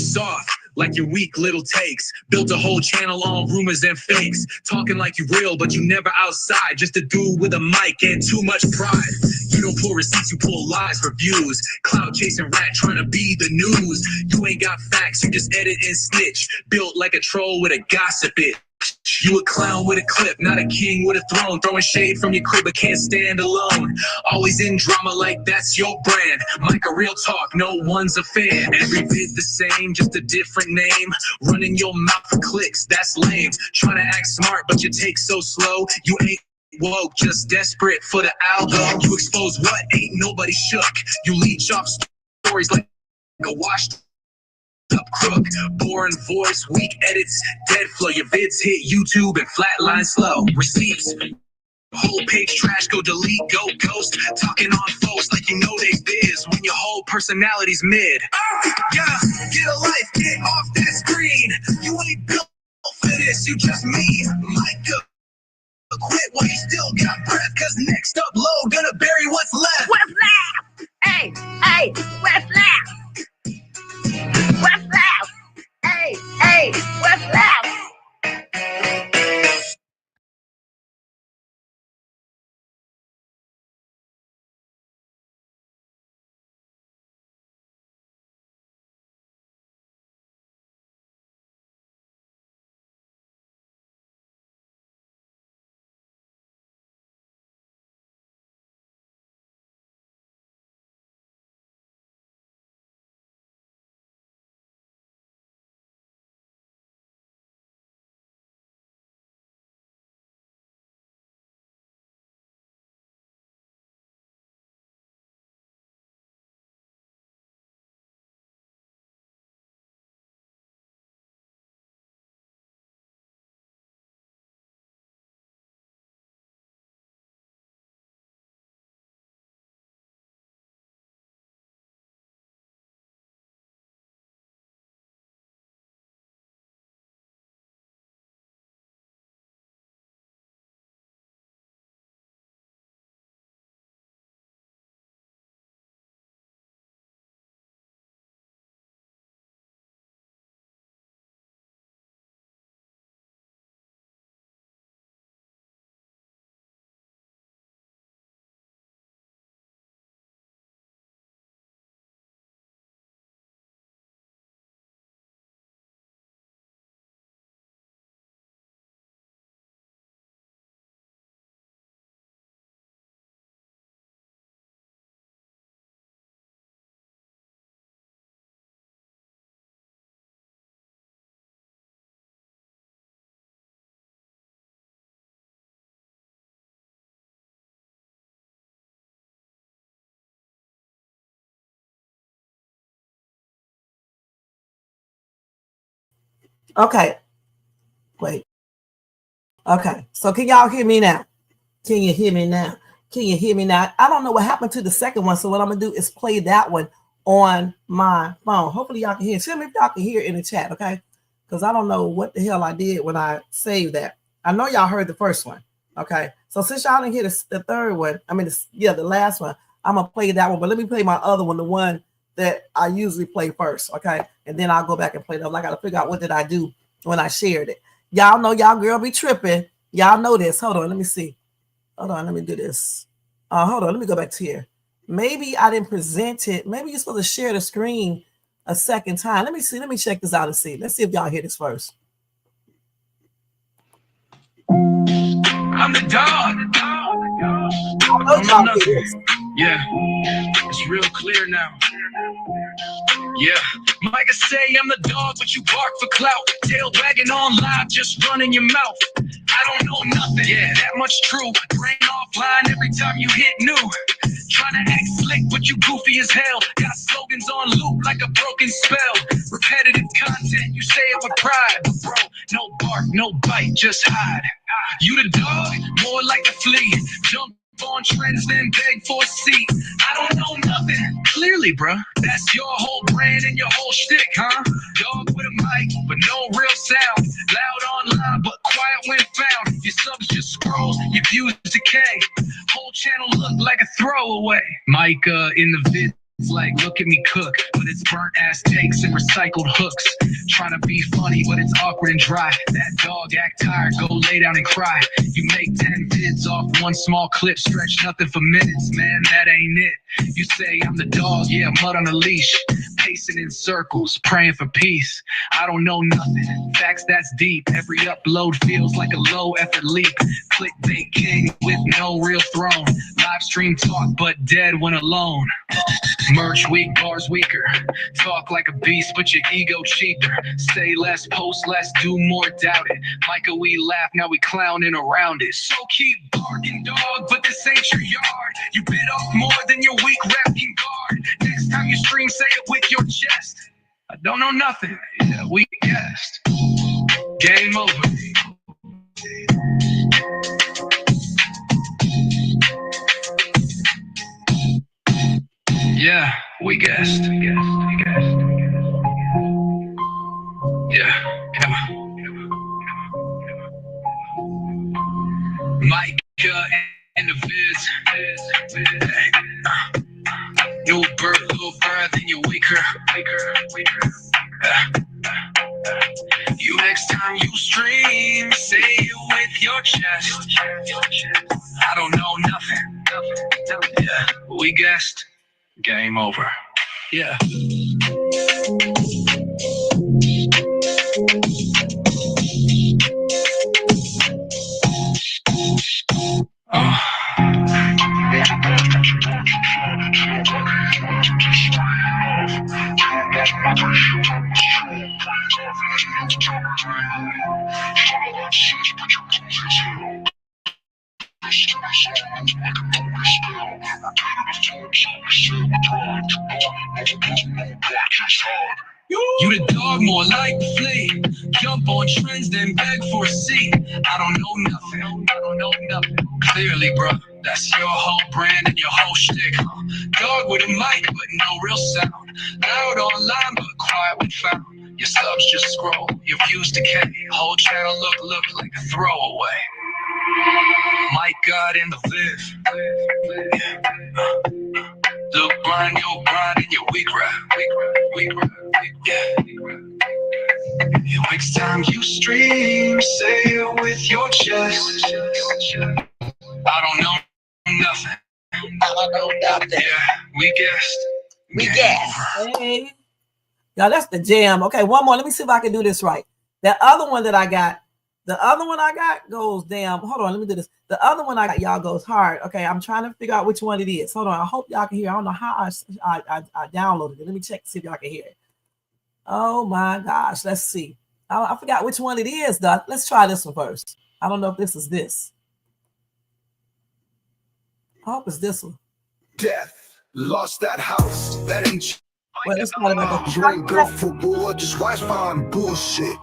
soft like your weak little takes. Built a whole channel on rumors and fakes. Talking like you real, but you never outside. Just a dude with a mic and too much pride. You don't pull receipts, you pull lies for views. Cloud chasing rat trying to be the news. You ain't got facts, you just edit and snitch. Built like a troll with a gossip itch. You a clown with a clip, not a king with a throne. Throwing shade from your crib but can't stand alone. Always in drama like that's your brand. Like a real talk, no one's a fan. Every bit the same, just a different name. Running your mouth for clicks, that's lame. Trying to act smart but you take so slow. You ain't woke, just desperate for the algo. You expose what ain't nobody shook. You leech off stories like a washed up crook. Boring voice, weak edits, dead flow. Your vids hit YouTube and flatline slow. Receipts, whole page trash, go delete, go ghost. Talking on folks like you know they biz when your whole personality's mid. Yeah, get a life, get off that screen. You ain't built for this, you just me. Micah, quit while you still got breath, cause next up low, gonna bury what's left. What's left? Hey, hey, what's left? What's left? Hey, hey, what's left? Okay, wait. Okay, so can y'all hear me now? Can you hear me now? Can you hear me now? I don't know what happened to the second one, so what I'm gonna do is play that one on my phone. Hopefully y'all can hear. Tell me if y'all can hear in the chat, okay? Because I don't know what the hell I did when I saved that. I know y'all heard the first one, okay? So since y'all didn't hear the third one, the last one, I'm gonna play that one, but let me play my other one, the one that I usually play first, okay? And then I'll go back and play them. I gotta figure out what did I do when I shared it. Y'all know y'all girl be tripping. Y'all know this. Hold on, let me see. Hold on, let me do this. Hold on, let me go back to here. Maybe I didn't present it. Maybe you're supposed to share the screen a second time. Let me see. Let me check this out and see. Let's see if y'all hear this first. I'm the dog. Yeah, it's real clear now. Yeah, Micah say I'm the dog, but you bark for clout. Tail wagging on live, just running your mouth. I don't know nothing, yeah, that much true. Brain offline every time you hit new. Trying to act slick, but you goofy as hell. Got slogans on loop like a broken spell. Repetitive content, you say it with pride. But bro, no bark, no bite, just hide. You the dog, more like a flea. Jump on trends, then beg for a seat. I don't know nothing. Clearly, bruh, that's your whole brand and your whole shtick, huh? Dog with a mic, but no real sound. Loud online, but quiet when found. Your subs just scroll, your views decay. Whole channel look like a throwaway. Micah in the vid It's like, look at me cook, but it's burnt ass takes and recycled hooks. Trying to be funny, but it's awkward and dry. That dog act tired, go lay down and cry. You make 10 vids off one small clip, stretch nothing for minutes, man, that ain't it. You say I'm the dog, yeah, mud on a leash. Pacing in circles, praying for peace. I don't know nothing, facts that's deep. Every upload feels like a low effort leap. Clickbait king with no real throne. Live stream talk, but dead when alone. Merch weak, bars weaker. Talk like a beast, but your ego cheaper. Say less, post less, do more, doubt it. Micah, we laugh, now we clowning around it. So keep barking, dog, but this ain't your yard. You bit off more than your weak rep can guard. Next time you stream, say it with your chest. I don't know nothing, yeah, we guessed. Game over. Yeah, we guessed. Yeah. Micah and the viz. Little bird, then you wake her. You next time you stream, say it with your chest. I don't know nothing. Yeah, we guessed. Game over. Yeah. You the dog, more like the flea. Jump on trends, then beg for a seat. I don't know nothing. Clearly, bro, that's your whole brand and your whole shtick. Dog with a mic, but no real sound. Loud online, but quiet when found. Your subs just scroll, your views decay. Whole channel look like a throwaway. Mike God in the viv. Look blind, your grind, and your weak rap. Yeah. Next time you stream, say it with your chest. I don't know nothing. Yeah, we guessed. Hey. Y'all, that's the jam. Okay, one more. Let me see if I can do this right. The other one I got goes damn. Hold on, let me do this. The other one I got, y'all, goes hard. Okay, I'm trying to figure out which one it is. Hold on, I hope y'all can hear. I don't know how I downloaded it. Let me check to see if y'all can hear it. Oh my gosh, let's see. I forgot which one it is, though. Let's try this one first. I don't know if this is this. I hope it's this one. Death lost that house. That ain't. Well, it's not like You ain't built for war, just watch fine bullshit.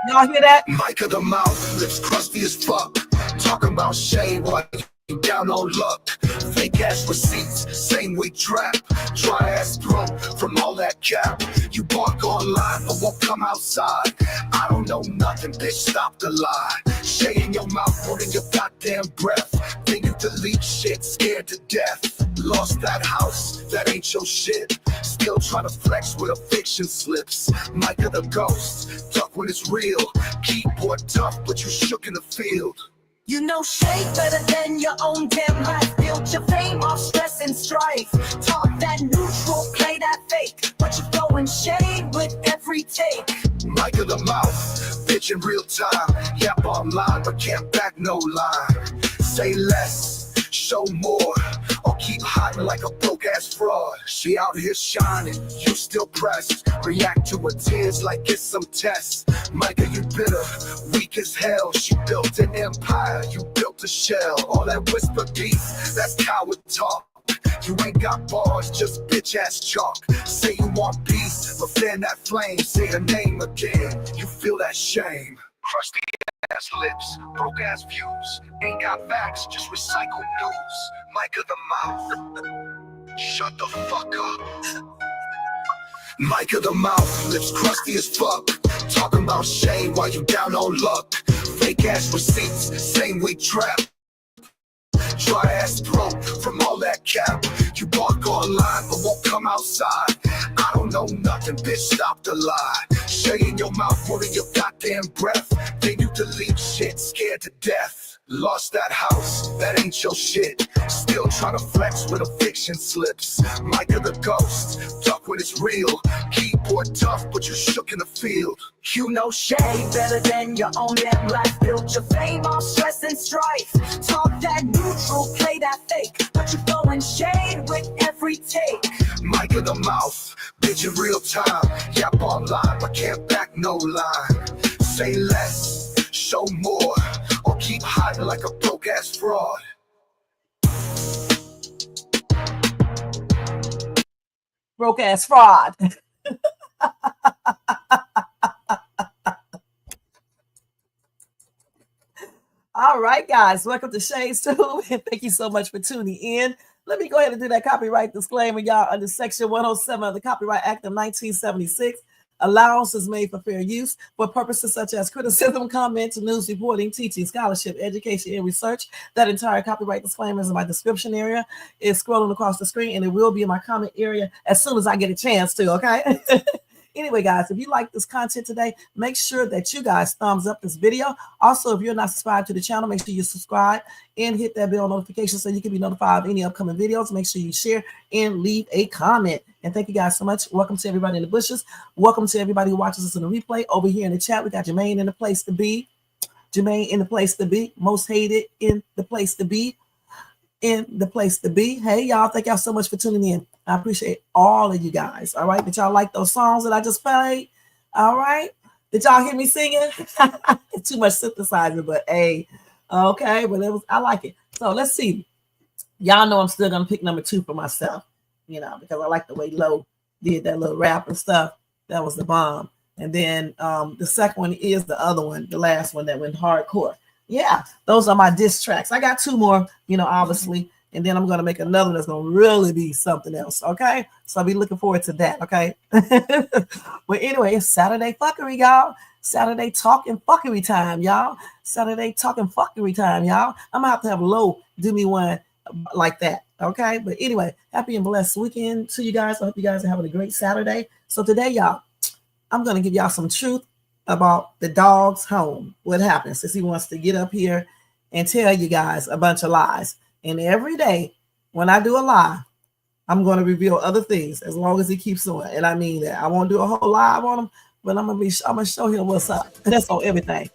Y'all hear that? Micah the mouth, lips crusty as fuck. Talking about shame while you down on luck. Fake ass receipts, same week trap. Dry ass throat from all that cap. You bark online but won't come outside. I don't know nothing, bitch, stop the lie. Shay in your mouth, holding your goddamn breath. Think you delete shit, scared to death. Lost that house, that ain't your shit. Still trying to flex with a fiction slips. Micah the ghost, duck when it's real. Keyboard tough, but you shook in the field. You know Shay better than your own damn life. Built your fame off stress and strife. Talk that neutral, play that fake. But you throwing shade with every take. Micah the mouth, bitch in real time. Yap online, but can't back no line. Say less, show more, or keep hiding like a broke-ass fraud. She out here shining, you still pressed. React to her tears like it's some test. Micah, you bitter, weak as hell. She built an empire, you built a shell. All that whisper peace, that's coward talk. You ain't got bars, just bitch-ass chalk. Say you want peace, but fan that flame. Say her name again, you feel that shame. Crusty ass lips, broke ass views. Ain't got facts, just recycled news. Micah the mouth, shut the fuck up. Micah the mouth, lips crusty as fuck. Talking about shame while you down on luck. Fake ass receipts, same week trap. dry ass throat from all that cap. You bark online but won't come outside. I don't know nothing, bitch, stop the lie. Shay in your mouth more than your goddamn breath. Then you delete shit, scared to death. Lost that house, that ain't your shit. Still trying to flex with a fiction slips. Micah the ghost, duck when it's real. Keyboard tough, but you shook in the field. You know Shay better than your own damn life. Built your fame off stress and strife. Talk that neutral, play that fake, but you throwing shade with every take. Micah the mouth, bitch in real time. Yap online, but can't back no line. Say less, show more, or keep hiding like a broke ass fraud. Broke ass fraud. All right, guys, welcome to Shay's Tube, and thank you so much for tuning in. Let me go ahead and do that copyright disclaimer, y'all. Under Section 107 of the Copyright Act of 1976, allowance is made for fair use for purposes such as criticism, comments, news reporting, teaching, scholarship, education, and research. That entire copyright disclaimer is in my description area. It's scrolling across the screen, and it will be in my comment area as soon as I get a chance to, okay? Anyway, guys, if you like this content today, make sure that you guys thumbs up this video. Also, if you're not subscribed to the channel, make sure you subscribe and hit that bell notification so you can be notified of any upcoming videos. Make sure you share and leave a comment. And thank you guys so much. Welcome to everybody in the bushes. Welcome to everybody who watches us in the replay. Over here in the chat, we got Jermaine in the place to be. Jermaine in the place to be. Most hated in the place to be. In the place to be. Hey, y'all. Thank y'all so much for tuning in. I appreciate all of you guys. All right. Did y'all like those songs that I just played? All right. Did y'all hear me singing? It's too much synthesizer, but hey, okay. But it was, I like it. So let's see. Y'all know I'm still going to pick number 2 for myself, you know, because I like the way Low did that little rap and stuff. That was the bomb. And then the second one is the other one, the last one that went hardcore. Yeah, those are my diss tracks. I got 2 more, you know, obviously. And then I'm going to make another one that's going to really be something else, okay? So I'll be looking forward to that, okay? But anyway, it's Saturday Fuckery, y'all. Saturday talking fuckery time, y'all. Saturday talking fuckery time, y'all. I'm going to have Low do me one like that, okay? But anyway, happy and blessed weekend to you guys. I hope you guys are having a great Saturday. So today, y'all, I'm going to give y'all some truth about the dog's home. What happens since he wants to get up here and tell you guys a bunch of lies. And every day when I do a lie, I'm going to reveal other things as long as he keeps doing. And I mean that. I won't do a whole live on him, but I'm going to show him what's up. That's on everything.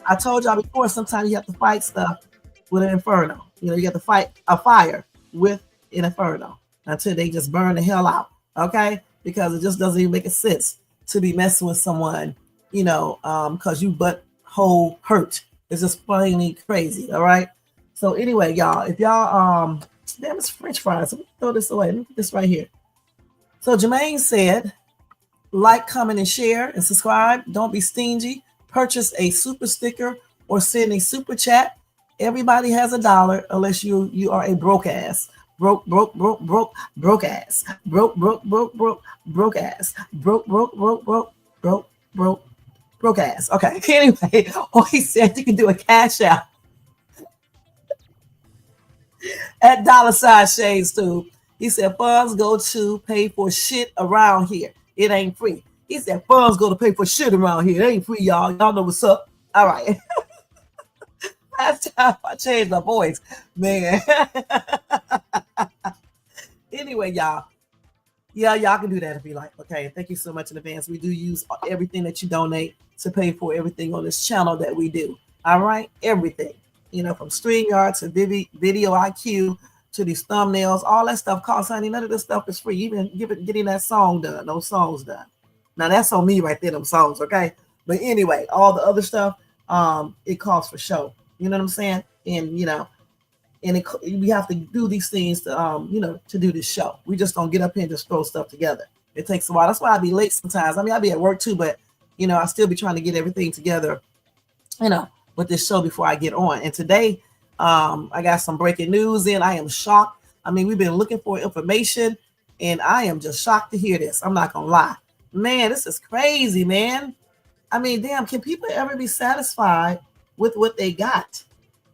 I told y'all before, sometimes you have to fight stuff with an inferno. You know, you have to fight a fire with an inferno until they just burn the hell out. Okay? Because it just doesn't even make sense to be messing with someone, you know, because you butthole hurt. It's just plainly crazy. All right? So anyway, y'all, if y'all, damn, it's French fries. Let me throw this away. Let me put this right here. So Jermaine said, like, comment, and share, and subscribe. Don't be stingy. Purchase a super sticker or send a super chat. Everybody has $1 unless you are a broke ass. Broke ass. Broke ass. Broke ass. Okay. Anyway, he said you can do a cash out at $ Shades Tube. He said funds go to pay for shit around here. It ain't free. He said funds go to pay for shit around here. It ain't free, y'all. Y'all know what's up. All right. Last time I changed my voice, man. Anyway, y'all. Yeah, y'all can do that if you like. Okay. Thank you so much in advance. We do use everything that you donate to pay for everything on this channel that we do. All right. Everything. You know, from StreamYard to Video IQ to these thumbnails, all that stuff costs, honey. None of this stuff is free. Even getting that song done, those songs done. Now that's on me right there, them songs, okay? But anyway, all the other stuff, it costs for show. You know what I'm saying? And you know, and we have to do these things to, you know, to do this show. We just don't get up here and just throw stuff together. It takes a while. That's why I be late sometimes. I mean, I be at work too, but you know, I still be trying to get everything together, you know, with this show before I get on. And today, I got some breaking news in. I am shocked. I mean, we've been looking for information, and I am just shocked to hear this. I'm not gonna lie, man. This is crazy, man. I mean, damn, can people ever be satisfied with what they got?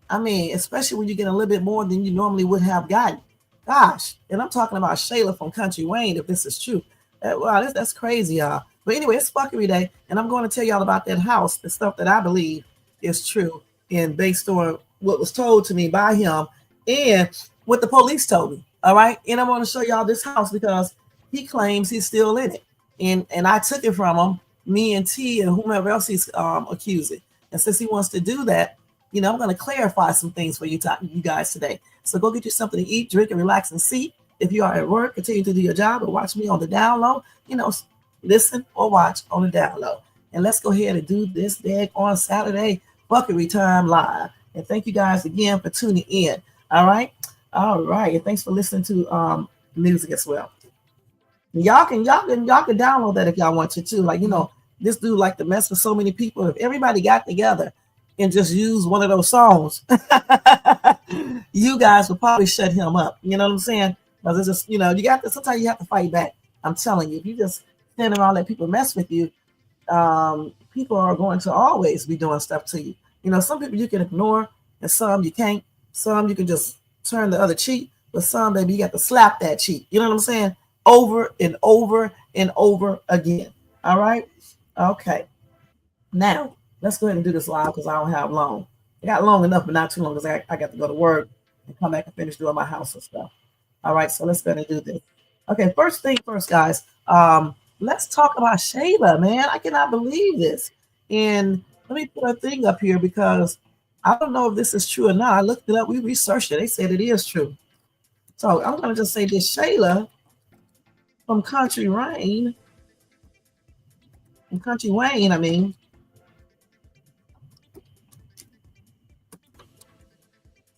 I mean, especially when you get a little bit more than you normally would have gotten. Gosh, and I'm talking about Shayla from Kountry Wayne, if this is true. Wow, that's crazy, y'all. But anyway, it's fuckery day, and I'm going to tell y'all about that house, the stuff that I believe is true, and based on what was told to me by him and what the police told me. All right, and I'm going to show y'all this house because he claims he's still in it, and I took it from him, me and T and whomever else he's accusing. And since he wants to do that, you know, I'm going to clarify some things for you guys today. So go get you something to eat, drink, and relax and see. If you are at work, continue to do your job or watch me on the down low. You know, listen or watch on the down low. And let's go ahead and do this day on Saturday Fuckery Time live. And thank you guys again for tuning in. All right. All right. And thanks for listening to music as well. Y'all can download that if y'all want to too. Like, you know, this dude like to mess with so many people. If everybody got together and just use one of those songs, you guys would probably shut him up. You know what I'm saying? Because it's just, you know, sometimes you have to fight back. I'm telling you, if you just stand around and let people mess with you, people are going to always be doing stuff to you. You know, some people you can ignore and some you can't. Some you can just turn the other cheek, but some, baby, you got to slap that cheek. You know what I'm saying? Over and over and over again. All right? Okay. Now, let's go ahead and do this live because I don't have long. I got long enough, but not too long because I got to go to work and come back and finish doing my house and stuff. All right, so let's go ahead and do this. Okay, first thing first, guys. Let's talk about Shayla, man. I cannot believe this. And let me put a thing up here because I don't know if this is true or not. I looked it up. We researched it. They said it is true. So I'm going to just say this Shayla from Kountry Wayne. From Kountry Wayne, I mean.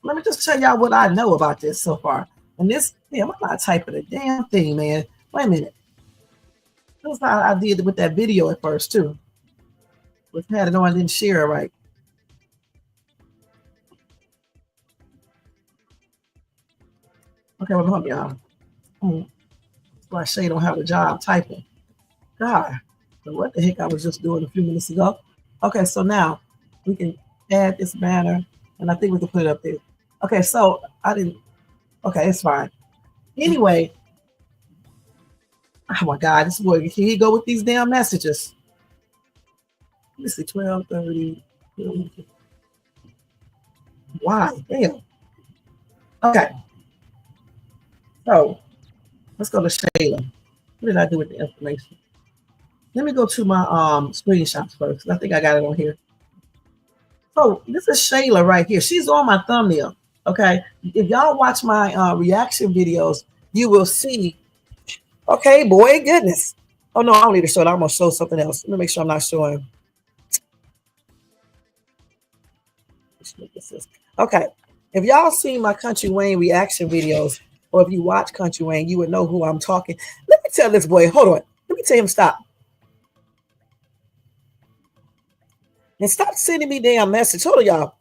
Let me just tell y'all what I know about this so far. And this, damn, I'm not typing a damn thing, man. Wait a minute. That's how I did it with that video at first, too. With had it on, I didn't share it right. Okay, well, hold on, y'all. Why Shay don't have a job typing. God, what the heck I was just doing a few minutes ago. Okay, so now we can add this banner, and I think we can put it up there. Okay, so I didn't. Okay, it's fine. Anyway, oh my God, this boy, here you go with these damn messages. Let me see, 12:30. Why? Damn. Okay. So let's go to Shayla. What did I do with the information? Let me go to my screenshots first. I think I got it on here. So this is Shayla right here. She's on my thumbnail. Okay, if y'all watch my reaction videos, you will see. Okay, boy, goodness. Oh no, I don't need to show it. I'm gonna show something else. Let me make sure I'm not showing. Okay, if y'all see my Kountry Wayne reaction videos, or if you watch Kountry Wayne, you would know who I'm talking. Let me tell this boy. Hold on. Let me tell him stop. And stop sending me damn message. Hold on, y'all.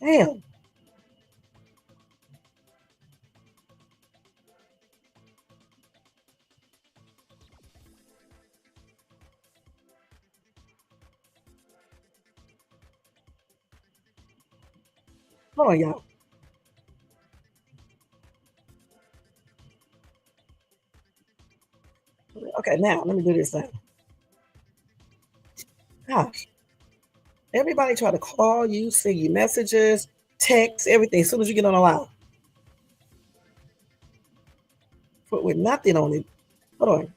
Damn. Hold on, y'all. Okay, now let me do this now. Gosh. Everybody try to call you, send you messages, text, everything as soon as you get on the line. But with nothing on it. Hold on.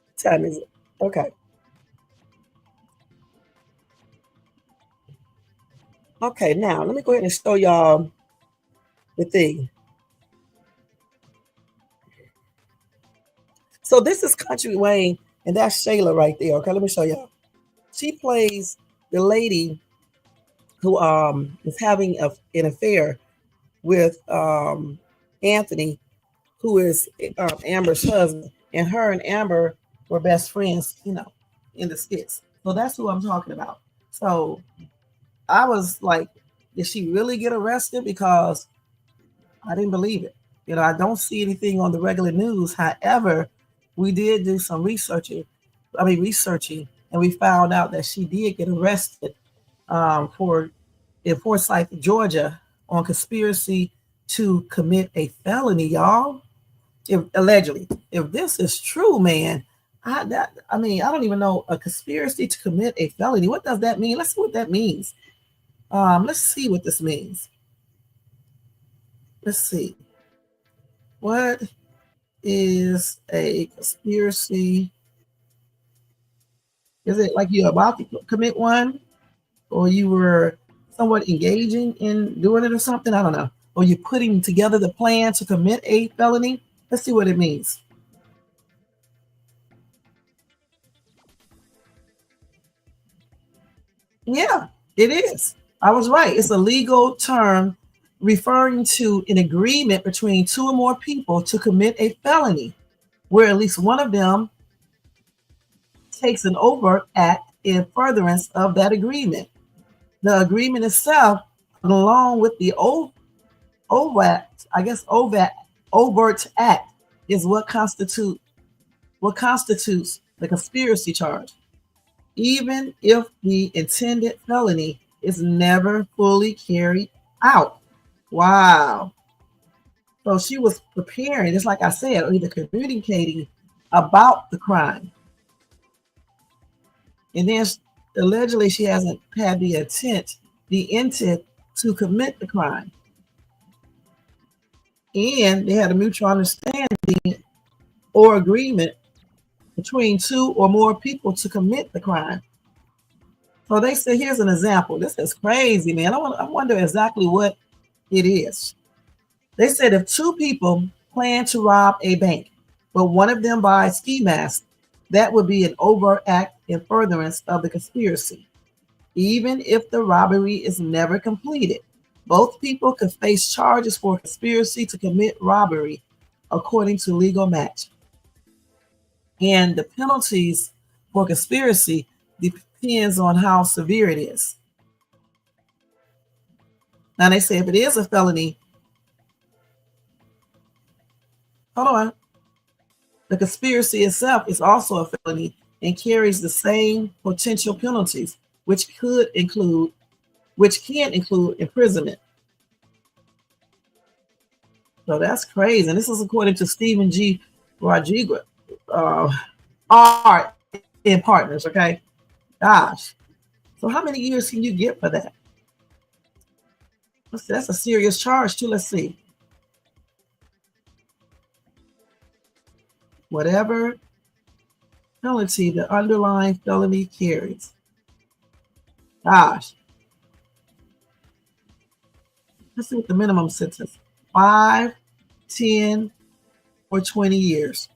What time is it? Okay. Okay, now let me go ahead and show y'all the thing. So this is Kountry Wayne, and that's Shayla right there. Okay, let me show y'all. She plays the lady who is having an affair with Anthony, who is Amber's husband, and her and Amber were best friends, you know, in the skits. So that's who I'm talking about. So I was like, did she really get arrested? Because I didn't believe it. I don't see anything on the regular news. However, we did do some researching, and we found out that she did get arrested for in Forsyth, Georgia, on conspiracy to commit a felony, y'all. If allegedly, if this is true, man, I don't even know, a conspiracy to commit a felony. What does that mean? Let's see what that means. Let's see what this means. Let's see. What is a conspiracy? Is it like you're about to commit one, or you were somewhat engaging in doing it or something? I don't know. Or you're putting together the plan to commit a felony? Let's see what it means. Yeah, it is. I was right. It's a legal term referring to an agreement between two or more people to commit a felony, where at least one of them takes an overt act in furtherance of that agreement. The agreement itself, along with the overt act, is what constitutes the conspiracy charge, even if the intended felony is never fully carried out. Wow. So she was preparing, just like I said, or either communicating about the crime. And then allegedly she hasn't had the intent to commit the crime. And they had a mutual understanding or agreement between two or more people to commit the crime. So they say, here's an example. This is crazy, man. I wonder exactly what it is. They said if two people plan to rob a bank, but one of them buys ski masks, that would be an overt act in furtherance of the conspiracy. Even if the robbery is never completed, both people could face charges for conspiracy to commit robbery, according to Legal Match. And the penalties for conspiracy depends on how severe it is. Now they say if it is a felony, hold on, the conspiracy itself is also a felony and carries the same potential penalties, which can include imprisonment. So that's crazy. And this is according to Stephen G. Rodriguez, Art in Partners. Okay, gosh. So how many years can you get for that? That's a serious charge too. Let's see. Whatever penalty the underlying felony carries. Gosh. Let's see what the minimum sentence. 5, 10, or 20 years.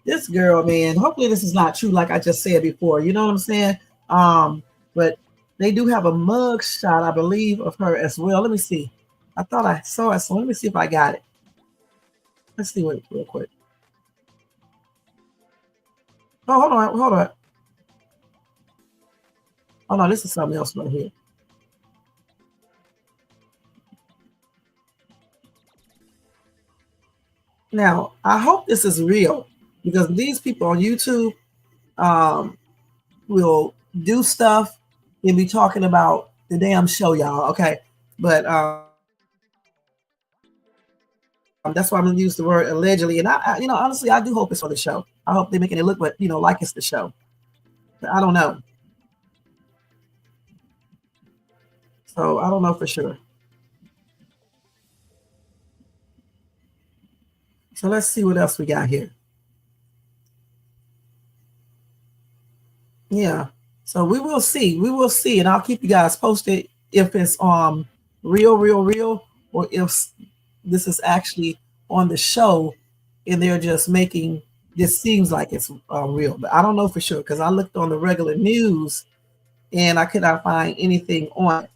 This girl, man, hopefully this is not true like I just said before. You know what I'm saying? But they do have a mug shot, I believe, of her as well. Let me see. I thought I saw it, so let me see if I got it. Let's see what real quick. Oh, hold on. Oh no, this is something else right here. Now, I hope this is real, because these people on YouTube will do stuff and be talking about the damn show, y'all. Okay, but that's why I'm gonna use the word allegedly. And I honestly, I do hope it's for the show. I hope they're making it look, but like it's the show. But I don't know. So I don't know for sure. So let's see what else we got here. Yeah. So we will see. And I'll keep you guys posted if it's real, or if this is actually on the show and they're just making this seems like it's real. But I don't know for sure, because I looked on the regular news and I could not find anything on it.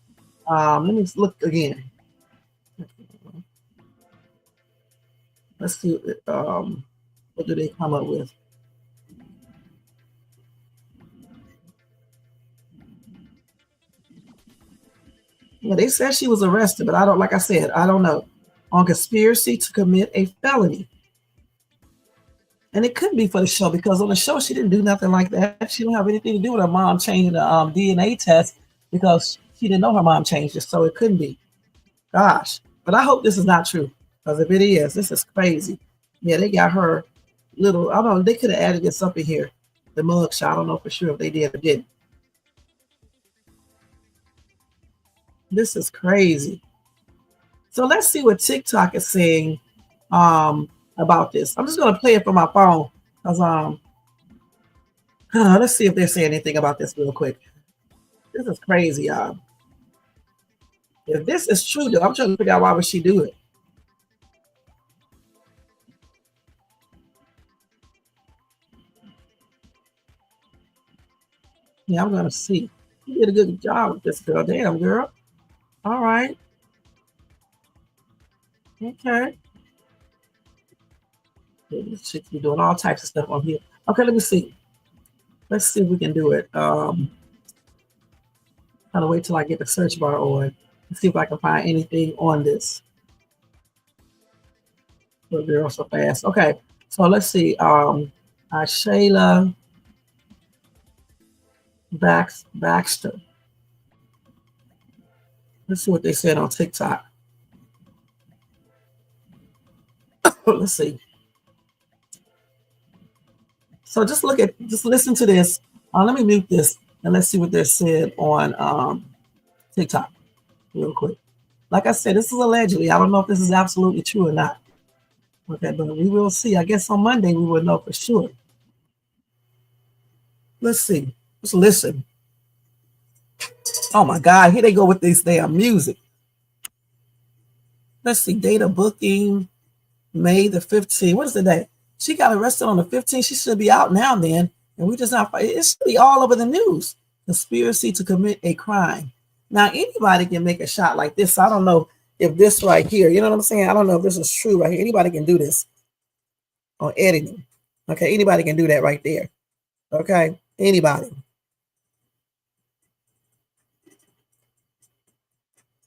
Let me look again. Let's see what do they come up with. Yeah, they said she was arrested, but I don't, like I said, I don't know. On conspiracy to commit a felony. And it could be for the show, because on the show she didn't do nothing like that. She don't have anything to do with her mom changing the DNA test, because she didn't know her mom changed it. So it couldn't be. Gosh. But I hope this is not true, because if it is, this is crazy. Yeah, they got her little, I don't know, they could have added this up in here. The mug shot. I don't know for sure if they did or didn't. This is crazy. So let's see what TikTok is saying about this. I'm just gonna play it from my phone, because let's see if they're saying anything about this real quick. This is crazy, y'all. If this is true, though, I'm trying to figure out why would she do it. Yeah, I'm gonna see. You did a good job with this girl. Damn, girl. All right. Okay. Yeah, these chicks be doing all types of stuff on here. Okay, let me see. Let's see if we can do it. Gotta wait till I get the search bar on. Let's see if I can find anything on this. Little girl so fast. Okay, so let's see. Shayla Baxter. Let's see what they said on TikTok. Let's see. So just listen to this. Let me mute this and let's see what they said on TikTok real quick. Like I said, this is allegedly. I don't know if this is absolutely true or not. Okay, but we will see. I guess on Monday we will know for sure. Let's see. Let's listen. Oh my God, here they go with this damn music. Let's see, data booking, May the 15th. What is the date? She got arrested on the 15th. She should be out now then. And we just not, it should be all over the news. Conspiracy to commit a crime. Now, anybody can make a shot like this. I don't know if this right here, you know what I'm saying? I don't know if this is true right here. Anybody can do this on editing. Okay, anybody can do that right there. Okay, anybody.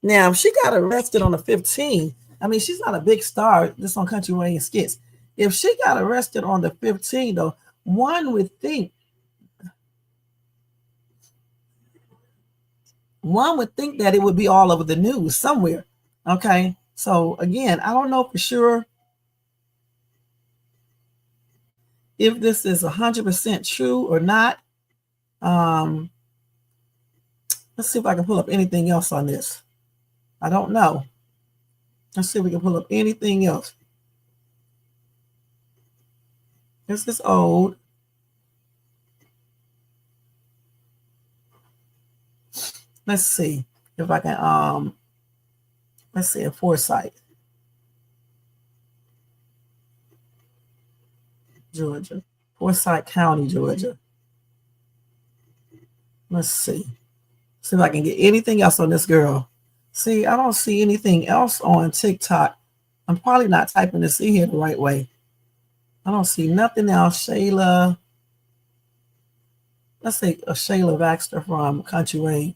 Now, if she got arrested on the 15th, I mean, she's not a big star just on Kountry Wayne skits. If she got arrested on the 15th, though, one would think that it would be all over the news somewhere. Okay, so again, I don't know for sure if this is 100% true or not. Let's see if I can pull up anything else on this. I don't know. Let's see if we can pull up anything else. This is old. Let's see if I can, let's see, in Forsyth, Georgia. Forsyth County, Georgia. Let's see. See if I can get anything else on this girl. See, I don't see anything else on TikTok. I'm probably not typing this in here the right way. I don't see nothing else. Shayla. Let's say a Shayla Baxter from Kountry Wayne.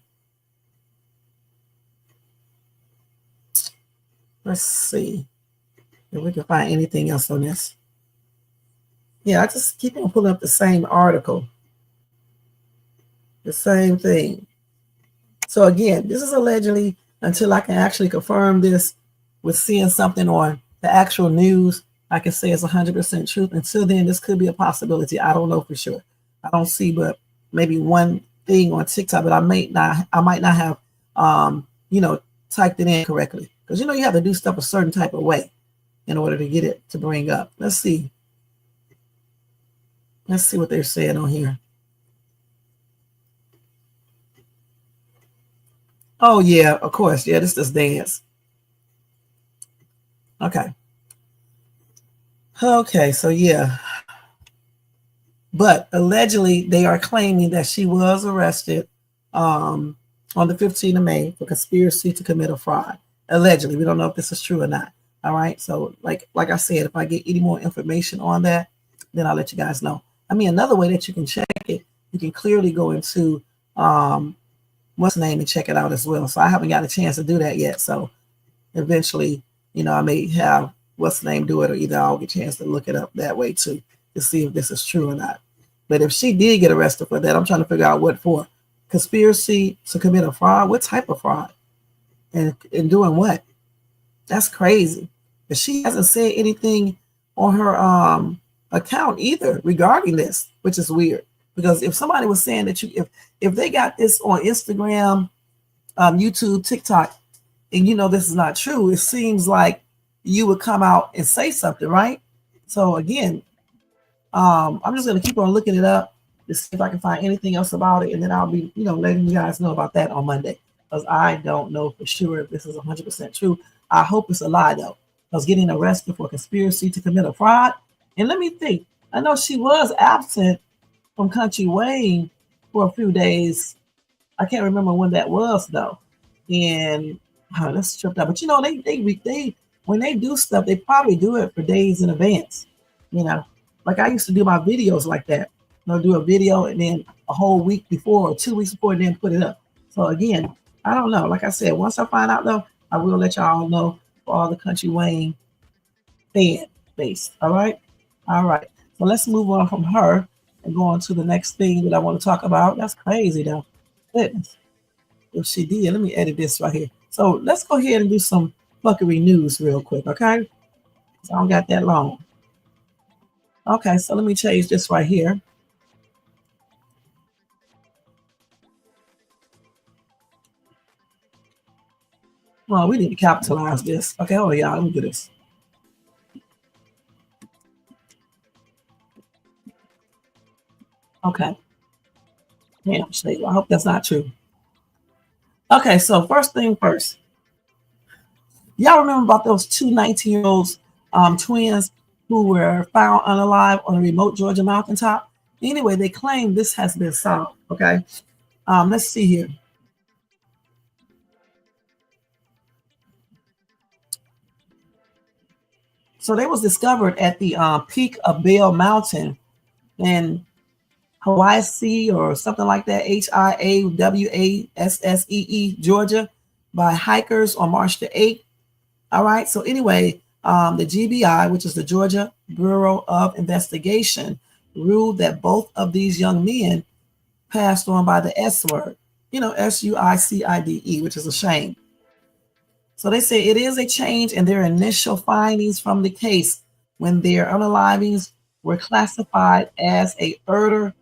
Let's see if we can find anything else on this. Yeah, I just keep on pulling up the same article. The same thing. So again, this is allegedly, until I can actually confirm this with seeing something on the actual news, I can say it's 100% truth. Until then, this could be a possibility. I don't know for sure. I don't see but maybe one thing on TikTok, but I might not have typed it in correctly. Because you have to do stuff a certain type of way in order to get it to bring up. Let's see. Let's see what they're saying on here. Oh, yeah, of course. Yeah, this is dance. Okay. Okay, so yeah. But allegedly, they are claiming that she was arrested on the 15th of May for conspiracy to commit a fraud. Allegedly. We don't know if this is true or not. All right. So like I said, if I get any more information on that, then I'll let you guys know. I mean, another way that you can check it, you can clearly go into what's the name and check it out as well. So I haven't got a chance to do that yet. So eventually, you know, I may have what's the name do it, or either I'll get a chance to look it up that way too to see if this is true or not. But if she did get arrested for that, I'm trying to figure out what for. Conspiracy to commit a fraud? What type of fraud? And doing what? That's crazy. But she hasn't said anything on her account either regarding this, which is weird. Because if somebody was saying that if they got this on Instagram, YouTube, TikTok, and you know this is not true, it seems like you would come out and say something, right? So again, I'm just gonna keep on looking it up to see if I can find anything else about it, and then I'll be, you know, letting you guys know about that on Monday, because I don't know for sure if this is 100% true. I hope it's a lie though. Because getting arrested for conspiracy to commit a fraud, and let me think. I know she was absent from Kountry Wayne for a few days. I can't remember when that was though, and that's tripped out. But you know, they when they do stuff, they probably do it for days in advance. You know, like I used to do my videos like that. You know, do a video and then a whole week before or 2 weeks before, and then put it up. So again, I don't know. Like I said, once I find out though, I will let y'all know for all the Kountry Wayne fan base. All right. So let's move on from her and go on to the next thing that I want to talk about. That's crazy though. Goodness. If she did, let me edit this right here. So let's go ahead and do some fuckery news real quick, okay? So I don't got that long. Okay, so let me change this right here. Well, we need to capitalize this. Okay, hold on, y'all. Let me do this. Okay. Damn, Shayla. I hope that's not true. Okay, so first thing first. Y'all remember about those two 19-year-olds twins who were found unalive on a remote Georgia mountaintop? Anyway, they claim this has been solved, okay? Let's see here. So they was discovered at the peak of Bell Mountain in Hawaii or something like that, Hiawassee, Georgia, by hikers on March the 8th. All right. So anyway, the GBI, which is the Georgia Bureau of Investigation, ruled that both of these young men passed on by the S word, you know, SUICIDE, which is a shame. So they say it is a change in their initial findings from the case when their unalivings were classified as a Erder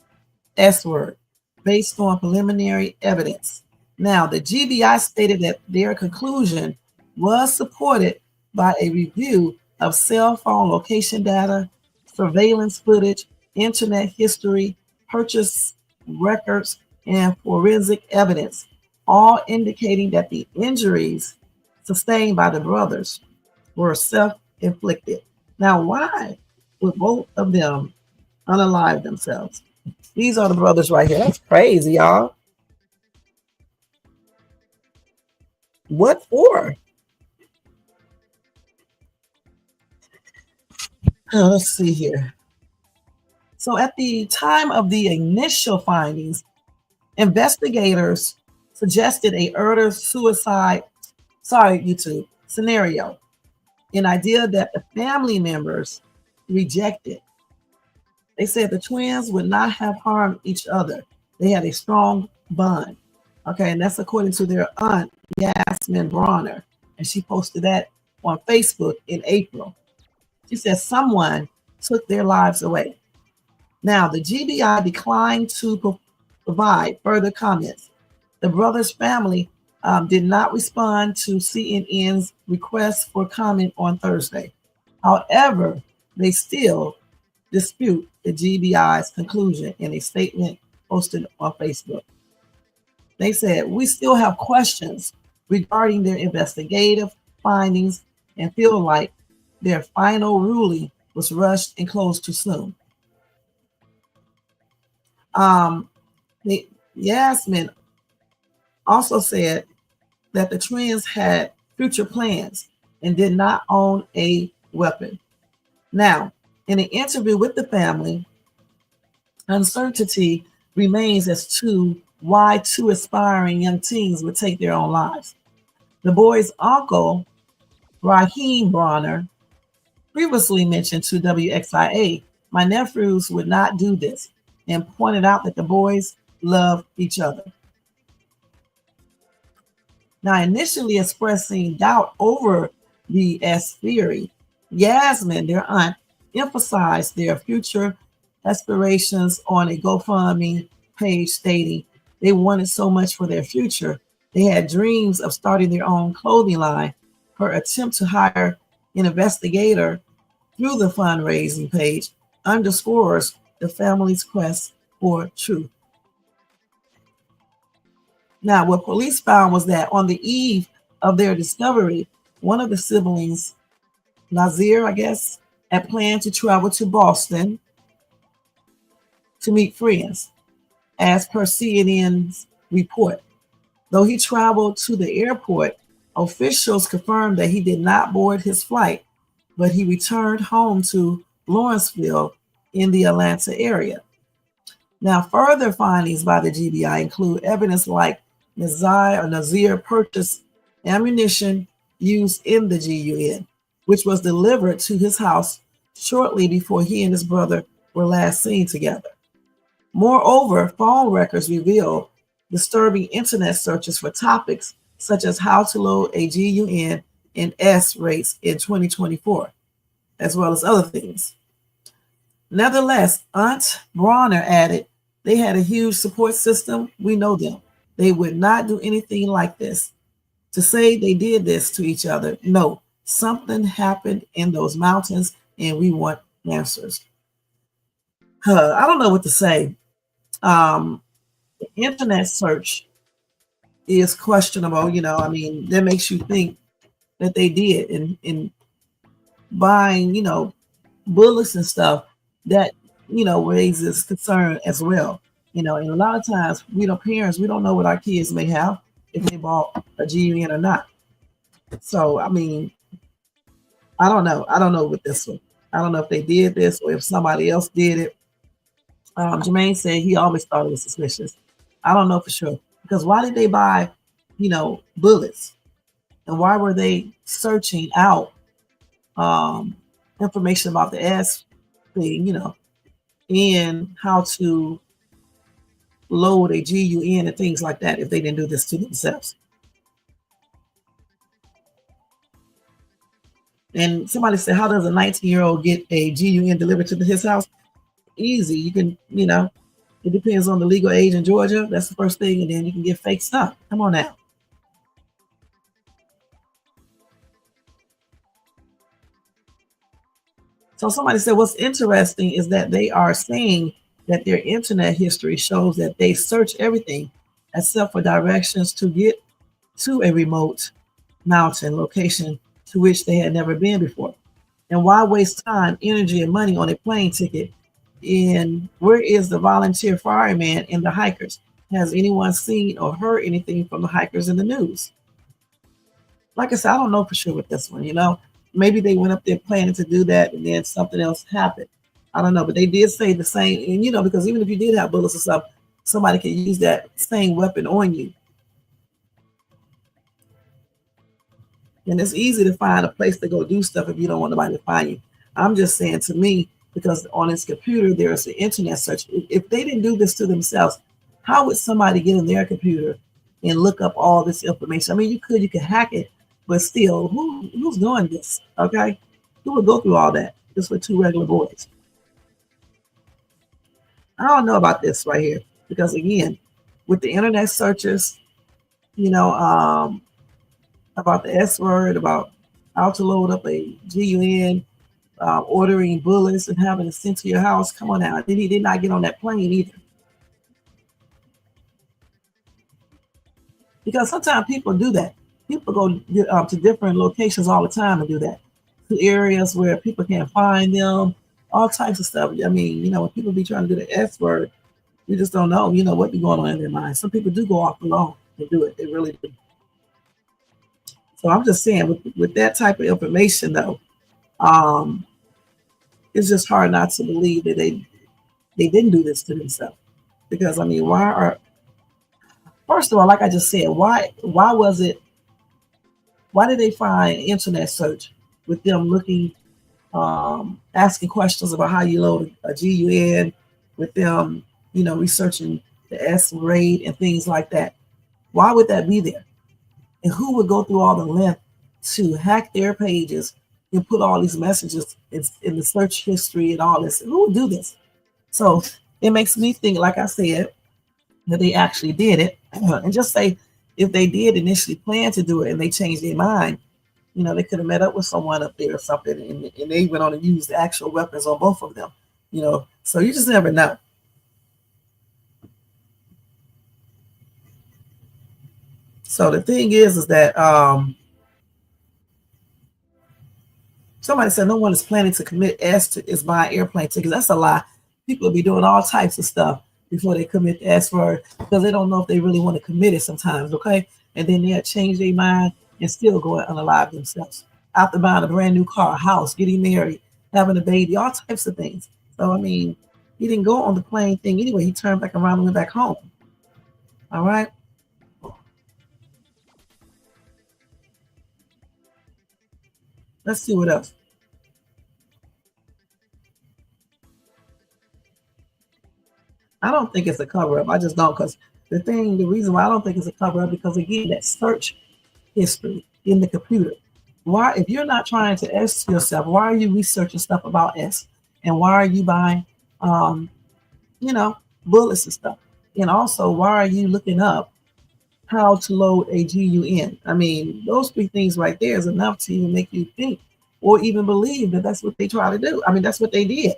S word based on preliminary evidence. Now, the GBI stated that their conclusion was supported by a review of cell phone location data, surveillance footage, internet history, purchase records, and forensic evidence, all indicating that the injuries sustained by the brothers were self-inflicted. Now, why would both of them unalive themselves? These are the brothers right here. That's crazy, y'all. What for? Let's see here. So at the time of the initial findings, investigators suggested a Erder suicide, YouTube scenario, an idea that the family members rejected. They said the twins would not have harmed each other. They had a strong bond. Okay, and that's according to their aunt, Yasmin Bronner. And she posted that on Facebook in April. She said someone took their lives away. Now, the GBI declined to provide further comments. The brothers' family did not respond to CNN's request for comment on Thursday. However, they still dispute the GBI's conclusion in a statement posted on Facebook. They said, we still have questions regarding their investigative findings and feel like their final ruling was rushed and closed too soon. Yasmin also said that the twins had future plans and did not own a weapon. Now, in an interview with the family, uncertainty remains as to why two aspiring young teens would take their own lives. The boy's uncle, Raheem Bronner, previously mentioned to WXIA, my nephews would not do this, and pointed out that the boys love each other. Now, initially expressing doubt over the S theory, Yasmin, their aunt, emphasized their future aspirations on a GoFundMe page, stating they wanted so much for their future. They had dreams of starting their own clothing line. Her attempt to hire an investigator through the fundraising page underscores the family's quest for truth. Now, what police found was that on the eve of their discovery, one of the siblings, Nazir, I guess, had planned to travel to Boston to meet friends, as per CNN's report. Though he traveled to the airport, officials confirmed that he did not board his flight, but he returned home to Lawrenceville in the Atlanta area. Now, further findings by the GBI include evidence like Nazir purchased ammunition used in the GUN, which was delivered to his house shortly before he and his brother were last seen together. Moreover, phone records reveal disturbing internet searches for topics such as how to load a GUN and S rates in 2024, as well as other things. Nevertheless, Aunt Bronner added, they had a huge support system. We know them. They would not do anything like this. To say they did this to each other, no, something happened in those mountains and we want answers. I don't know what to say. The internet search is questionable, that makes you think that they did in buying, bullets and stuff that, raises concern as well. And a lot of times parents, we don't know what our kids may have if they bought a GUN or not. So, I don't know. I don't know with this one. I don't know if they did this or if somebody else did it. Jermaine said he always thought it was suspicious. I don't know for sure. Because why did they buy, bullets? And why were they searching out information about the S thing, and how to load a GUN and things like that if they didn't do this to themselves? And somebody said, how does a 19-year-old get a GUN delivered to his house? Easy. You can, it depends on the legal age in Georgia. That's the first thing. And then you can get fake stuff. Come on now. So somebody said, what's interesting is that they are saying that their internet history shows that they search everything except for directions to get to a remote mountain location to which they had never been before. And why waste time, energy, and money on a plane ticket? And where is the volunteer fireman and the hikers? Has anyone seen or heard anything from the hikers in the news? Like I said, I don't know for sure with this one, Maybe they went up there planning to do that and then something else happened. I don't know, but they did say the same, and because even if you did have bullets or something, somebody could use that same weapon on you. And it's easy to find a place to go do stuff if you don't want nobody to find you. I'm just saying, to me, because on his computer, there's an internet search. If they didn't do this to themselves, how would somebody get in their computer and look up all this information? You could hack it, but still, who's doing this? Okay, who would go through all that just with two regular boys? I don't know about this right here, because again, with the internet searches, about the S word, about how to load up a GUN, ordering bullets and having it sent to your house. Come on now. He did not get on that plane either. Because sometimes people do that. People go to different locations all the time and do that. To areas where people can't find them, all types of stuff. When people be trying to do the S word, we just don't know, what be going on in their minds. Some people do go off alone and do it. They really do. So I'm just saying, with that type of information, though, it's just hard not to believe that they didn't do this to themselves. Because, why are First of all, like I just said, why did they find internet search with them looking, asking questions about how you load a GUN, with them, researching the S rate and things like that? Why would that be there? And who would go through all the length to hack their pages and put all these messages in the search history and all this? Who would do this? So it makes me think, like I said, that they actually did it. And just say, if they did initially plan to do it and they changed their mind, they could have met up with someone up there or something, and they went on and used the actual weapons on both of them. So you just never know. So the thing is that somebody said no one is planning to commit S is buying airplane tickets. That's a lie. People will be doing all types of stuff before they commit the S word, because they don't know if they really want to commit it sometimes, okay? And then they'll change their mind and still go and unalive themselves after buying a brand new car, a house, getting married, having a baby, all types of things. So, I mean, he didn't go on the plane thing anyway. He turned back around and went back home. All right? Let's see what else. I don't think it's a cover-up. I just don't, because the reason why I don't think it's a cover-up, because again, that search history in the computer. Why, if you're not trying to ask yourself, why are you researching stuff about S? And why are you buying, bullets and stuff? And also, why are you looking up how to load a GUN? I mean, those three things right there is enough to even make you think or even believe that that's what they try to do. I mean, that's what they did.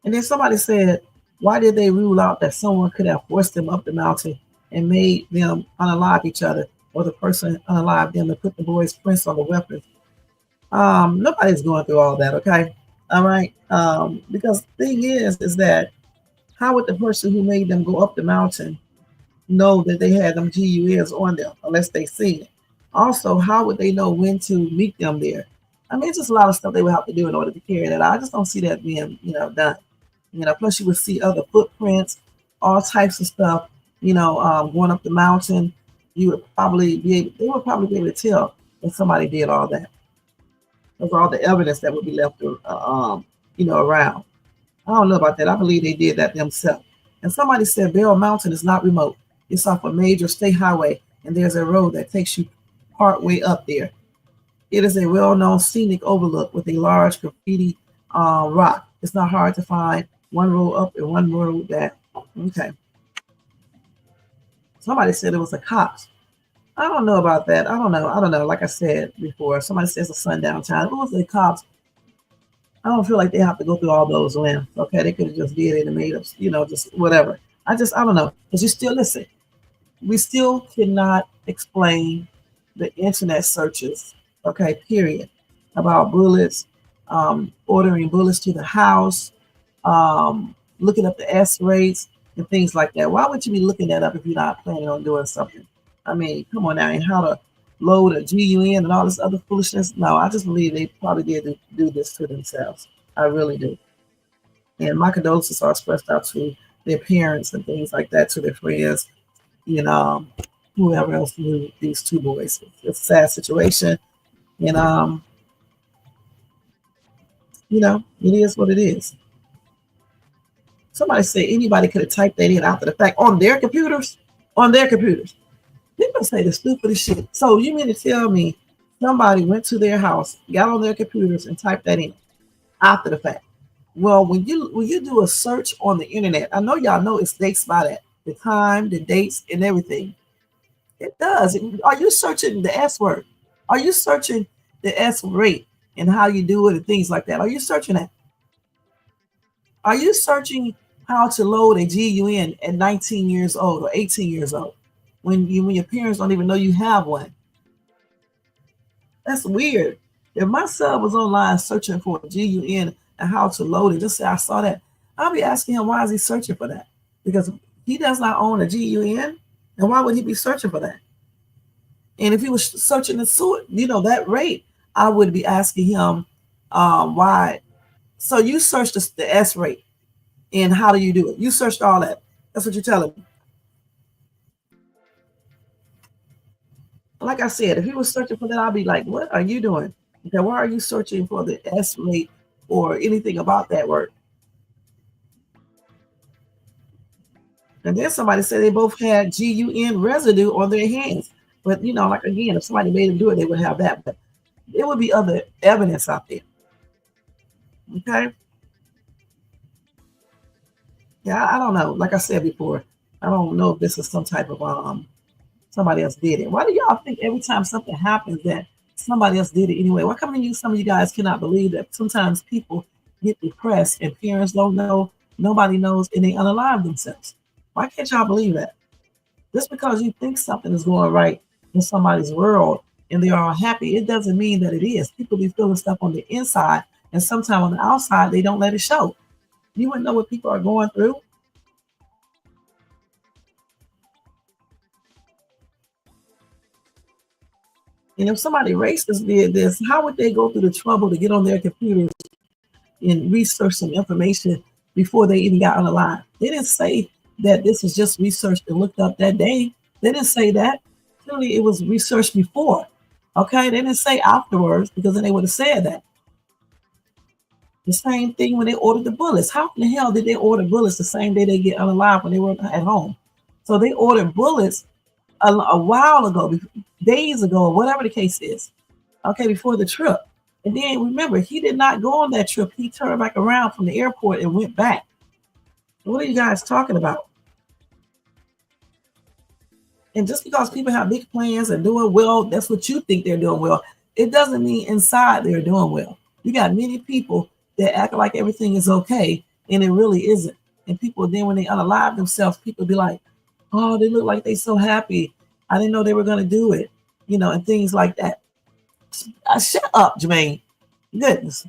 And then somebody said, why did they rule out that someone could have forced them up the mountain and made them unalive each other, or the person unalive them and put the boys' prints on the weapons? Nobody's going through all that, okay? All right. Because the thing is that how would the person who made them go up the mountain know that they had them GUNs on them unless they seen it? Also, how would they know when to meet them there? I mean, it's just a lot of stuff they would have to do in order to carry that out. I just don't see that being, done. Plus you would see other footprints, all types of stuff, going up the mountain. They would probably be able to tell if somebody did all that. That's all the evidence that would be left, around. I don't know about that. I believe they did that themselves. And somebody said Bell Mountain is not remote. It's off a major state highway, and there's a road that takes you part way up there. It is a well-known scenic overlook with a large graffiti rock. It's not hard to find. One road up and one road back. Okay. Somebody said it was a cops. I don't know about that. I don't know. Like I said before, somebody says a sundown town. If it was the cops, I don't feel like they have to go through all those lengths. Okay, they could have just did it and made up, just whatever. I don't know. Because you still listen. We still cannot explain the internet searches, okay, period, about bullets, ordering bullets to the house, looking up the S rates and things like that. Why would you be looking that up if you're not planning on doing something? I mean, come on now, and how to load a GUN and all this other foolishness. No, I just believe they probably did do this to themselves. I really do. And my condolences are expressed out to their parents and things like that, to their friends, whoever else knew these two boys. It's a sad situation. And, it is what it is. Somebody said anybody could have typed that in after the fact on their computers. People say the stupidest shit. So you mean to tell me somebody went to their house, got on their computers, and typed that in after the fact? Well, when you do a search on the internet, I know y'all know it's dates by that, the time, the dates, and everything. It does. Are you searching the S word? Are you searching the S rate and how you do it and things like that? Are you searching that? Are you searching how to load a GUN at 19 years old or 18 years old when your parents don't even know you have one? That's weird. If my son was online searching for a GUN and how to load it, just say I saw that, I'll be asking him, why is he searching for that? Because he does not own a GUN, and why would he be searching for that? And if he was searching that rate, I would be asking him why. So you searched the S rate. And how do you do it? You searched all that. That's what you're telling me. Like I said, if he was searching for that, I'd be like, what are you doing? Okay, why are you searching for the S rate or anything about that word? And then somebody said they both had GUN residue on their hands. But, you know, like, again, if somebody made them do it, they would have that. But there would be other evidence out there. Okay? Yeah, I don't know. Like I said before, I don't know if this is some type of somebody else did it. Why do y'all think every time something happens that somebody else did it anyway? Why come some of you guys cannot believe that sometimes people get depressed and parents don't know, nobody knows, and they unalive themselves? Why can't y'all believe that? Just because you think something is going right in somebody's world and they are happy, it doesn't mean that it is. People be feeling stuff on the inside, and sometimes on the outside, they don't let it show. You wouldn't know what people are going through. And if somebody racist did this, how would they go through the trouble to get on their computers and research some information before they even got unalive? They didn't say that this was just researched and looked up that day. They didn't say that. Clearly, it was researched before. Okay, they didn't say afterwards, because then they would have said that. The same thing when they ordered the bullets. How in the hell did they order bullets the same day they get unalive when they were at home? So they ordered bullets a while ago, days ago, or whatever the case is. Okay, before the trip. And then remember, he did not go on that trip. He turned back around from the airport and went back. What are you guys talking about? And just because people have big plans and doing well, that's what you think they're doing well. It doesn't mean inside they're doing well. You got many people that act like everything is okay, and it really isn't. And people then, when they unalive themselves, people be like, oh, they look like they so happy. I didn't know they were going to do it, you know, and things like that. Shut up, Jermaine. Goodness.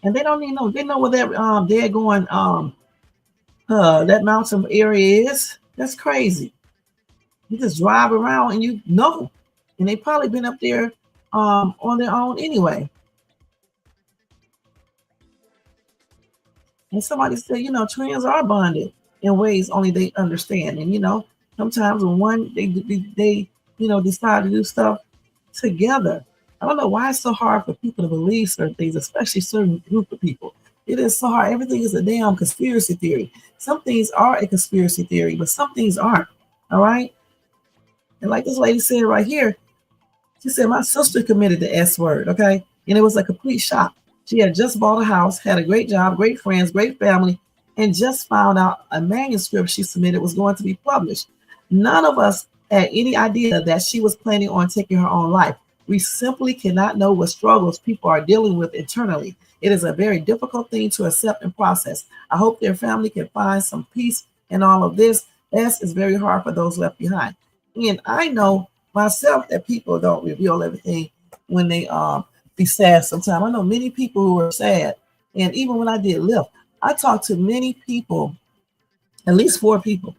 And they don't even know. They know where they're going. That mountain area is. That's crazy. You just drive around and you know, and they probably been up there on their own anyway. And somebody said, you know, twins are bonded in ways only they understand. And you know, sometimes when one they you know decide to do stuff together. I don't know why it's so hard for people to believe certain things, especially certain group of people. It is so hard. Everything is a damn conspiracy theory. Some things are a conspiracy theory, but some things aren't. All right. And like this lady said right here, she said, my sister committed the S word. Okay. And it was a complete shock. She had just bought a house, had a great job, great friends, great family, and just found out a manuscript she submitted was going to be published. None of us had any idea that she was planning on taking her own life. We simply cannot know what struggles people are dealing with internally. It is a very difficult thing to accept and process. I hope their family can find some peace in all of this. S is very hard for those left behind. And I know myself that people don't reveal everything when they be sad sometimes. I know many people who are sad. And even when I did Lyft, I talked to many people, at least 4 people,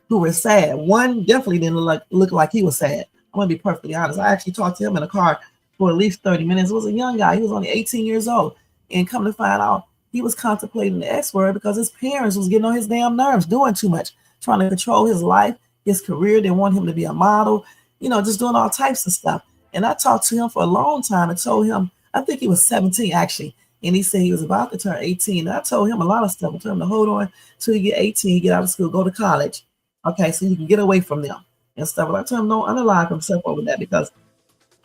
who were sad. One definitely didn't look like he was sad. I'm going to be perfectly honest. I actually talked to him in a car for at least 30 minutes. It was a young guy. He was only 18 years old. And come to find out, he was contemplating the S word because his parents was getting on his damn nerves, doing too much, trying to control his life, his career. They want him to be a model, you know, just doing all types of stuff. And I talked to him for a long time and told him, I think he was 17 actually. And he said he was about to turn 18. And I told him a lot of stuff. I told him to hold on till you get 18, get out of school, go to college. Okay, so you can get away from them and stuff. But I told him don't unalive himself over that because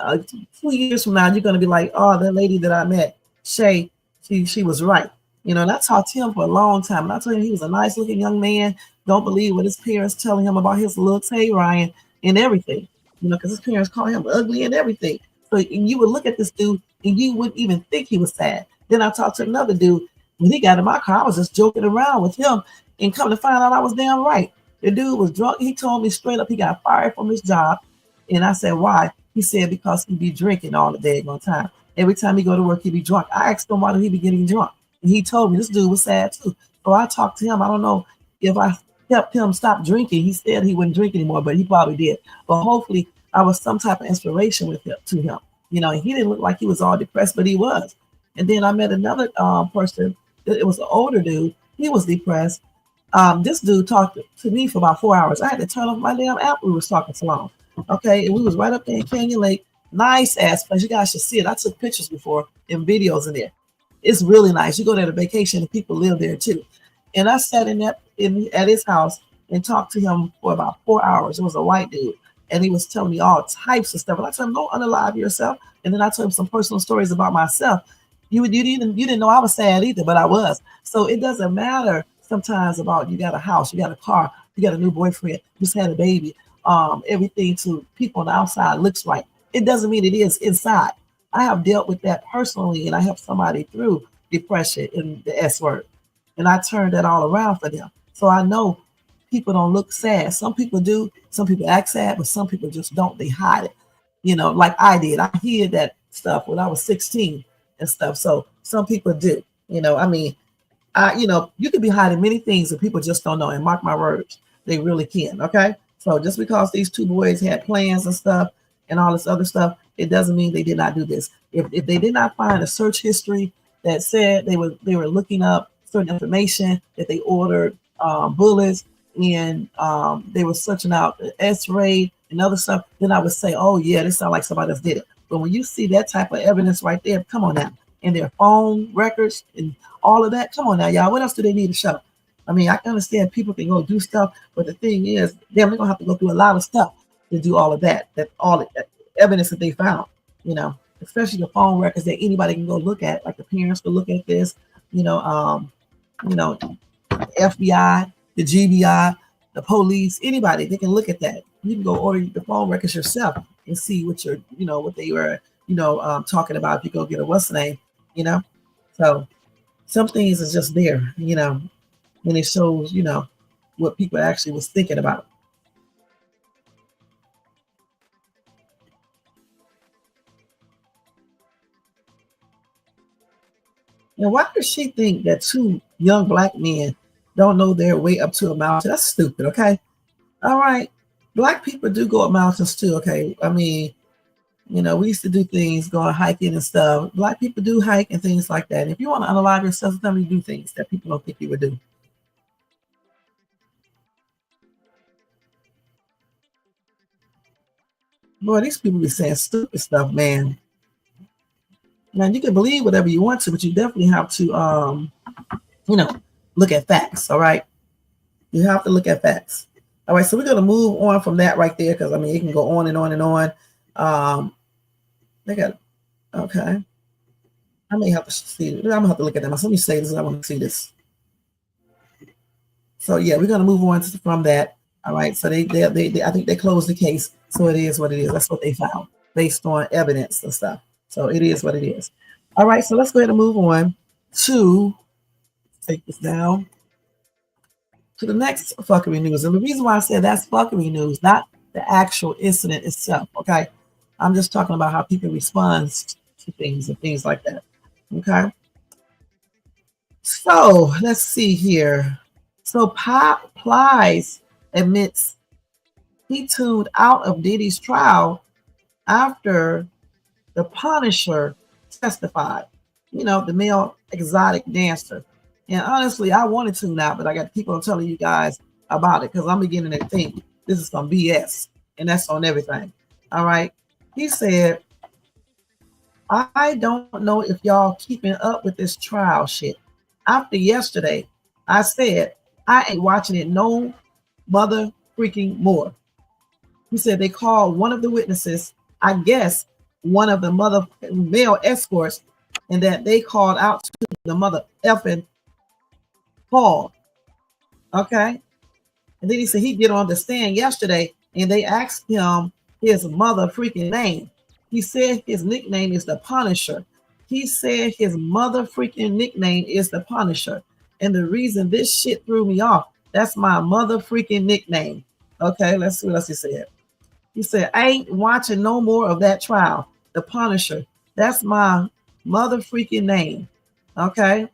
2 years from now, you're going to be like, oh, that lady that I met, Shay, she was right. You know, and I talked to him for a long time. And I told him he was a nice looking young man. Don't believe what his parents telling him about his looks. Hey, Ryan, and everything. You know, because his parents call him ugly and everything. So you would look at this dude and you wouldn't even think he was sad. Then I talked to another dude. When he got in my car, I was just joking around with him and come to find out I was damn right. The dude was drunk. He told me straight up he got fired from his job. And I said, why? He said, because he be drinking all the daggone time. Every time he go to work, he be drunk. I asked him why did he be getting drunk. And he told me this dude was sad too. So I talked to him. I don't know if I helped him stop drinking. He said he wouldn't drink anymore, but he probably did. But hopefully I was some type of inspiration with him to him. You know, he didn't look like he was all depressed, but he was. And then I met another person. It was an older dude. He was depressed. This dude talked to me for about 4 hours. I had to turn off my damn app. We was talking so long. Okay, and we was right up there in Canyon Lake. Nice ass place. You guys should see it. I took pictures before and videos in there. It's really nice. You go there to vacation and people live there too. And I sat at his house and talked to him for about 4 hours. It was a white dude. And he was telling me all types of stuff. And I told him, don't unalive yourself. And then I told him some personal stories about myself. You didn't know I was sad either, but I was. So it doesn't matter sometimes about you got a house, you got a car, you got a new boyfriend, you just had a baby. Everything to people on the outside looks right. It doesn't mean it is inside. I have dealt with that personally, and I helped somebody through depression and the S word. And I turned that all around for them. So I know people don't look sad. Some people do. Some people act sad, but some people just don't. They hide it. You know, like I did. I hid that stuff when I was 16 and stuff. So some people do. You know, I mean, you could be hiding many things that people just don't know. And mark my words, they really can. Okay. So just because these two boys had plans and stuff and all this other stuff, it doesn't mean they did not do this. If they did not find a search history that said they were looking up certain information, that they ordered bullets and they were searching out the X-ray and other stuff, then I would say, oh yeah, this sounds like somebody else did it. But when you see that type of evidence right there, come on now, and their phone records and all of that, come on now, y'all. What else do they need to show? I mean, I can understand people can go do stuff, but the thing is, they're gonna have to go through a lot of stuff to do all of that. That all the evidence that they found, you know, especially the phone records that anybody can go look at. Like the parents can look at this, FBI, the GBI, the police, anybody, they can look at that. You can go order the phone records yourself and see what what they were, talking about. If you go get a what's the name, So some things is just there, when it shows, what people actually was thinking about. And why does she think that two young black men don't know their way up to a mountain? That's stupid, okay? All right. Black people do go up mountains too, okay? I mean, we used to do things, going hiking and stuff. Black people do hike and things like that. If you want to unalive yourself, tell me do things that people don't think you would do. Boy, these people be saying stupid stuff, man. Now, you can believe whatever you want to, but you definitely have to, look at facts, all right? You have to look at facts. All right, so we're going to move on from that right there because, it can go on and on and on. Okay. I may have to see it. I'm going to have to look at that. Let me say this. I want to see this. So, yeah, we're going to move on from that. All right, so they I think they closed the case. So it is what it is. That's what they found based on evidence and stuff. So it is what it is. All right, so let's go ahead and move on to take this down to the next fuckery news. And the reason why I said that's fuckery news, not the actual incident itself. Okay, I'm just talking about how people respond to things and things like that. Okay, so let's see here. So Pop Plies admits he tuned out of Diddy's trial after the Punisher testified, the male exotic dancer. And honestly, I wanted to now, but I got people telling you guys about it because I'm beginning to think this is some BS, and that's on everything. All right. He said, I don't know if y'all keeping up with this trial shit. After yesterday, I said, I ain't watching it no mother freaking more. He said they called one of the witnesses, I guess, one of the mother male escorts, and that they called out to the mother effing Paul. Okay. And then he said he get on the stand yesterday and they asked him his mother freaking name. He said his nickname is the Punisher. He said his mother freaking nickname is the Punisher. And the reason this shit threw me off, that's my mother freaking nickname. Okay, let's see what else he said. He said, I ain't watching no more of that trial. The Punisher. That's my mother freaking name. Okay.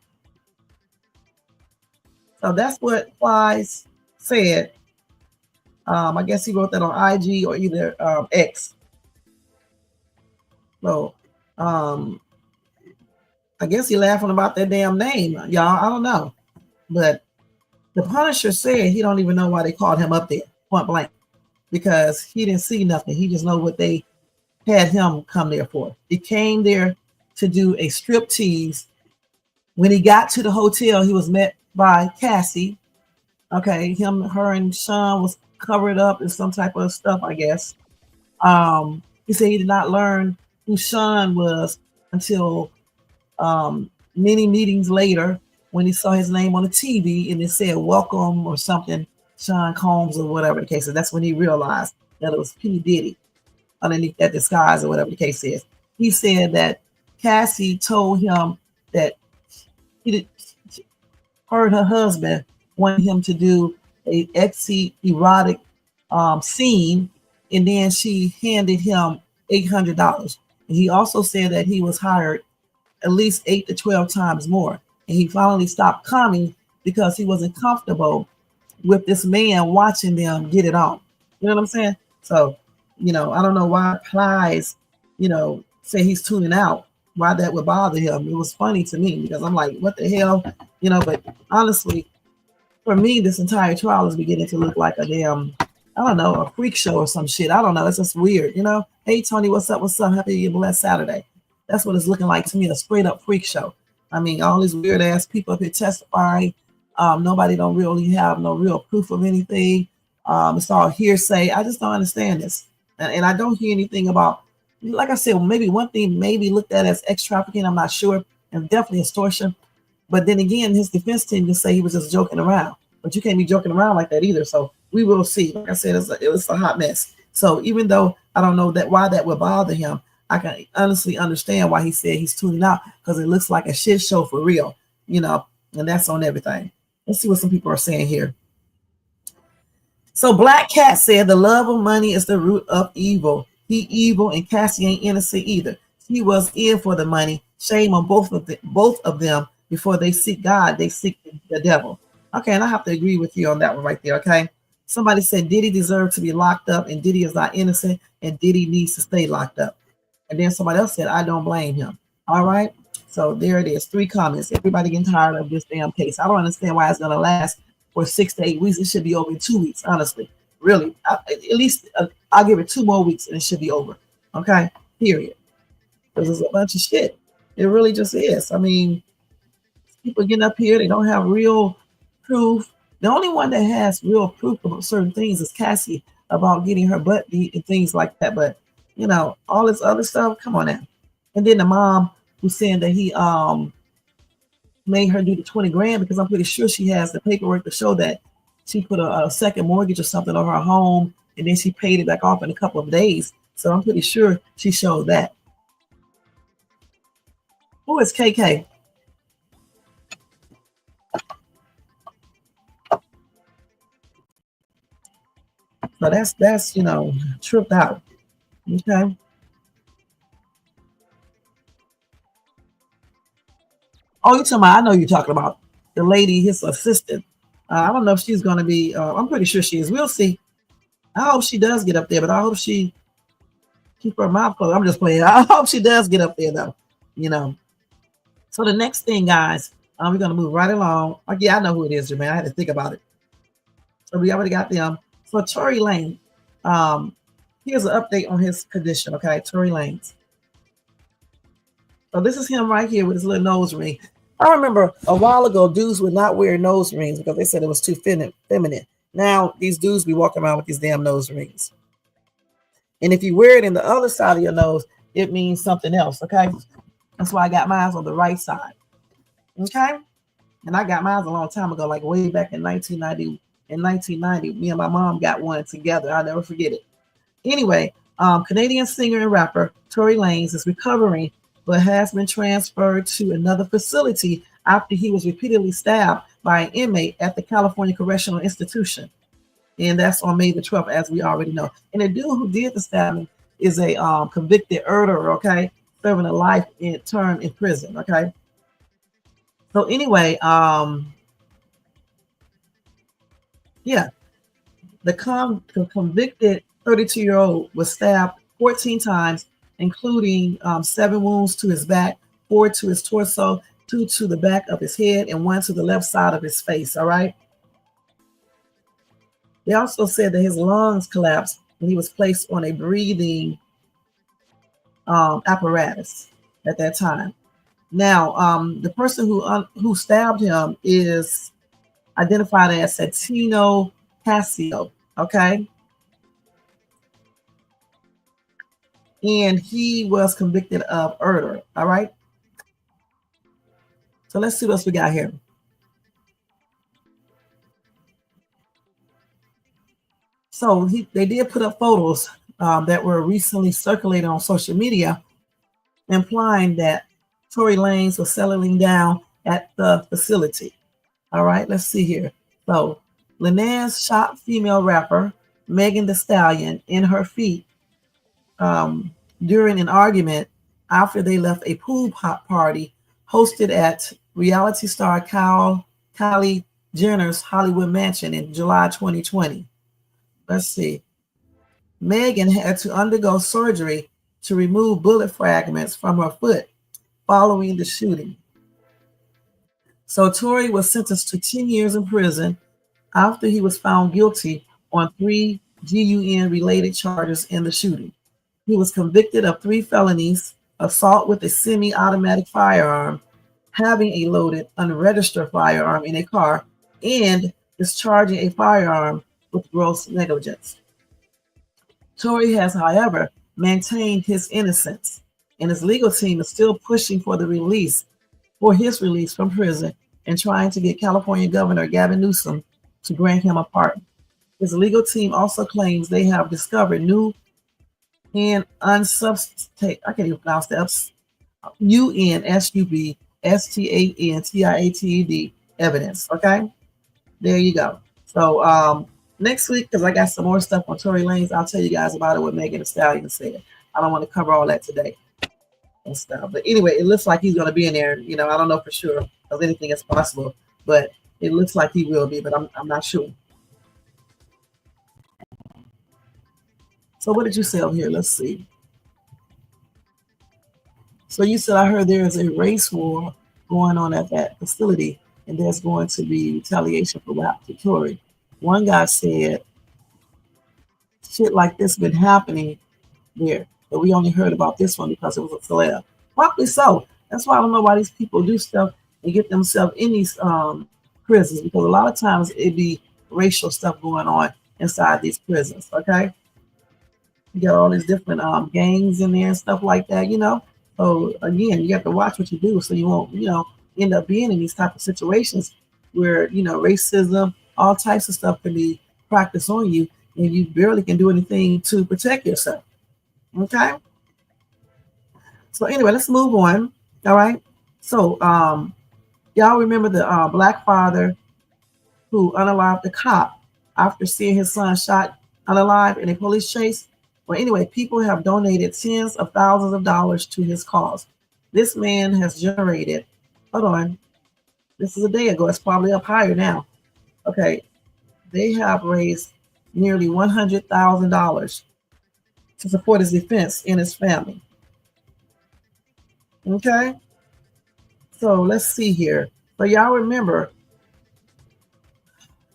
So that's what Plies said. I guess he wrote that on IG or either X. So I guess he laughing about that damn name, y'all. I don't know. But the Punisher said he don't even know why they called him up there, point blank, because he didn't see nothing. He just know what they had him come there for. He came there to do a strip tease. When he got to the hotel, he was met by Cassie. Okay, her and Sean was covered up in some type of stuff, I guess. He said he did not learn who Sean was until many meetings later when he saw his name on the TV and it said welcome or something, Sean Combs or whatever the case is. That's when he realized that it was P. Diddy underneath that disguise or whatever the case is. He said that Cassie told him that her and her husband wanted him to do a erotic scene, and then she handed him $800. And he also said that he was hired at least 8 to 12 times more. And he finally stopped coming because he wasn't comfortable with this man watching them get it on. You know what I'm saying? So, I don't know why Plies, say he's tuning out, why that would bother him. It was funny to me because I'm like, what the hell? But honestly, for me, this entire trial is beginning to look like a damn, I don't know, a freak show or some shit. I don't know. It's just weird, Hey, Tony, what's up? What's up? Happy blessed Saturday. That's what it's looking like to me, a straight up freak show. I mean, all these weird ass people up here testifying. Nobody don't really have no real proof of anything. It's all hearsay. I just don't understand this. And I don't hear anything about, like I said, maybe one thing maybe looked at as sex trafficking. I'm not sure. And definitely extortion. But then again, his defense team just say he was just joking around. But you can't be joking around like that either. So we will see. Like I said, it's a hot mess. So even though I don't know why that would bother him, I can honestly understand why he said he's tuning out, because it looks like a shit show for real, and that's on everything. Let's see what some people are saying here. So Black Cat said the love of money is the root of evil. He evil and Cassie ain't innocent either. He was in for the money. Shame on both of them. Before they seek God, they seek the devil. Okay, and I have to agree with you on that one right there, okay? Somebody said Diddy deserves to be locked up and Diddy is not innocent and Diddy needs to stay locked up. And then somebody else said, I don't blame him. All right. So there it is. 3 comments. Everybody getting tired of this damn case. I don't understand why it's going to last for 6 to 8 weeks. It should be over in 2 weeks, honestly. Really. At least I'll give it 2 more weeks and it should be over. Okay. Period. Because it's a bunch of shit. It really just is. I mean, people getting up here, they don't have real proof. The only one that has real proof of certain things is Cassie about getting her butt beat and things like that. But all this other stuff, come on now. And then the mom who's saying that he made her do the 20 grand because I'm pretty sure she has the paperwork to show that she put a second mortgage or something on her home and then she paid it back off in a couple of days. So I'm pretty sure she showed that. Who is KK? So that's tripped out. Okay. Oh, you're talking about, I know you're talking about the lady, his assistant. I don't know if she's going to be, I'm pretty sure she is. We'll see. I hope she does get up there, but I hope she keep her mouth closed. I'm just playing. I hope she does get up there, though. So the next thing, guys, we're going to move right along. Yeah, I know who it is, Jermaine. I had to think about it. So we already got them. So Tory Lanez, here's an update on his condition, okay? Tory Lanez. So this is him right here with his little nose ring. I remember a while ago, dudes would not wear nose rings because they said it was too feminine. Now, these dudes be walking around with these damn nose rings. And if you wear it in the other side of your nose, it means something else, okay? That's why I got mine on the right side, okay? And I got mine a long time ago, like way back in 1990. In 1990, me and my mom got one together. I'll never forget it. Anyway, Canadian singer and rapper Tory Lanez is recovering, but has been transferred to another facility after he was repeatedly stabbed by an inmate at the California Correctional Institution. And that's on May the 12th, as we already know. And the dude who did the stabbing is a convicted murderer, okay? Serving a life term in prison, okay? So anyway, yeah, the convicted 32-year-old was stabbed 14 times including 7 wounds to his back, 4 to his torso, 2 to the back of his head, and 1 to the left side of his face. All right. They also said that his lungs collapsed and he was placed on a breathing apparatus at that time. Now, the person who stabbed him is identified as Santino Casio, okay? And he was convicted of murder, all right? So let's see what else we got here. So they did put up photos that were recently circulated on social media, implying that Tory Lanez was settling down at the facility. All right, let's see here. So Lanez shot female rapper Megan Thee Stallion in her feet during an argument after they left a pool party hosted at reality star Kylie Jenner's Hollywood mansion in July 2020. Let's see. Megan had to undergo surgery to remove bullet fragments from her foot following the shooting. So Tory was sentenced to 10 years in prison after he was found guilty on 3 GUN-related charges in the shooting. He was convicted of 3 felonies: assault with a semi-automatic firearm, having a loaded, unregistered firearm in a car, and discharging a firearm with gross negligence. Tory has, however, maintained his innocence, and his legal team is still pushing for his release from prison and trying to get California Governor Gavin Newsom to grant him a pardon. His legal team also claims they have discovered new and unsubstantiated, I can't even pronounce that, UNSUBSTANTIATED evidence. Okay, there you go. So next week, because I got some more stuff on Tory Lanez, I'll tell you guys about it, what Megan Thee Stallion said. I don't want to cover all that today and stuff. But anyway, it looks like he's going to be in there. You know, I don't know for sure because anything is possible, but it looks like he will be, but I'm not sure. So what did you say over here? Let's see. So you said, I heard there is a race war going on at that facility, and there's going to be retaliation for what happened to Tory. One guy said shit like this been happening there, but we only heard about this one because it was a celeb. Probably so. That's why I don't know why these people do stuff and get themselves in these prisons, because a lot of times it be racial stuff going on inside these prisons. Okay, you got all these different gangs in there and stuff like that, you know. So again, you have to watch what you do so you won't, you know, end up being in these type of situations where, you know, racism, all types of stuff can be practiced on you, and you barely can do anything to protect yourself. Okay. So anyway, let's move on. All right. So y'all remember the black father who unalived the cop after seeing his son shot unalive in a police chase? Well, anyway, people have donated tens of thousands of dollars to his cause. This man has generated, hold on, this is a day ago, it's probably up higher now. Okay, they have raised nearly $100,000 to support his defense and his family. Okay, so let's see here. So y'all remember,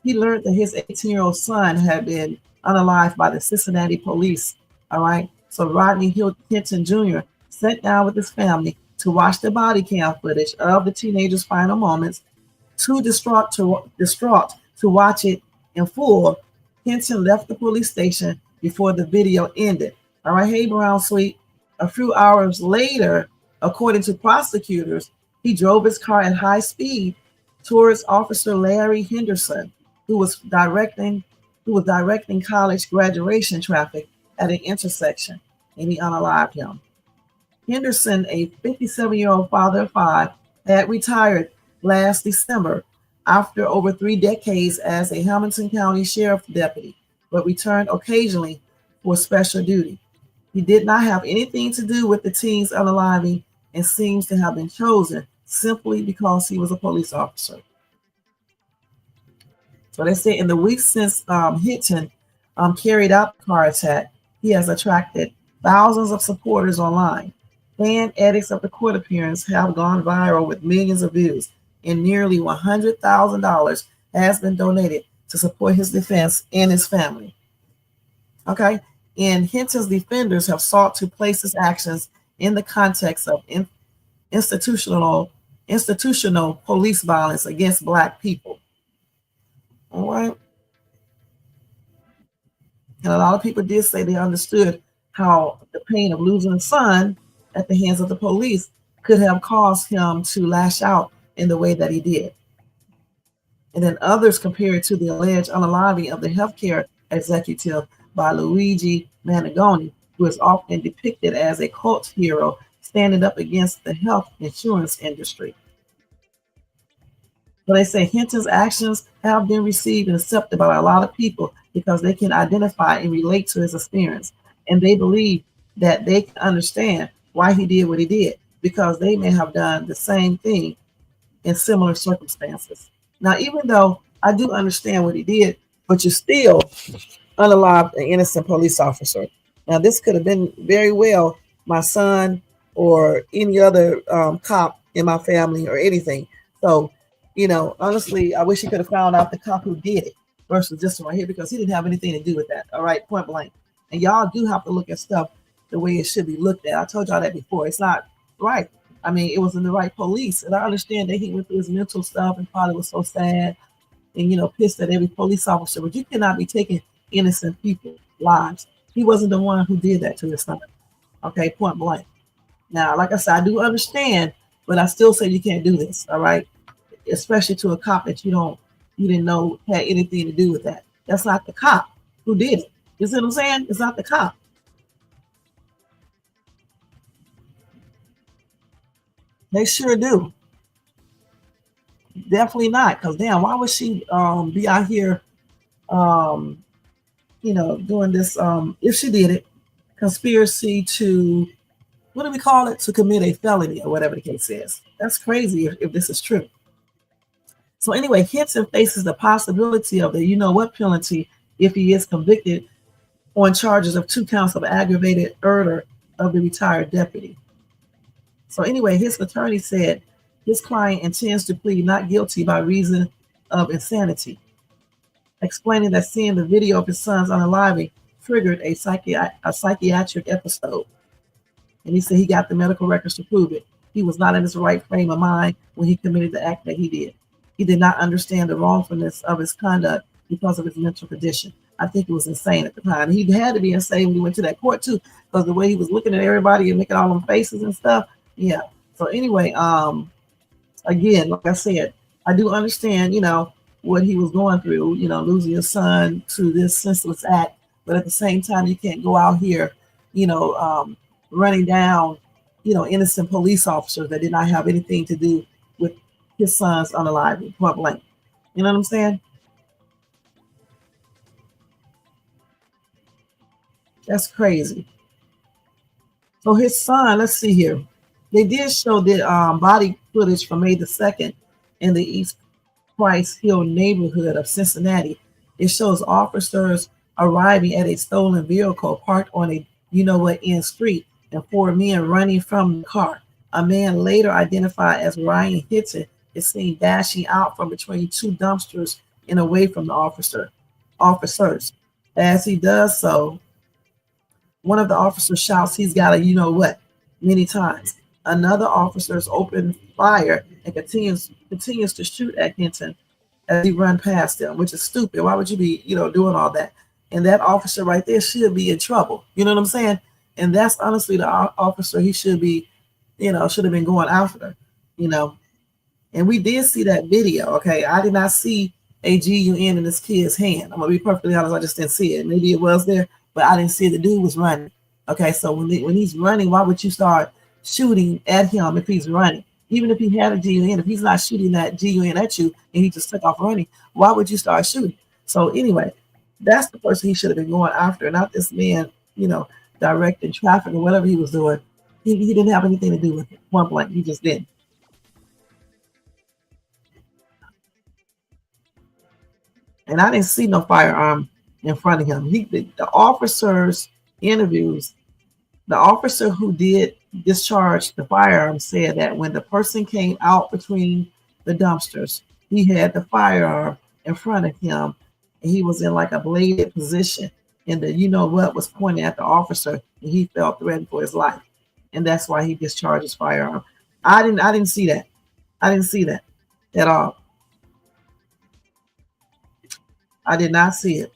he learned that his 18-year-old son had been unalived by the Cincinnati police. All right, so Rodney Hill Hinton Jr. sat down with his family to watch the body cam footage of the teenager's final moments. Too distraught to watch it in full, Hinton left the police station before the video ended. All right, hey, Brown Sweet. A few hours later, according to prosecutors, he drove his car at high speed towards Officer Larry Henderson, who was directing college graduation traffic at an intersection, and he unalived him. Henderson, a 57-year-old father of 5, had retired last December after over 3 decades as a Hamilton County Sheriff deputy, but returned occasionally for special duty. He did not have anything to do with the teens unaliving and seems to have been chosen simply because he was a police officer. So they say in the weeks since Hinton carried out the car attack, he has attracted thousands of supporters online. Fan edits of the court appearance have gone viral with millions of views, and nearly $100,000 has been donated to support his defense and his family. Okay, and Hinton's defenders have sought to place his actions in the context of institutional police violence against Black people. All right, and a lot of people did say they understood how the pain of losing a son at the hands of the police could have caused him to lash out in the way that he did. And then others compare it to the alleged unaliving of the healthcare executive by Luigi Manigoni, who is often depicted as a cult hero standing up against the health insurance industry. So they say Hinton's actions have been received and accepted by a lot of people because they can identify and relate to his experience. And they believe that they can understand why he did what he did, because they may have done the same thing in similar circumstances. Now, even though I do understand what he did, but you still unalived an innocent police officer. Now, this could have been very well my son or any other cop in my family or anything. So, you know, honestly, I wish he could have found out the cop who did it versus this one right here, because he didn't have anything to do with that. All right, point blank. And y'all do have to look at stuff the way it should be looked at. I told y'all that before. It's not right. I mean, it wasn't the right police. And I understand that he went through his mental stuff and probably was so sad and, you know, pissed at every police officer. But you cannot be taking innocent people's lives. He wasn't the one who did that to his son. Okay, point blank. Now, like I said, I do understand, but I still say you can't do this. All right, especially to a cop that you didn't know had anything to do with that. That's not the cop who did it. You see what I'm saying? It's not the cop. They sure do. Definitely not. Because damn, why would she be out here you know, doing this if she did it, conspiracy to, what do we call it? To commit a felony or whatever the case is. That's crazy if this is true. So anyway, Hinton faces the possibility of the you know what penalty if he is convicted on charges of 2 counts of aggravated murder of the retired deputy. So anyway, his attorney said his client intends to plead not guilty by reason of insanity, explaining that seeing the video of his son's unaliving triggered a psychiatric episode. And he said he got the medical records to prove it. He was not in his right frame of mind when he committed the act that he did. He did not understand the wrongfulness of his conduct because of his mental condition. I think he was insane at the time. He had to be insane when he went to that court too, because the way he was looking at everybody and making all them faces and stuff. Yeah. So anyway, again, like I said, I do understand, you know, what he was going through, you know, losing his son to this senseless act. But at the same time, you can't go out here, you know, running down, you know, innocent police officers that did not have anything to do with his son's unaliving, point blank. You know what I'm saying? That's crazy. So his son, let's see here. They did show the body footage from May the 2nd in the East Price Hill neighborhood of Cincinnati. It shows officers arriving at a stolen vehicle parked on a you-know-what-end street and 4 men running from the car. A man later identified as Ryan Hinton is seen dashing out from between 2 dumpsters and away from the officers. As he does so, one of the officers shouts, "He's got a you-know-what," many times. Another officer opened fire and continues to shoot at Hinton as he run past them, which is stupid. Why would you be, you know, doing all that? And that officer right there should be in trouble. You know what I'm saying? And that's honestly the officer he should be, you know, should have been going after, you know. And we did see that video. Okay, I did not see a GUN in this kid's hand. I'm gonna be perfectly honest. I just didn't see it. Maybe it was there, but I didn't see it. The dude was running. Okay, so when he's running, why would you start shooting at him if he's running? Even if he had a GUN, if he's not shooting that GUN at you and he just took off running, why would you start shooting? So anyway, that's the person he should have been going after, not this man, you know, directing traffic or whatever he was doing. He didn't have anything to do with it. Point blank, he just didn't. And I didn't see no firearm in front of him. The officers' interviews The officer who did discharge the firearm said that when the person came out between the dumpsters, he had the firearm in front of him, and he was in like a bladed position, and the you know what was pointing at the officer, and he felt threatened for his life, and that's why he discharged his firearm. I didn't see that. I didn't see that at all. I did not see it.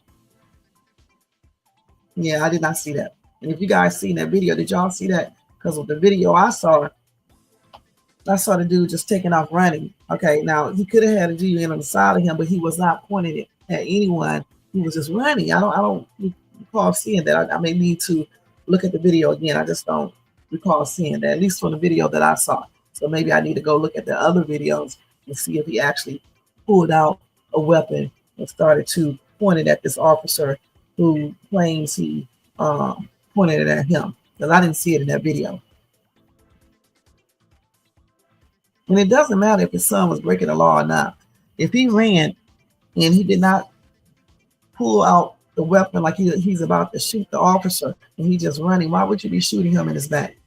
Yeah, I did not see that. And if you guys seen that video, did y'all see that? Because of the video I saw the dude just taking off running. Okay, now he could have had a GUN on the side of him, but he was not pointing it at anyone. He was just running. I don't recall seeing that. I may need to look at the video again. I just don't recall seeing that, at least from the video that I saw. So maybe I need to go look at the other videos and see if he actually pulled out a weapon and started to point it at this officer who claims he pointed it at him, because I didn't see it in that video. And it doesn't matter if his son was breaking the law or not. If he ran and he did not pull out the weapon like he's about to shoot the officer and he just running, why would you be shooting him in his back?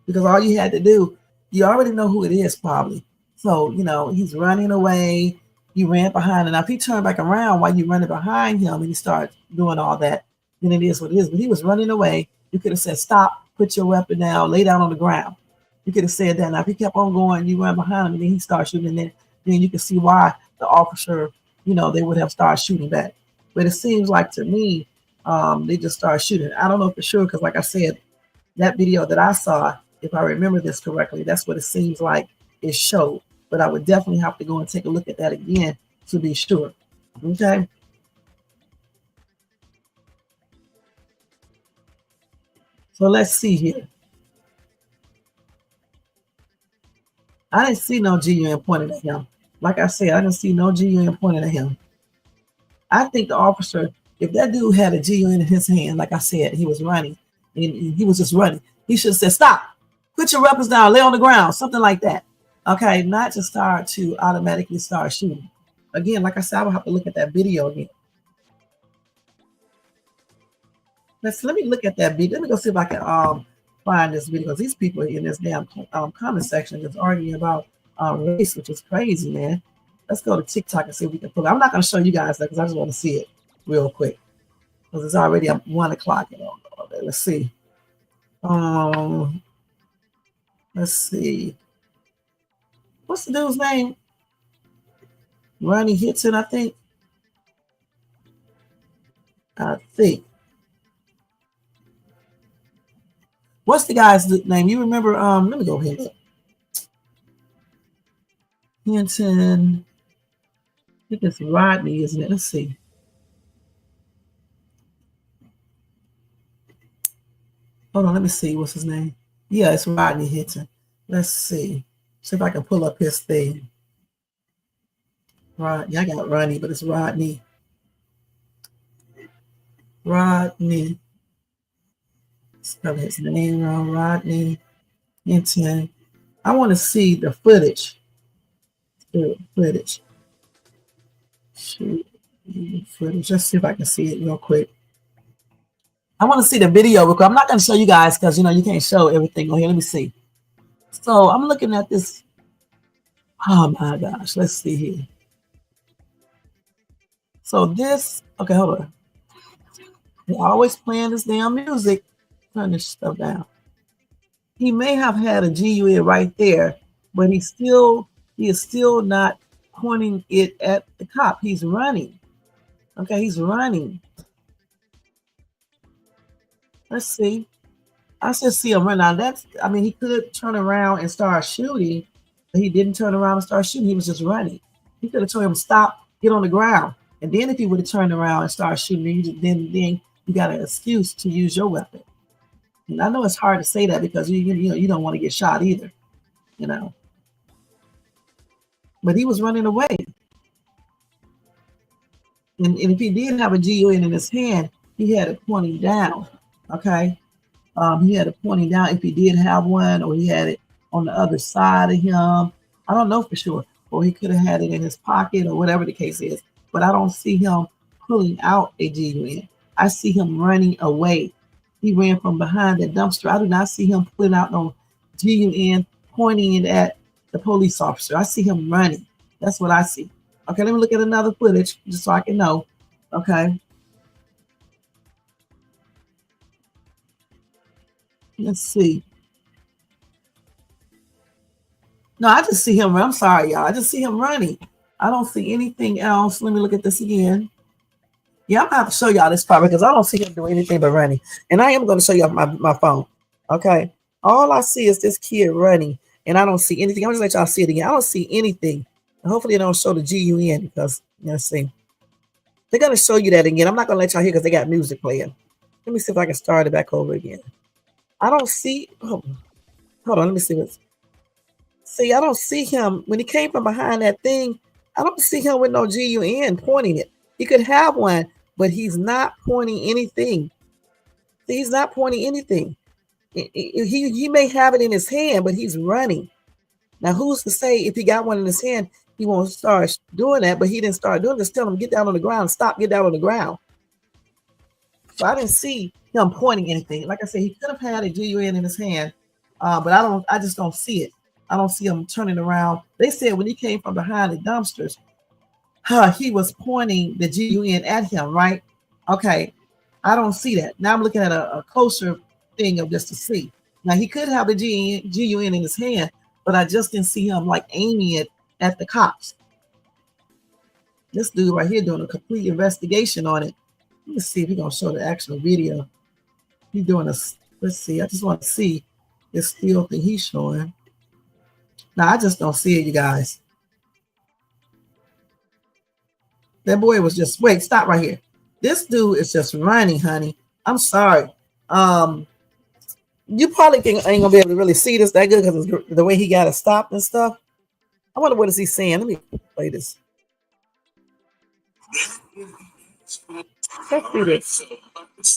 Because all you had to do, you already know who it is probably. So, you know, he's running away. You ran behind him. Now, if he turned back around while you're running behind him and he started doing all that, then it is what it is. But he was running away. You could have said, stop, put your weapon down, lay down on the ground. You could have said that. Now, if he kept on going, you ran behind him and then he started shooting, then you can see why the officer, you know, they would have started shooting back. But it seems like to me, they just started shooting. I don't know for sure, because like I said, that video that I saw, if I remember this correctly, that's what it seems like it showed. But I would definitely have to go and take a look at that again to be sure. Okay. So let's see here. I didn't see no GUN pointed at him. Like I said, I didn't see no GUN pointed at him. I think the officer, if that dude had a GUN in his hand, like I said, he was running, and he was just running, he should have said, stop, put your weapons down, lay on the ground, something like that. Okay, not just start to automatically start shooting. Again, like I said, I will have to look at that video again. Let me look at that video. Let me go see if I can find this video, because these people in this damn comment section just arguing about race, which is crazy, man. Let's go to TikTok and see if we can pull it. I'm not going to show you guys that because I just want to see it real quick, because it's already 1 o'clock. You know, let's see. Let's see. What's the dude's name? Ronnie Hitson, I think. What's the guy's name? You remember? Let me go ahead. Hinton. I think it's Rodney, isn't it? Let's see. Hold on, let me see. What's his name? Yeah, it's Rodney Hinton. Let's see. See if I can pull up his thing. Rodney. I got Rodney, but it's Rodney. Rodney. Spell his name wrong. Rodney Hinton. I want to see the footage. Footage. Shoot. Footage. Let's see if I can see it real quick. I want to see the video because I'm not going to show you guys because, you know, you can't show everything on here. Let me see. So I'm looking at this. Oh, my gosh. Let's see here. So this. Okay, hold on. They're always playing this damn music. Turn this stuff down. He may have had a GUN right there, but he is still not pointing it at the cop. He's running. Okay, he's running. Let's see. I should see him run. Now I mean, he could turn around and start shooting, but he didn't turn around and start shooting. He was just running. He could have told him, stop, get on the ground. And then if he would have turned around and started shooting, then you got an excuse to use your weapon. And I know it's hard to say that because you don't want to get shot either, you know. But he was running away. And if he did have a GUN in his hand, he had it pointing down. Okay. He had it pointing down if he did have one, or he had it on the other side of him. I don't know for sure. Or he could have had it in his pocket or whatever the case is. But I don't see him pulling out a GUN. I see him running away. He ran from behind that dumpster. I do not see him pulling out no GUN, pointing it at the police officer. I see him running. That's what I see. Okay, let me look at another footage just so I can know. Okay. Let's see. No, I just see him. I'm sorry, y'all. I just see him running. I don't see anything else. Let me look at this again. Yeah, I'm going to have to show y'all this part because I don't see him doing anything but running. And I am going to show you off my phone. Okay. All I see is this kid running, and I don't see anything. I'm just let y'all see it again. I don't see anything. And hopefully they don't show the GUN because, let's see. They're going to show you that again. I'm not going to let y'all hear because they got music playing. Let me see if I can start it back over again. I don't see. Oh, hold on. Let me see what's. See, I don't see him. When he came from behind that thing, I don't see him with no GUN pointing it. He could have one, but he's not pointing anything. He's not pointing anything. He may have it in his hand, but he's running. Now, who's to say if he got one in his hand, he won't start doing that, but he didn't start doing this. Tell him, get down on the ground. Stop, get down on the ground. So I didn't see him pointing anything. Like I said, he could have had a GUN in his hand, but I just don't see it. I don't see him turning around. They said when he came from behind the dumpsters, he was pointing the GUN at him, right? Okay, I don't see that. Now I'm looking at a closer thing of just to see. Now he could have a GUN in his hand, but I just didn't see him like aiming it at the cops. This dude right here doing a complete investigation on it. Let me see if he's gonna show the actual video. He's doing a. Let's see. I just want to see this still thing he's showing. Now I just don't see it, you guys. That boy was just wait. Stop right here. This dude is just running, honey. I'm sorry. You probably ain't gonna be able to really see this that good because the way he got it stopped and stuff. I wonder what is he saying. Let me play this. Let's do this. Let's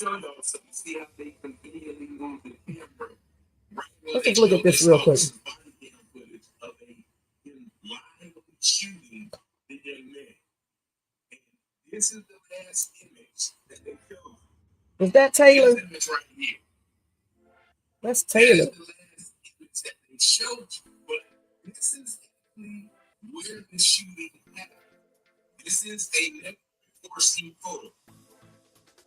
just look at this real quick. This is the last image that they showed. Is that Taylor? That's Taylor. That's the last image that they showed you, but this is where the shooting happened. This is a never before seen photo.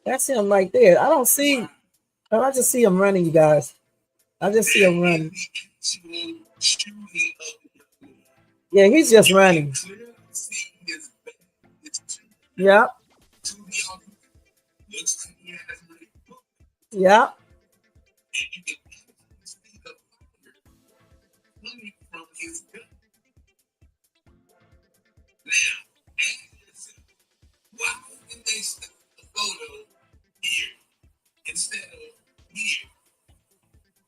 That's him right there. I don't see. Oh, I just see him running, you guys. I just see him running. Yeah, he's just running. Yep. Yep. Why did they stop the photo here instead of here?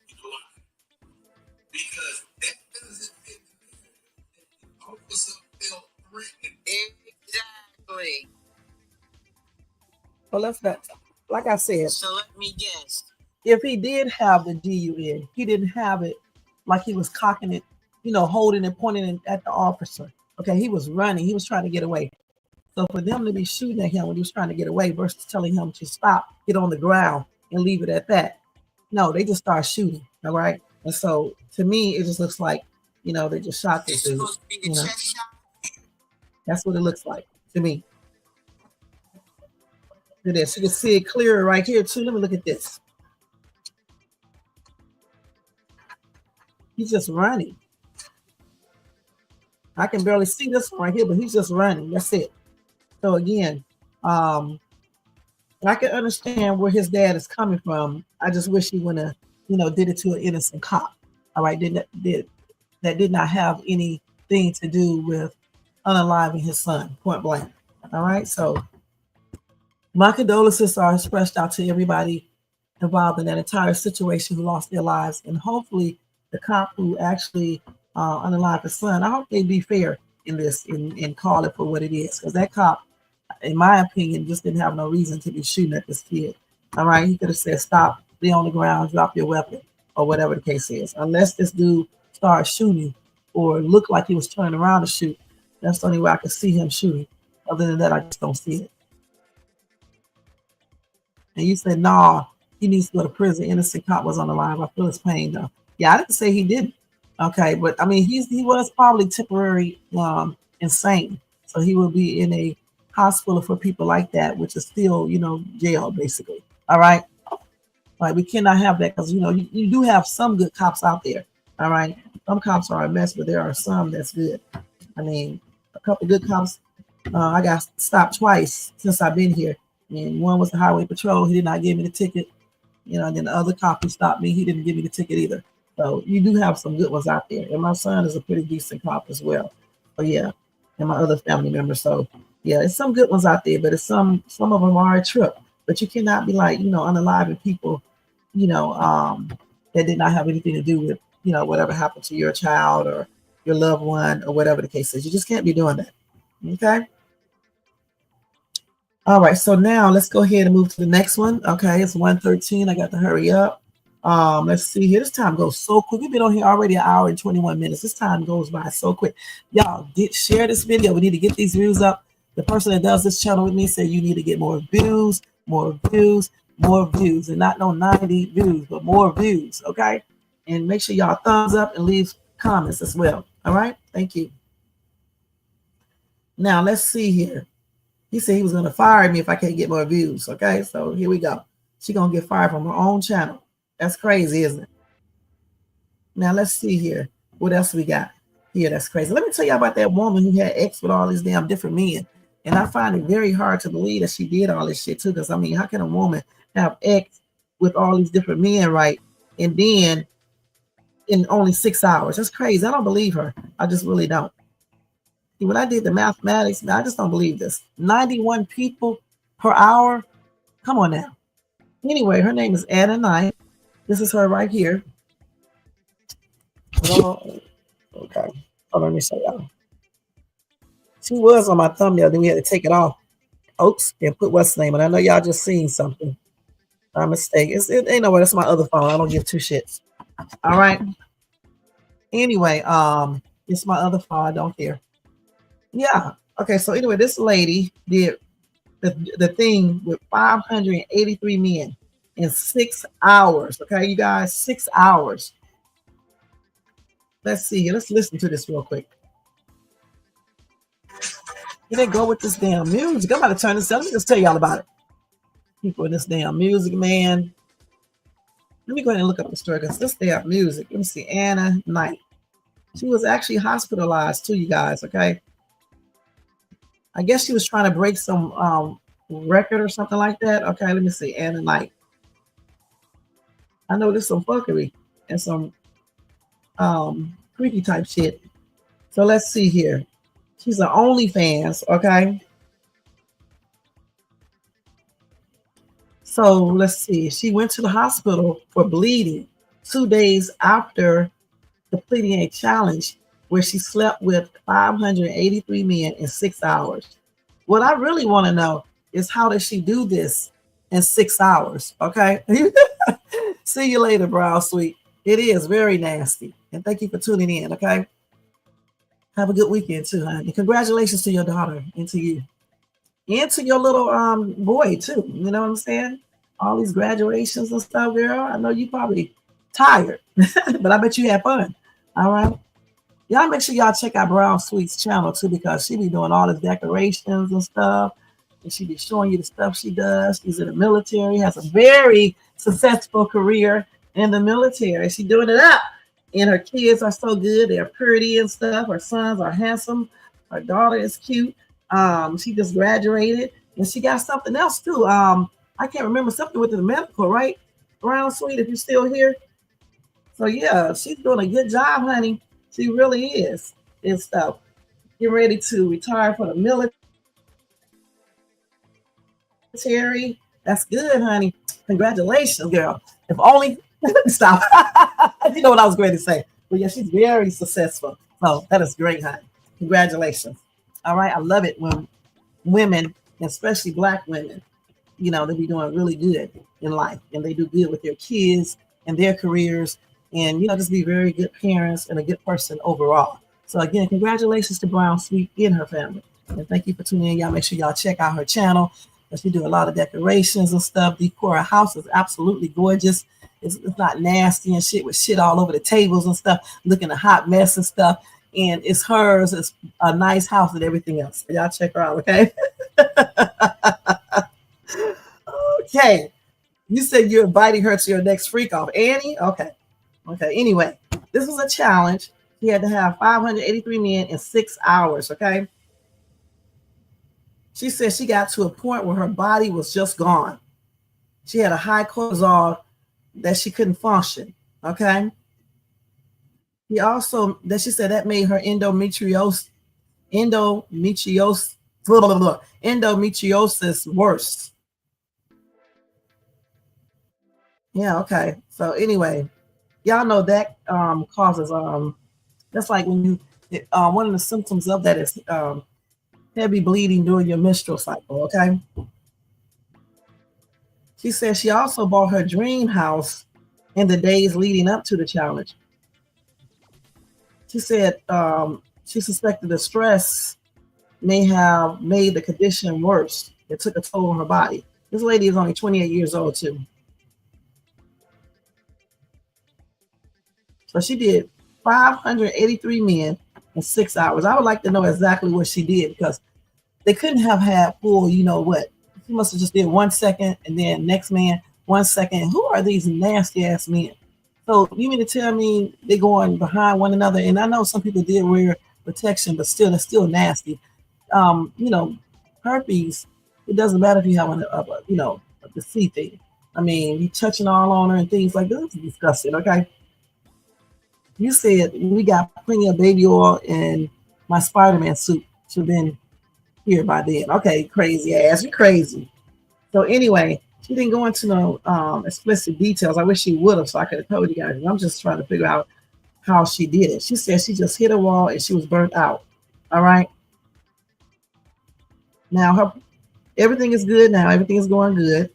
You know why? Because that doesn't fit the officer felt threatened. Exactly. Well, let's not. Like I said. So let me guess. If he did have the GUN, he didn't have it like he was cocking it, holding and pointing it at the officer. Okay, he was running. He was trying to get away. So for them to be shooting at him when he was trying to get away versus telling him to stop, get on the ground, and leave it at that. No, they just start shooting. All right. And so to me, it just looks like, they just shot this dude. That's what it looks like to me. Look at this. You can see it clearer right here too. Let me look at this. He's just running. I can barely see this one right here, but he's just running. That's it. So again, I can understand where his dad is coming from. I just wish he wouldn't have, did it to an innocent cop. All right, that did not have anything to do with unaliving his son, point blank. All right, so my condolences are expressed out to everybody involved in that entire situation who lost their lives, and hopefully the cop who actually unalived his son, I hope they be fair in this and call it for what it is, because that cop, in my opinion, just didn't have no reason to be shooting at this kid. All right, he could have said, stop, be on the ground, drop your weapon, or whatever the case is. Unless this dude started shooting or looked like he was turning around to shoot, that's the only way I could see him shooting. Other than that, I just don't see it. and you said, "No, he needs to go to prison." Innocent cop was on the line. I feel his pain though. Yeah, I didn't say he didn't. Okay, but I mean, he was probably temporary insane, so he will be in a hospital for people like that, which is still, jail basically. All right, like we cannot have that because you do have some good cops out there. All right, some cops are a mess, but there are some that's good. I mean, a couple good cops. I got stopped twice since I've been here, and one was the highway patrol. He did not give me the ticket. And then the other cop who stopped me, he didn't give me the ticket either. So you do have some good ones out there. And my son is a pretty decent cop as well. So yeah, and my other family members. So yeah, it's some good ones out there, but it's some of them are a trip. But you cannot be like, unaliving people, that did not have anything to do with, whatever happened to your child or your loved one or whatever the case is. You just can't be doing that. Okay. All right, so now let's go ahead and move to the next one. Okay, it's 1:13. I got to hurry up. Let's see here. This time goes so quick. We've been on here already an hour and 21 minutes. This time goes by so quick. Y'all, share this video. We need to get these views up. The person that does this channel with me said you need to get more views, more views, more views, and not no 90 views, but more views. Okay, and make sure y'all thumbs up and leave comments as well. All right, thank you. Now let's see here. He said he was going to fire me if I can't get more views. Okay, so here we go. She's going to get fired from her own channel. That's crazy, isn't it? Now, let's see here. What else we got here? That's crazy. Let me tell you about that woman who had ex with all these damn different men. And I find it very hard to believe that she did all this shit, too. Because, I mean, how can a woman have ex with all these different men, right? And then in only 6 hours. That's crazy. I don't believe her. I just really don't. When I did the mathematics, I just don't believe this. 91 people per hour. Come on now. Anyway, her name is Annieknight. This is her right here. Okay. Hold on, let me show y'all. She was on my thumbnail, then we had to take it off. Oops, and put what's the name. And I know y'all just seen something. My mistake. It ain't no way. That's my other phone. I don't give two shits. All right. Anyway, it's my other phone. I don't care. Yeah. Okay. So anyway, this lady did the thing with 583 men in 6 hours. Okay, you guys, 6 hours. Let's see. Let's listen to this real quick. Here they go with this damn music. I'm about to turn this down. Let me just tell y'all about it. People in this damn music, man. Let me go ahead and look up the story because this damn music. Let me see. Annieknight. She was actually hospitalized too, you guys. Okay. I guess she was trying to break some record or something like that. Okay, let me see. Annieknight. I know there's some fuckery and some creepy type shit. So let's see here. She's an OnlyFans, okay? So let's see. She went to the hospital for bleeding 2 days after completing a challenge where she slept with 583 men in 6 hours. What I really want to know is how did she do this in 6 hours? Okay. See you later, Brow Sweet. It is very nasty. And thank you for tuning in. Okay. Have a good weekend too, honey. Congratulations to your daughter and to you. And to your little boy too. You know what I'm saying? All these graduations and stuff, girl. I know you probably tired, but I bet you had fun. All right. Y'all make sure y'all check out Brown Sweet's channel too, because she be doing all the decorations and stuff. And she be showing you the stuff she does. She's in the military, has a very successful career in the military. She's doing it up. And her kids are so good. They're pretty and stuff. Her sons are handsome. Her daughter is cute. She just graduated. And she got something else too. I can't remember, something with the medical, right? Brown Sweet, if you're still here. So yeah, she's doing a good job, honey. She really is and stuff. Get ready to retire from the military. That's good, honey. Congratulations, girl. If only stop. You know what I was going to say. But yeah, she's very successful. So that is great, honey. Congratulations. All right. I love it when women, especially Black women, you know, they be doing really good in life and they do good with their kids and their careers. And, you know, just be very good parents and a good person overall. So, again, congratulations to Brown Sweet and her family. And thank you for tuning in. Y'all make sure y'all check out her channel. But she do a lot of decorations and stuff. Decor. Her house is absolutely gorgeous. It's not nasty and shit with shit all over the tables and stuff, looking a hot mess and stuff. And it's hers. It's a nice house and everything else. So y'all check her out, okay? Okay. You said you're inviting her to your next freak off. Annie? Okay. Okay. Anyway, this was a challenge. She had to have 583 men in 6 hours, okay? She said she got to a point where her body was just gone. She had a high cortisol that she couldn't function, okay? He also, that she said that made her endometriosis worse. Yeah, okay. So anyway, y'all know that causes that's like when you one of the symptoms of that is heavy bleeding during your menstrual cycle, okay? She said she also bought her dream house in the days leading up to the challenge. She said she suspected the stress may have made the condition worse. It took a toll on her body. This lady is only 28 years old too. So she did 583 men in 6 hours. I would like to know exactly what she did because they couldn't have had full, you know what? She must have just did 1 second and then next man 1 second. Who are these nasty ass men? So you mean to tell me they're going behind one another? And I know some people did wear protection, but still, it's still nasty. You know, herpes, it doesn't matter if you have a deceit thing. I mean, you touching all on her and things like this is disgusting, okay? You said we got plenty of baby oil in my Spider-Man suit. Should have been here by then. Okay, crazy ass, you crazy. So anyway, she didn't go into no explicit details. I wish she would have, so I could have told you guys. I'm just trying to figure out how she did it. She said she just hit a wall and she was burnt out. All right. Now everything is good now. Everything is going good.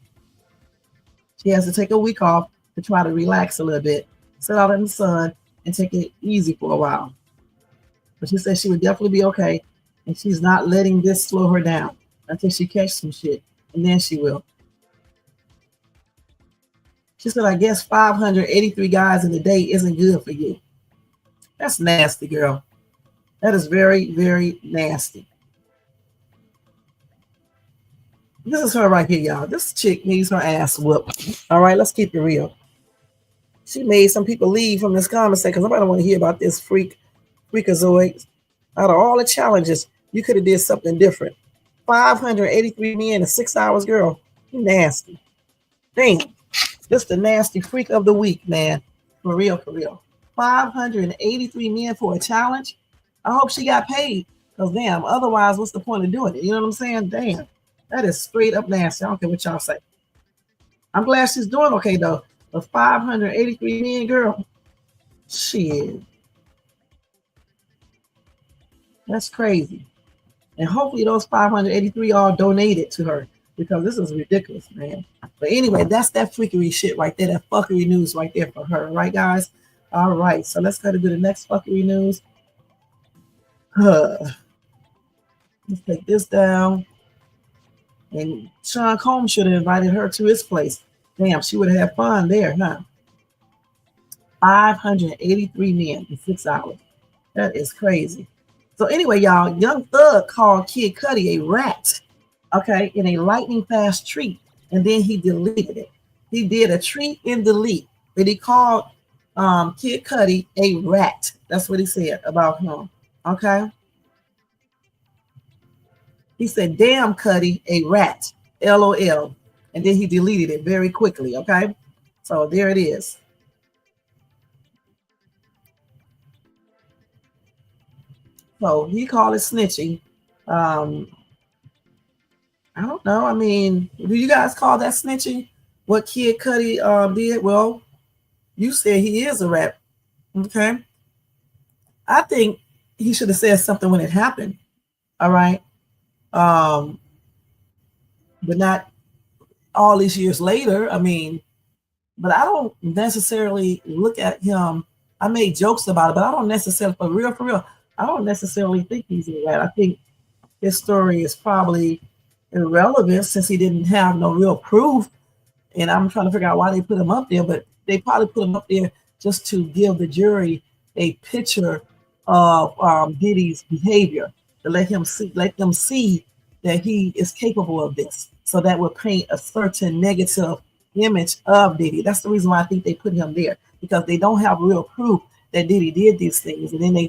She has to take a week off to try to relax a little bit, sit out in the sun, and take it easy for a while. But she said she would definitely be okay, and she's not letting this slow her down until she catches some shit, and then she will. She said, I guess 583 guys in a day isn't good for you. That's nasty, girl. That is very, very nasty. This is her right here, y'all. This chick needs her ass whooped. All right, let's keep it real. She made some people leave from this comment section because nobody don't want to hear about this freakazoid. Out of all the challenges, you could have did something different. 583 men in 6 hours, girl. You nasty. Damn. This the nasty freak of the week, man. For real, for real. 583 men for a challenge. I hope she got paid. Because damn, otherwise, what's the point of doing it? You know what I'm saying? Damn. That is straight up nasty. I don't care what y'all say. I'm glad she's doing okay, though. But 583 men, girl. Shit. That's crazy. And hopefully those 583 all donated to her. Because this is ridiculous, man. But anyway, that's that freakery shit right there. That fuckery news right there for her. Right, guys? All right. So let's go to the next fuckery news. Let's take this down. And Sean Combs should have invited her to his place. Damn, she would have had fun there, huh? 583 men in 6 hours. That is crazy. So anyway, y'all, Young Thug called Kid Cudi a rat, okay, in a lightning fast tweet, and then he deleted it. He did a tweet and delete, but he called Kid Cudi a rat. That's what he said about him, okay? He said, damn, Cudi, a rat, LOL. And then he deleted it very quickly, okay? So there it is. So he called it snitching. I don't know. I mean, do you guys call that snitching? What Kid Cudi did? Well, you said he is a rat, okay? I think he should have said something when it happened, all right? But not all these years later. I mean, but I don't necessarily look at him. I made jokes about it, but I don't necessarily, for real, I don't necessarily think he's a rat. I think his story is probably irrelevant since he didn't have no real proof. And I'm trying to figure out why they put him up there, but they probably put him up there just to give the jury a picture of Diddy's behavior, to let them see that he is capable of this. So that would paint a certain negative image of Diddy. That's the reason why I think they put him there, because they don't have real proof that Diddy did these things. And then they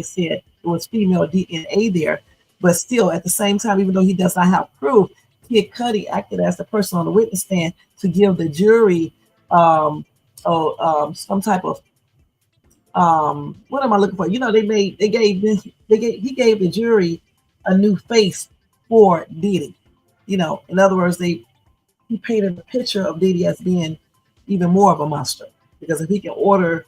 said it was female DNA there, but still at the same time, even though he does not have proof, Kid Cudi acted as the person on the witness stand to give the jury some type of what am I looking for? You know, he gave the jury a new face for Diddy. You know, in other words, he painted a picture of Diddy as being even more of a monster, because if he can order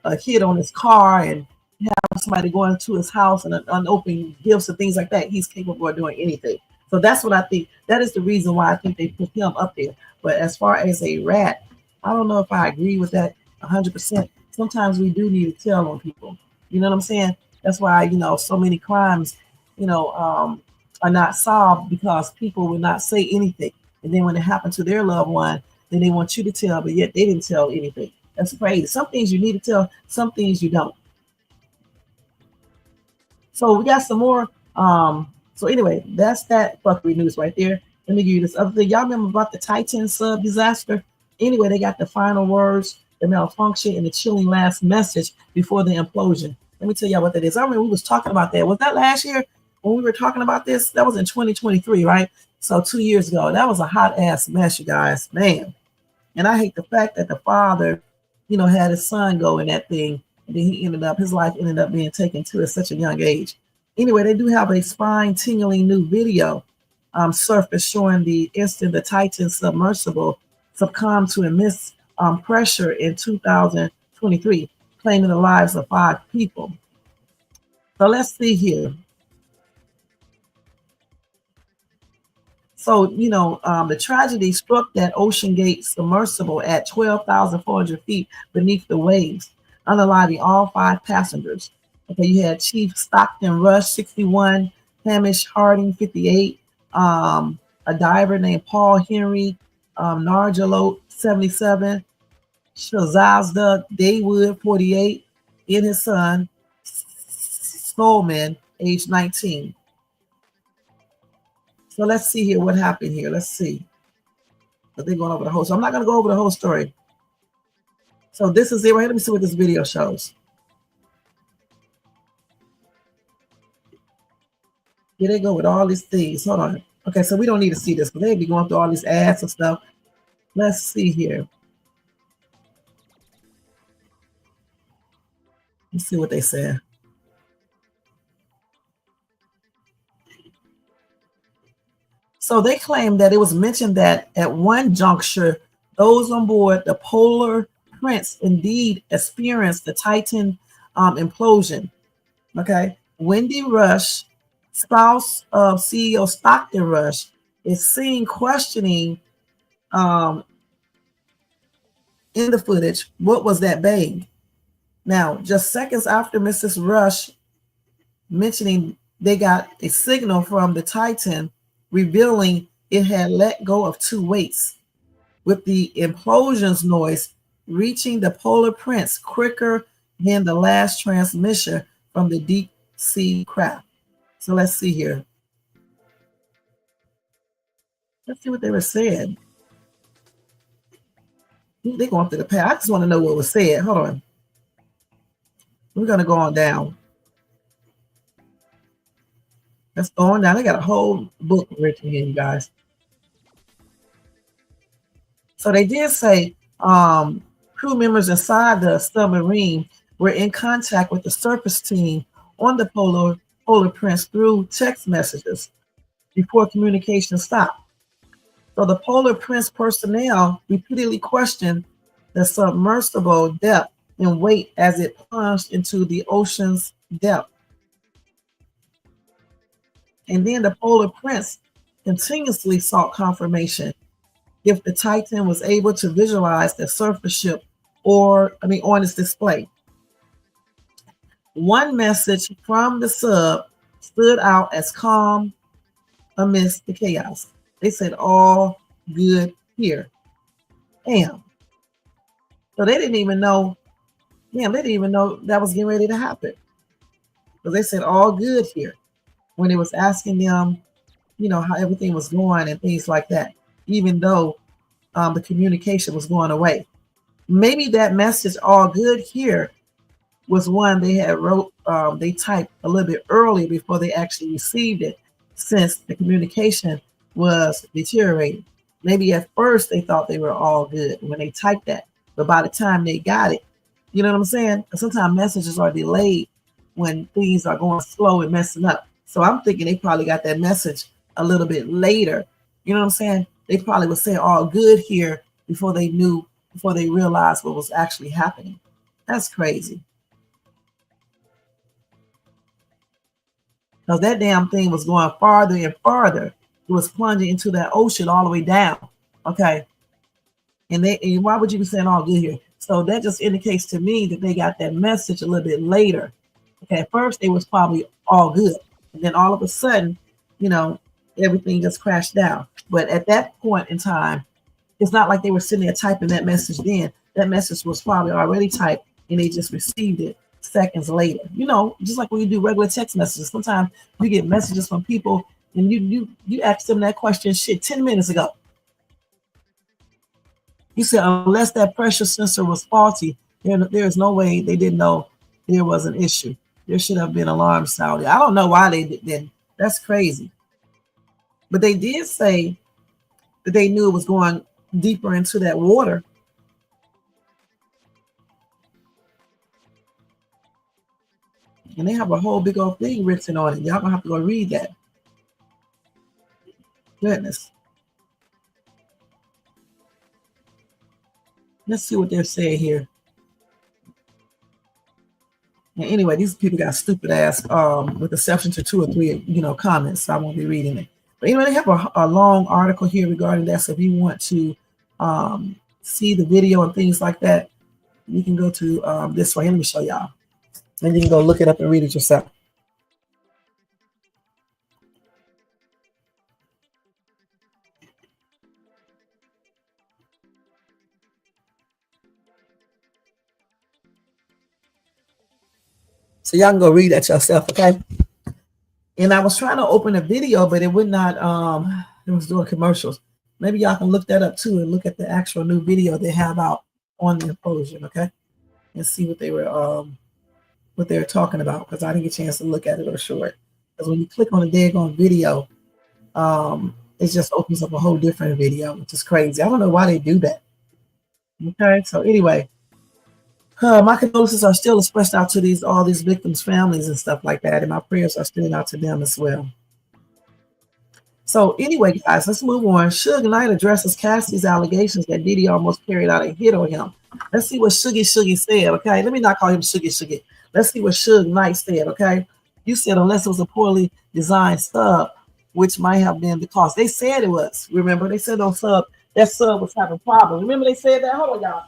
a hit on his car and have somebody go into his house and unopened gifts and things like that, he's capable of doing anything. So that's what I think. That is the reason why I think they put him up there. But as far as a rat, I don't know if I agree with that 100%. Sometimes we do need to tell on people. You know what I'm saying? That's why, you know, so many crimes, you know, are not solved because people will not say anything. And then when it happens to their loved one, then they want you to tell, but yet they didn't tell anything. That's crazy. Some things you need to tell, some things you don't. So we got some more. So anyway, that's that fuckery news right there. Let me give you this other thing. Y'all remember about the Titan sub disaster? Anyway, they got the final words, the malfunction, and the chilling last message before the implosion. Let me tell y'all what that is. I remember we was talking about that. Was that last year when we were talking about this? That was in 2023, right? So 2 years ago. That was a hot ass mess, you guys. Man. And I hate the fact that the father, you know, had his son go in that thing, and then his life ended up being taken to at such a young age. Anyway, they do have a spine-tingling new video surface showing the instant the Titan submersible succumbed to immense pressure in 2023, claiming the lives of 5 people. So let's see here. So, you know, the tragedy struck that Ocean Gate submersible at 12,400 feet beneath the waves, unaliving all 5 passengers. Okay, you had Chief Stockton Rush, 61, Hamish Harding, 58, a diver named Paul Henry Nargelote, 77, Shazazda Daywood, 48, and his son, Stolman, age 19. So let's see here what happened here. Let's see. But they're going over the whole. So I'm not going to go over the whole story. So this is it right here. Let me see what this video shows. Here they go with all these things. Hold on. Okay, so we don't need to see this, but they'll be going through all these ads and stuff. Let's see here. Let's see what they said. So they claim that it was mentioned that at one juncture, those on board the Polar Prince indeed experienced the Titan implosion. Okay. Wendy Rush, spouse of CEO Stockton Rush, is seen questioning in the footage, what was that bang? Now, just seconds after Mrs. Rush mentioning they got a signal from the Titan revealing it had let go of 2 weights, with the implosion's noise reaching the Polar Prince quicker than the last transmission from the deep sea craft. So let's see here. Let's see what they were saying. They're going through the past. I just want to know what was said. Hold on. We're going to go on down. Let's go on down. They got a whole book written here, you guys. So they did say crew members inside the submarine were in contact with the surface team on the Polar Prince through text messages before communication stopped. So the Polar Prince personnel repeatedly questioned the submersible depth and weight as it plunged into the ocean's depth. And then the Polar Prince continuously sought confirmation if the Titan was able to visualize the surface ship on its display. One message from the sub stood out as calm amidst the chaos. They said all good here. Damn. So they didn't even know. Damn, they didn't even know that was getting ready to happen. Because they said all good here when it was asking them, you know, how everything was going and things like that, even though the communication was going away. Maybe that message all good here was one they had wrote, they typed a little bit early before they actually received it, since the communication was deteriorating. Maybe at first they thought they were all good when they typed that, but by the time they got it, you know what I'm saying? Sometimes messages are delayed when things are going slow and messing up. So I'm thinking they probably got that message a little bit later. You know what I'm saying? They probably would say all good here before they realized what was actually happening. That's crazy. Because that damn thing was going farther and farther. It was plunging into that ocean all the way down. Okay. And why would you be saying all good here? So that just indicates to me that they got that message a little bit later. Okay, at first it was probably all good. And then all of a sudden, you know, everything just crashed down. But at that point in time, it's not like they were sitting there typing that message then. That message was probably already typed and they just received it seconds later. You know, just like when you do regular text messages, sometimes you get messages from people and you ask them that question 10 minutes ago. You said unless that pressure sensor was faulty, there is no way they didn't know there was an issue. There should have been alarm sounded. I don't know why they didn't. That's crazy. But they did say that they knew it was going deeper into that water. And they have a whole big old thing written on it. Y'all gonna have to go read that. Goodness. Let's see what they're saying here. And anyway, these people got stupid ass with exception to 2 or 3, you know, comments. So I won't be reading it. But anyway, they have a long article here regarding that. So if you want to see the video and things like that, you can go to this way. Let me show y'all. And you can go look it up and read it yourself. So y'all can go read that yourself, okay? And I was trying to open a video, but it would not, it was doing commercials. Maybe y'all can look that up too and look at the actual new video they have out on the implosion, okay? And see what they were talking about, because I didn't get a chance to look at it or short. Because when you click on a daggone video, it just opens up a whole different video, which is crazy. I don't know why they do that. Okay, so anyway, my condolences are still expressed out to all these victims' families and stuff like that, and my prayers are still out to them as well. So anyway, guys, let's move on. Suge Knight addresses Cassie's allegations that Diddy almost carried out a hit on him. Let's see what Suge said, okay? Let me not call him Suge. Let's see what Suge Knight said, okay? You said unless it was a poorly designed sub, which might have been the cause. They said it was. Remember, they said that sub was having problems. Remember they said that? Hold on, y'all.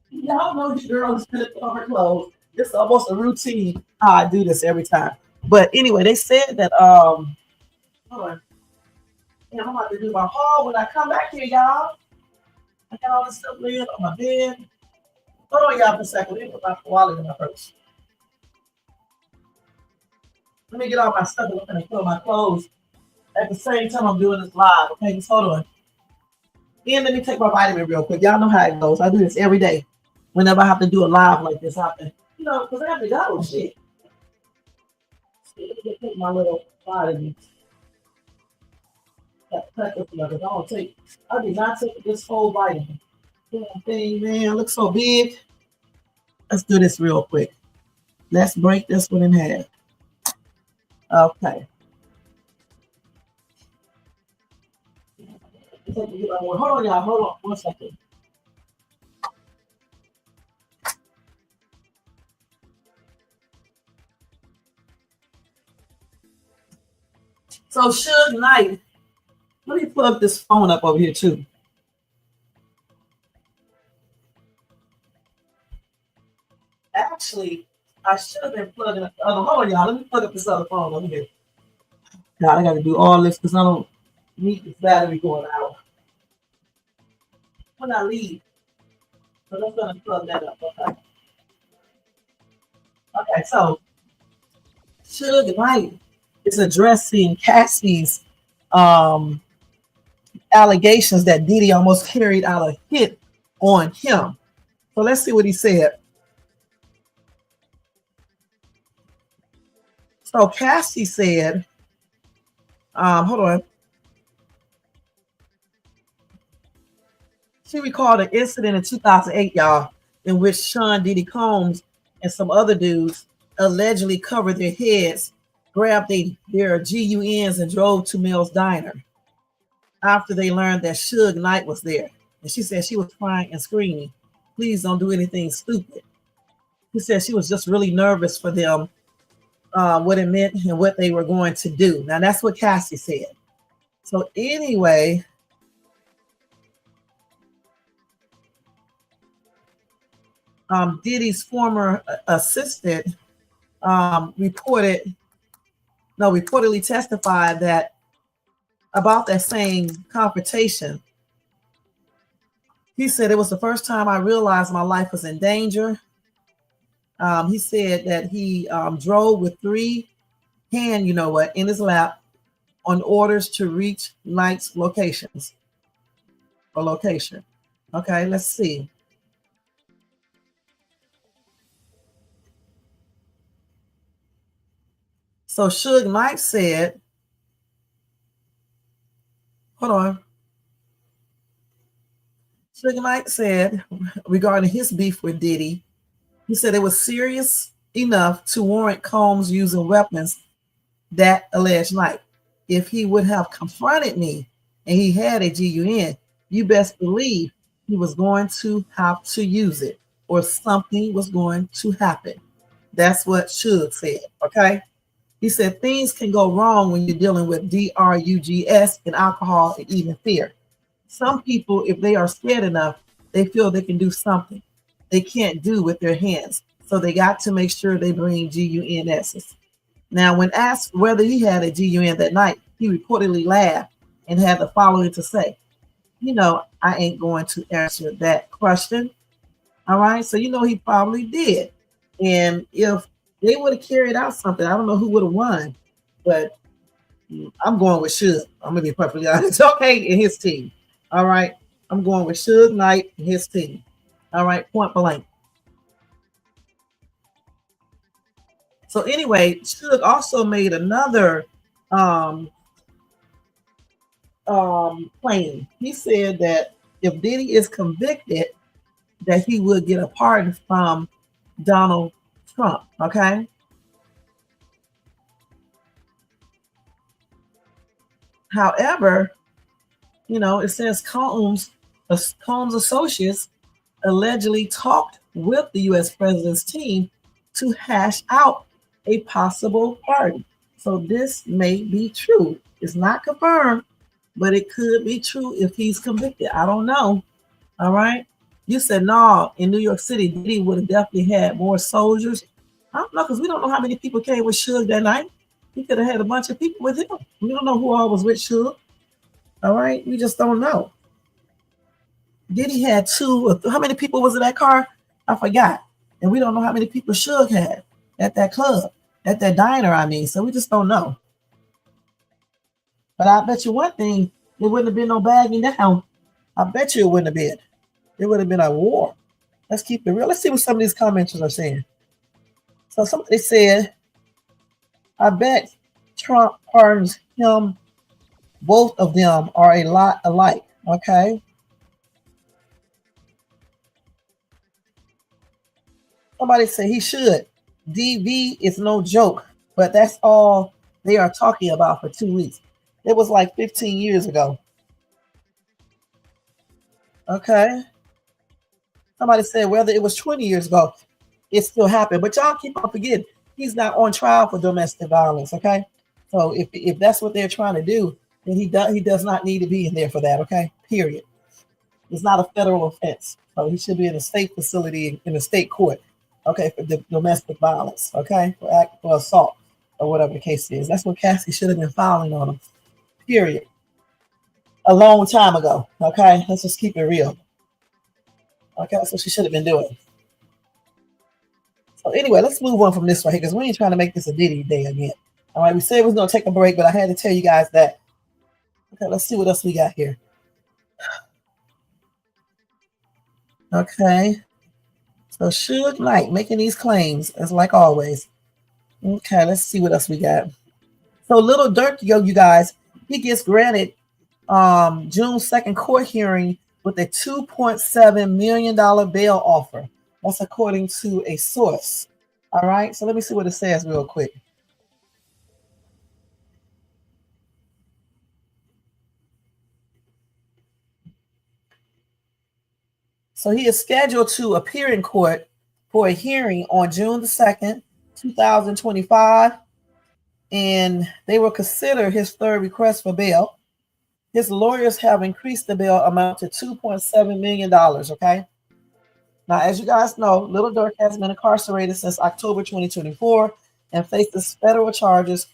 Y'all know the girl is gonna put on her clothes. This is almost a routine how I do this every time. But anyway, they said that hold on. Yeah, I'm about to do my haul when I come back here, y'all. I got all this stuff laying on my bed. Hold on, y'all, for a second. Let me put my wallet in my purse. Let me get all my stuff and I'm gonna put my clothes at the same time I'm doing this live. Okay, just hold on. And let me take my vitamin real quick. Y'all know how it goes. I do this every day. Whenever I have to do a live like this, I have to, you know, because I have to go shit. Let me take my little vitamin. I did not take this whole vitamin. Damn thing, man, it looks so big. Let's do this real quick. Let's break this one in half. Okay. Hold on, y'all. Hold on 1 second. So Suge Knight, let me plug this phone up over here too. Actually, I should have been plugging up the other. Hold on, y'all. Let me plug up this other phone over here. Now I got to do all this because I don't need this battery going out when I leave. So let's go and plug that up. Okay. Okay, so Suge Knight is addressing Cassie's allegations that Diddy almost carried out a hit on him. So let's see what he said. So Cassie said, hold on. She recalled an incident in 2008, y'all, in which Sean Diddy Combs and some other dudes allegedly covered their heads, grabbed their GUNs and drove to Mel's Diner after they learned that Suge Knight was there. And she said she was crying and screaming, please don't do anything stupid. She said she was just really nervous for them, what it meant and what they were going to do. Now, that's what Cassie said. So anyway, Diddy's former assistant reportedly testified that about that same confrontation. He said, it was the first time I realized my life was in danger. He said that he drove with 3 hands, in his lap on orders to reach Knight's location. Okay, let's see. So Suge Knight said, hold on. Suge Knight said regarding his beef with Diddy, he said it was serious enough to warrant Combs using weapons that alleged Knight. If he would have confronted me and he had a GUN, you best believe he was going to have to use it or something was going to happen. That's what Suge said, okay? He said things can go wrong when you're dealing with drugs and alcohol and even fear. Some people, if they are scared enough, they feel they can do something they can't do with their hands. So they got to make sure they bring GUNs. Now, when asked whether he had a GUN that night, he reportedly laughed and had the following to say, I ain't going to answer that question. All right. So, he probably did. And if they would have carried out something, I don't know who would have won, but I'm going with Suge. I'm going to be perfectly honest. Okay. And his team. All right. I'm going with Suge Knight and his team. All right. Point blank. So anyway, Suge also made another claim. He said that if Diddy is convicted, that he would get a pardon from Donald Trump. Okay. However, it says Combs associates allegedly talked with the U.S. president's team to hash out a possible pardon. So this may be true. It's not confirmed, but it could be true if he's convicted. I don't know. All right. You said, no, in New York City, Diddy would have definitely had more soldiers. I don't know, because we don't know how many people came with Suge that night. He could have had a bunch of people with him. We don't know who all was with Suge. All right. We just don't know. Diddy had 2, how many people was in that car? I forgot. And we don't know how many people Suge had at that club, at that diner, I mean. So we just don't know. But I bet you one thing, it wouldn't have been no bagging down. I bet you it wouldn't have been. It would have been a war. Let's keep it real. Let's see what some of these commenters are saying. So somebody said, I bet Trump pardons him. Both of them are a lot alike. Okay. Somebody said he should. DV is no joke, but that's all they are talking about for 2 weeks. It was like 15 years ago. Okay. Somebody said whether it was 20 years ago, it still happened. But y'all keep on forgetting, he's not on trial for domestic violence. Okay. So if that's what they're trying to do, then he does not need to be in there for that. Okay. Period. It's not a federal offense. So he should be in a state facility in a state court. okay, for the domestic violence, okay, for assault or whatever the case is. That's what Cassie should have been filing on him, period. A long time ago, okay? Let's just keep it real. Okay, that's what she should have been doing. So anyway, let's move on from this right here because we ain't trying to make this a Diddy day again. All right, we said we was going to take a break, but I had to tell you guys that. Okay, let's see what else we got here. Okay. So Suge Knight making these claims, as like always. Okay, let's see what else we got. So little Durk, you guys, he gets granted June 2nd court hearing with a $2.7 million bail offer. That's according to a source. All right, so let me see what it says real quick. So he is scheduled to appear in court for a hearing on June the 2nd, 2025, and they will consider his third request for bail. His lawyers have increased the bail amount to $2.7 million, okay? Now, as you guys know, Little Durk has been incarcerated since October 2024 and faces federal charges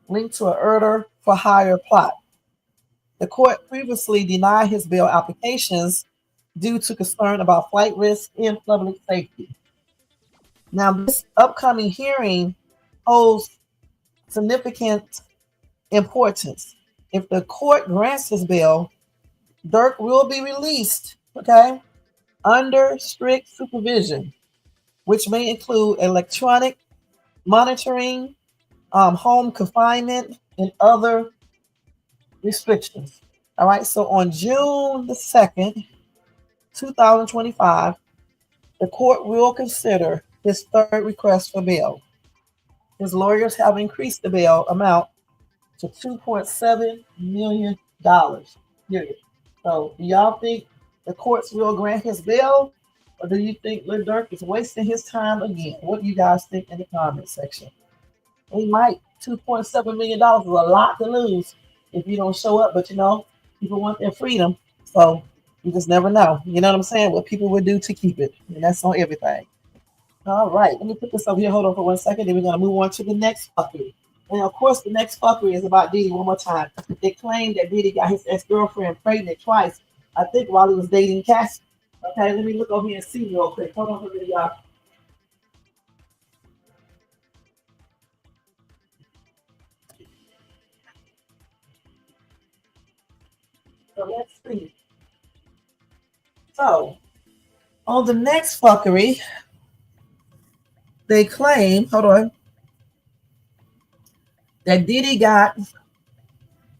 linked to a murder for hire plot. The court previously denied his bail applications due to concern about flight risk and public safety. Now, this upcoming hearing holds significant importance. If the court grants his bail, Durk will be released, okay, under strict supervision, which may include electronic monitoring, home confinement, and other restrictions. All right, so on June the 2nd, 2025, the court will consider his third request for bail. His lawyers have increased the bail amount to $2.7 million, period. So do y'all think the courts will grant his bail, or do you think Lil Durk is wasting his time again? What do you guys think in the comment section? He might. $2.7 million is a lot to lose if you don't show up, but you know, people want their freedom. So you just never know. You know what I'm saying? What people would do to keep it. And that's on everything. All right, let me put this over here. Hold on for 1 second. Then we're going to move on to the next fuckery. And of course, the next fuckery is about Diddy one more time. They claim that Diddy got his ex-girlfriend pregnant twice, I think while he was dating Cassie. Okay, let me look over here and see real quick. Hold on for a minute, y'all. So let's see. So, on the next fuckery, they claim, hold on, that Diddy got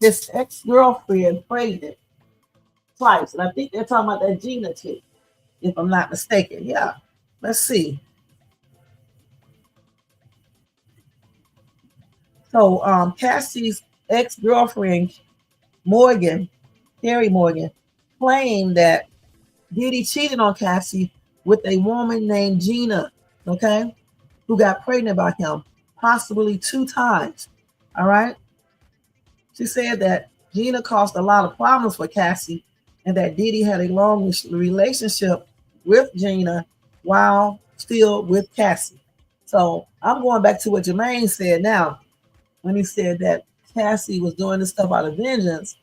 his ex-girlfriend pregnant twice. And I think they're talking about that Gina chick, if I'm not mistaken. Yeah, let's see. So Cassie's ex-girlfriend, Terry Morgan, claimed that Diddy cheated on Cassie with a woman named Gina, okay, who got pregnant by him, possibly 2 times. All right. She said that Gina caused a lot of problems for Cassie and that Diddy had a long relationship with Gina while still with Cassie. So I'm going back to what Jermaine said now when he said that Cassie was doing this stuff out of vengeance.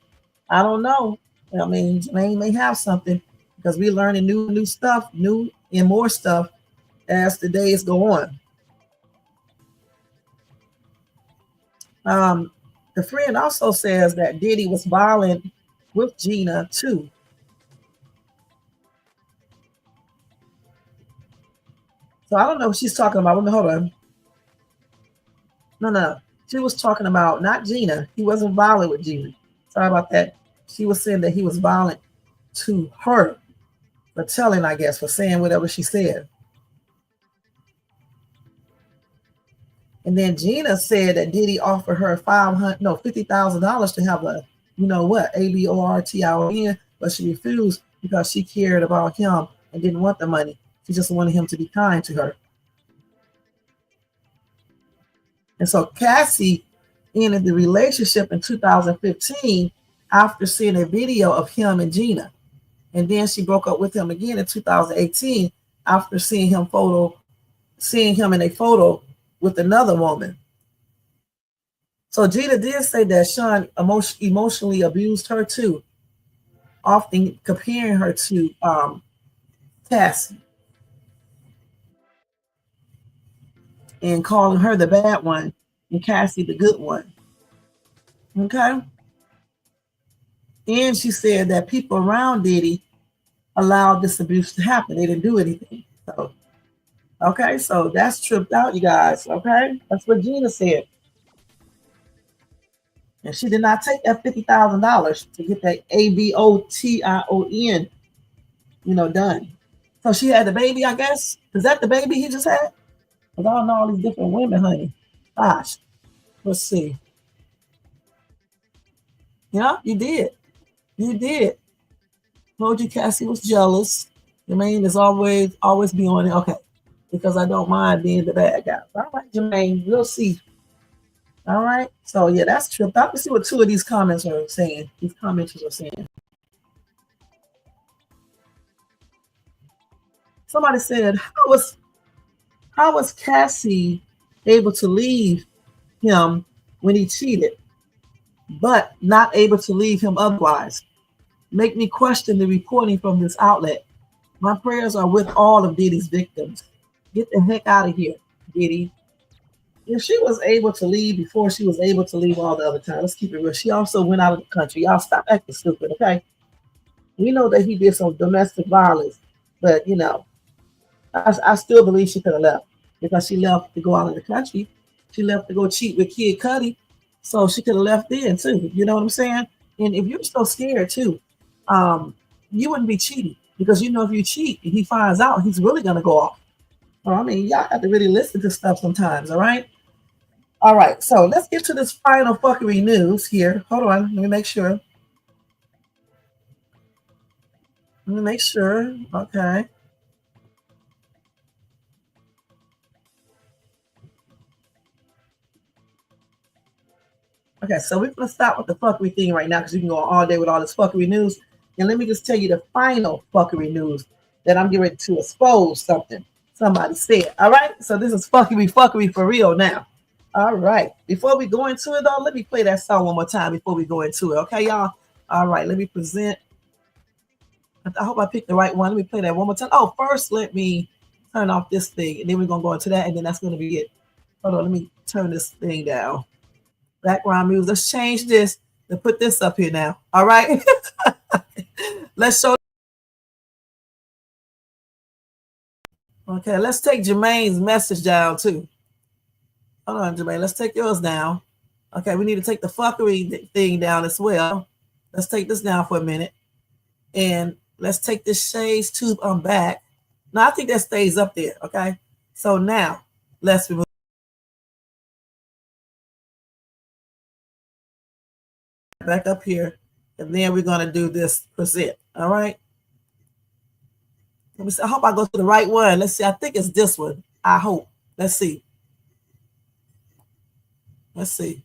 I don't know. I mean, Jermaine may have something because we're learning new stuff, new and more stuff as the days go on. The friend also says that Diddy was violent with Gina too. So I don't know what she's talking about. Hold on. No. She was talking about not Gina. He wasn't violent with Gina. Sorry about that. She was saying that he was violent to her for telling, I guess, for saying whatever she said. And then Gina said that Diddy offered her $50,000 to have a, abortion, but she refused because she cared about him and didn't want the money. She just wanted him to be kind to her. And so Cassie ended the relationship in 2015 after seeing a video of him and Gina. And then she broke up with him again in 2018 after seeing him photo seeing him in a photo with another woman. So Gina did say that Sean emotionally abused her too, often comparing her to Cassie and calling her the bad one and Cassie the good one. Okay. And she said that people around Diddy allowed this abuse to happen. They didn't do anything. So, okay, so that's tripped out, you guys. Okay, that's what Gina said. And she did not take that $50,000 to get that ABOTION, done. So she had the baby, I guess. Is that the baby he just had? Because I don't know all these different women, honey. Gosh, let's see. Yeah, you did. You did. Told you Cassie was jealous. Jermaine is always be on it. Okay. Because I don't mind being the bad guy. All right, Jermaine, we'll see. All right. So yeah, that's true. Let's see what two of these comments are saying. These commenters are saying. Somebody said, how was Cassie able to leave him when he cheated, but not able to leave him otherwise? Make me question the reporting from this outlet. My prayers are with all of Diddy's victims. Get the heck out of here, Diddy. If she was able to leave before she was able to leave all the other time, let's keep it real. She also went out of the country. Y'all stop acting stupid, okay? We know that he did some domestic violence, but I still believe she could have left because she left to go out of the country. She left to go cheat with Kid Cudi, so she could have left then too. You know what I'm saying? And if you're so scared too, you wouldn't be cheating because if you cheat and he finds out, he's really gonna go off. Well, I mean, y'all have to really listen to stuff sometimes, all right? All right, so let's get to this final fuckery news here. Hold on, let me make sure. Okay. Okay, so we're going to stop with the fuckery thing right now because you can go all day with all this fuckery news. And let me just tell you the final fuckery news that I'm getting ready to expose something somebody said. All right, so this is fuckery for real now. All right, before we go into it, though, let me play that song one more time before we go into it. Okay, y'all? All right, let me present. I hope I picked the right one. Let me play that one more time. Oh, first, let me turn off this thing, and then we're going to go into that, and then that's going to be it. Hold on, let me turn this thing down. Background music. Let's change this and put this up here now. All right. Let's show. Okay, let's take Jermaine's message down too. Hold on, Jermaine. Let's take yours down. Okay, we need to take the fuckery thing down as well. Let's take this down for a minute. And let's take this shades tube on back. No, I think that stays up there. Okay. So now let's remove back up here. And then we're going to do this present. All right. Let me see. I hope I go to the right one. Let's see. I think it's this one. I hope. Let's see. Let's see.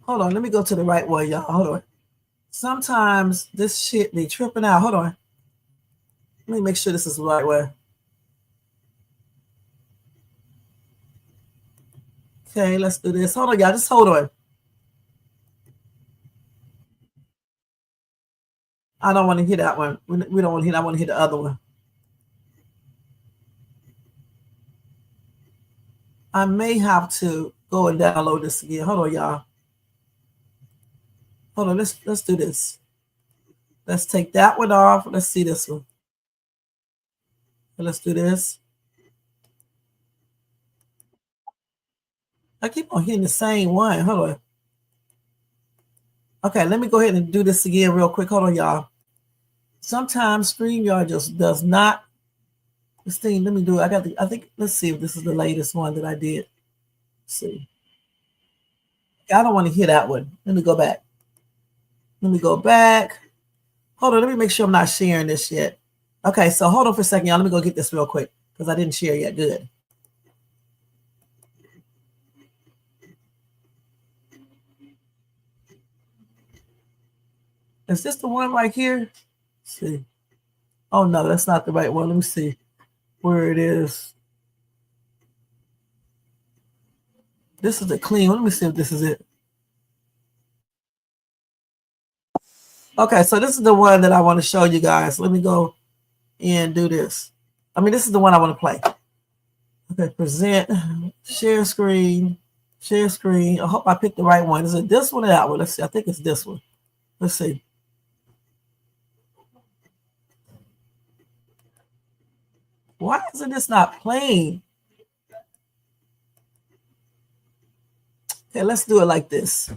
Hold on. Let me go to the right one, y'all. Hold on. Sometimes this shit be tripping out. Hold on. Let me make sure this is the right way. Okay, let's do this. Hold on, y'all. Just hold on. I don't want to hear that one. We don't want to hear that. I want to hear the other one. I may have to go and download this again. Hold on, y'all. Hold on. Let's do this. Let's take that one off. Let's see this one. Let's do this. I keep on hitting the same one. Hold on. Okay, let me go ahead and do this again real quick. Hold on, y'all. Sometimes StreamYard just does not. This thing, let me do it. I think, let's see if this is the latest one that I did. Let's see. I don't want to hear that one. Let me go back. Let me go back. Hold on, let me make sure I'm not sharing this yet. Okay, so hold on for a second, y'all. Let me go get this real quick because I didn't share yet. Good. Is this the one right here? Let's see. Oh no, that's not the right one. Let me see where it is. This is the clean one. Let me see if this is it. Okay, so this is the one that I want to show you guys. Let me go and do this. I mean, this is the one I want to play. Okay, present, share screen, share screen. I hope I picked the right one. Is it this one or that one? Let's see. I think it's this one. Let's see. Why isn't this not playing? Okay, let's do it like this.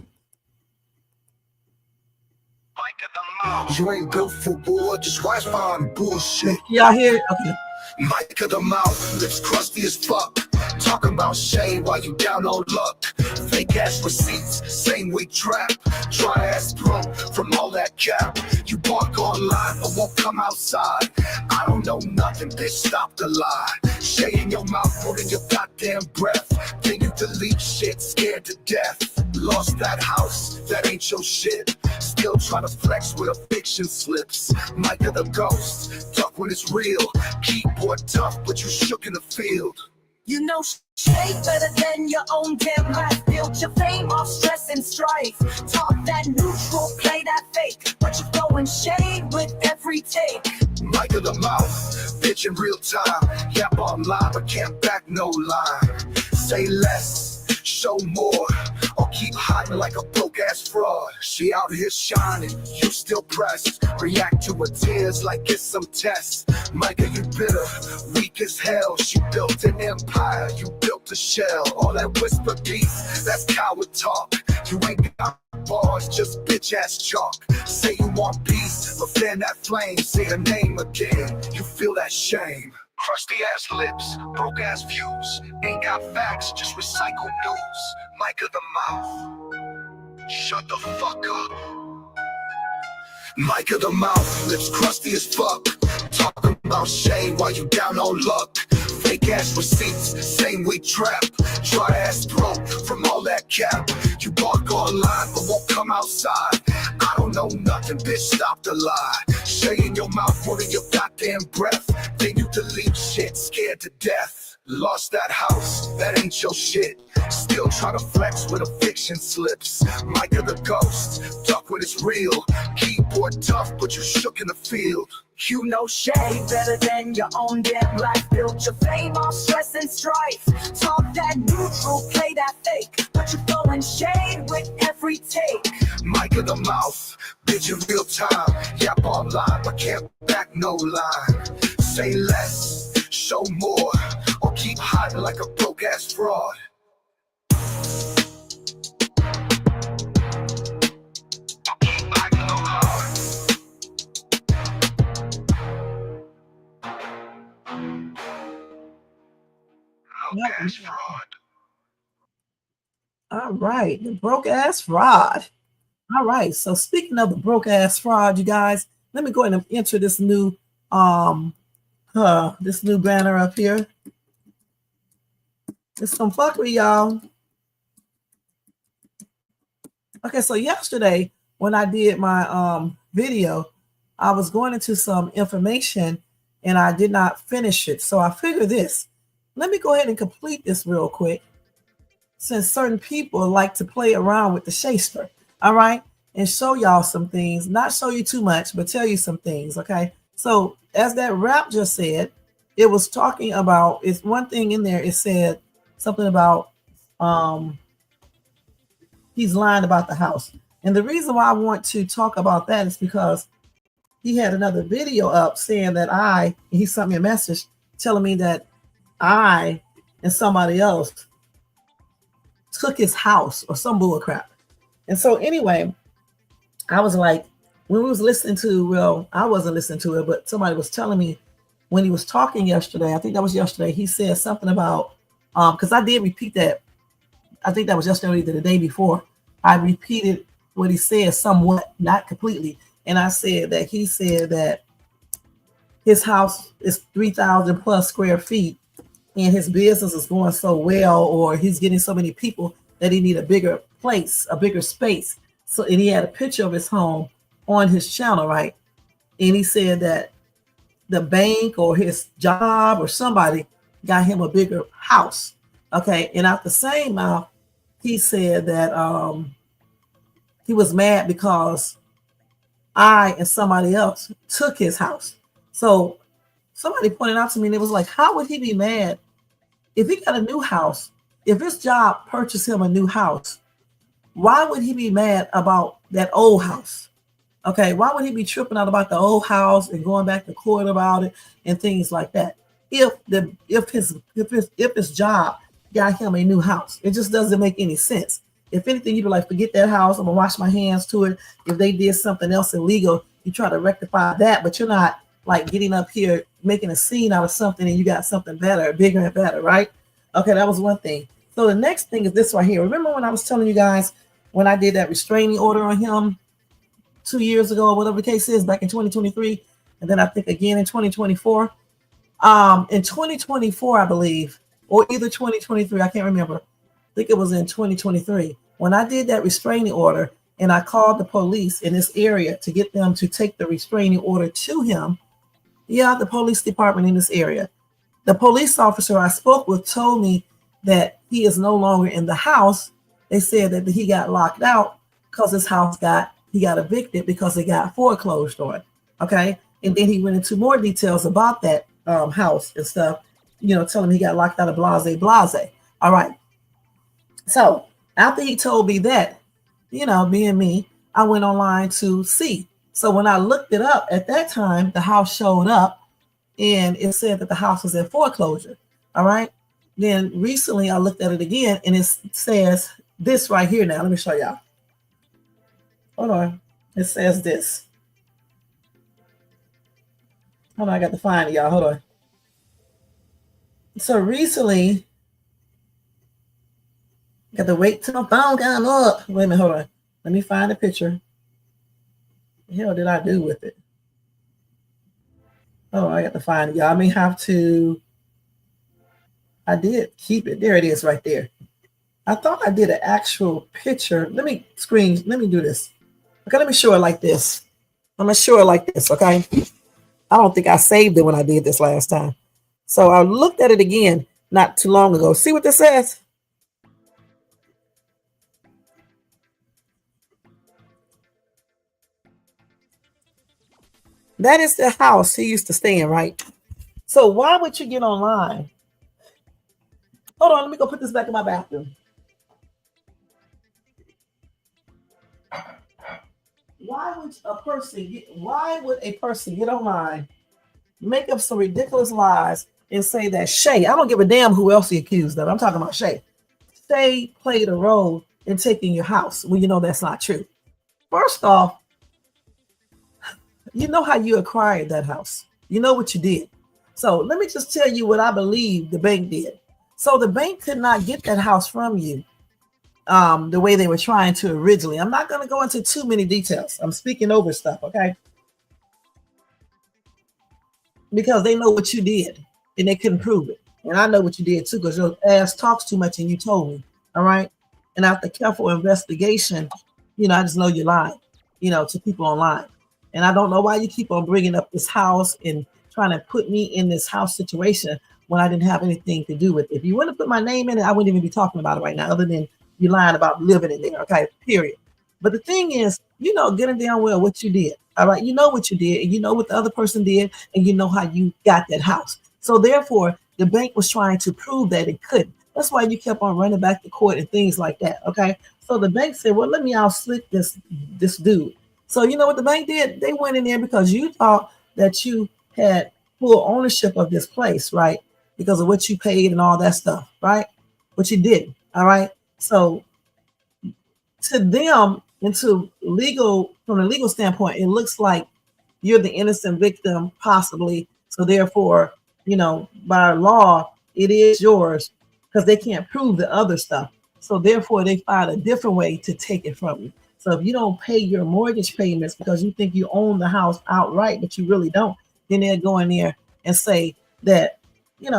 You ain't built for war, just wise fine bullshit. Y'all hear it? Okay. Mic of the mouth, lips crusty as fuck. Talking about shame while you down on luck. Fake ass receipts, same week trap. Dry ass throat from all that cap. You bark online but won't come outside. I don't know nothing, bitch, stop the lie. Shay in your mouth, holding your goddamn breath. Then you delete shit, scared to death. Lost that house, that ain't your shit. Still trying to flex with a fiction slips. Mic of the ghost, talk when it's real. Keyboard tough, but you shook in the field. You know shade better than your own damn life. Build your fame off stress and strife. Talk that neutral, play that fake, but you're throwing shade with every take. Mic of the mouth, bitch in real time. Yap online, but can't back no line. Say less, show more, or keep hiding like a broke ass fraud. She out here shining, you still pressed. React to her tears like it's some test. Micah, you bitter, weak as hell. She built an empire, you built a shell. All that whisper beef, that's coward talk. You ain't got bars, just bitch ass chalk. Say you want peace, but fan that flame. Say her name again, you feel that shame. Crusty ass lips, broke ass views. Ain't got facts, just recycled news. Mic of the mouth, shut the fuck up. Mic of the mouth, lips crusty as fuck. Talking about shame while you down on luck. Fake ass receipts, same week trap. Dry ass throat from all that cap. You bark online but won't come outside. I don't know nothing, bitch, stop the lie. Shay in your mouth, holding your goddamn breath. Then you delete shit, scared to death. Lost that house, that ain't your shit. Still try to flex with a fiction slips. Mic of the ghost, duck when it's real. Keyboard tough, but you shook in the field. You know shade better than your own damn life. Build your fame off stress and strife. Talk that neutral, play that fake, but you're throwing shade with every take. Mic of the mouth, bitch in real time. Yap online, but can't back no line. Say less, show more, or keep hiding like a broke ass fraud. All right, the broke ass fraud. All right, so speaking of the broke ass fraud, you guys, let me go ahead and enter this new banner up here. It's some fuckery, y'all. Okay, so yesterday when I did my video, I was going into some information and I did not finish it. So I figured this. Let me go ahead and complete this real quick, since certain people like to play around with the Shayster, all right, and show y'all some things, not show you too much, but tell you some things, okay? So as that rap just said, it was talking about, it's one thing in there, it said something about he's lying about the house. And the reason why I want to talk about that is because he had another video up saying that he sent me a message telling me that I and somebody else took his house or some bull crap. And so anyway, I was like, when we was listening to, well, I wasn't listening to it, but somebody was telling me when he was talking yesterday, I think that was yesterday, he said something about, because I did repeat that. I think that was yesterday or the day before. I repeated what he said somewhat, not completely. And I said that he said that his house is 3,000 plus square feet and his business is going so well, or he's getting so many people that he need a bigger place, a bigger space. So, and he had a picture of his home on his channel, right? And he said that the bank or his job or somebody got him a bigger house. Okay. And out the same mouth, he said that he was mad because I and somebody else took his house. So somebody pointed out to me, and it was like, how would he be mad if he got a new house? If his job purchased him a new house, why would he be mad about that old house? Okay, why would he be tripping out about the old house and going back to court about it and things like that? If his job got him a new house, it just doesn't make any sense. If anything, you'd be like, forget that house. I'm gonna wash my hands to it. If they did something else illegal, you try to rectify that, but you're not like getting up here making a scene out of something and you got something better, bigger and better, right? Okay, that was one thing. So the next thing is this right here. Remember when I was telling you guys when I did that restraining order on him 2 years ago, whatever the case is, back in 2023, and then I think again in 2024. In 2024, I believe, or either 2023, I can't remember. I think it was in 2023 when I did that restraining order, and I called the police in this area to get them to take the restraining order to him. Yeah, the police department in this area. The police officer I spoke with told me that he is no longer in the house. They said that he got locked out because his house he got evicted because it got foreclosed on. Okay. And then he went into more details about that house and stuff, telling me he got locked out of blase. All right. So after he told me that, being me, I went online to see. So when I looked it up at that time, the house showed up and it said that the house was in foreclosure. All right. Then recently I looked at it again and it says this right here. Now, let me show y'all. Hold on. It says this. Hold on. I got to find it, y'all. Hold on. So recently, got to wait till my phone got up. Wait a minute. Hold on. Let me find the picture. What the hell did I do with it? Oh, I got to find it, y'all. I may have to. I did keep it. There it is right there. I thought I did an actual picture. Let me do this. Okay, let me show it like this. I'm going to show it like this, okay? I don't think I saved it when I did this last time. So I looked at it again not too long ago. See what this says? That is the house he used to stay in, right? So why would you get online? Hold on, let me go put this back in my bathroom. Why would a person get online, make up some ridiculous lies, and say that Shay, I don't give a damn who else he accused of. I'm talking about Shay. Shay played a role in taking your house when you know that's not true. First off, you know how you acquired that house. You know what you did. So let me just tell you what I believe the bank did. So the bank could not get that house from you the way they were trying to originally. I'm not going to go into too many details. I'm speaking over stuff, okay? Because they know what you did and they couldn't prove it. And I know what you did too because your ass talks too much and you told me, all right? And after careful investigation, I just know you're lying, to people online. And I don't know why you keep on bringing up this house and trying to put me in this house situation when I didn't have anything to do with it. If you wouldn't have put my name in it, I wouldn't even be talking about it right now, other than you lying about living in there, okay, period. But the thing is, getting down well what you did, all right? You know what you did, and you know what the other person did, and you know how you got that house. So therefore, the bank was trying to prove that it couldn't. That's why you kept on running back to court and things like that, okay? So the bank said, well, let me out-slick this dude. So you know what the bank did? They went in there because you thought that you had full ownership of this place, right? Because of what you paid and all that stuff, right? But you didn't, all right? So to them, and from a legal standpoint, it looks like you're the innocent victim, possibly. So therefore, by law, it is yours because they can't prove the other stuff. So therefore, they find a different way to take it from you. So if you don't pay your mortgage payments because you think you own the house outright, but you really don't, then they'll go in there and say that, you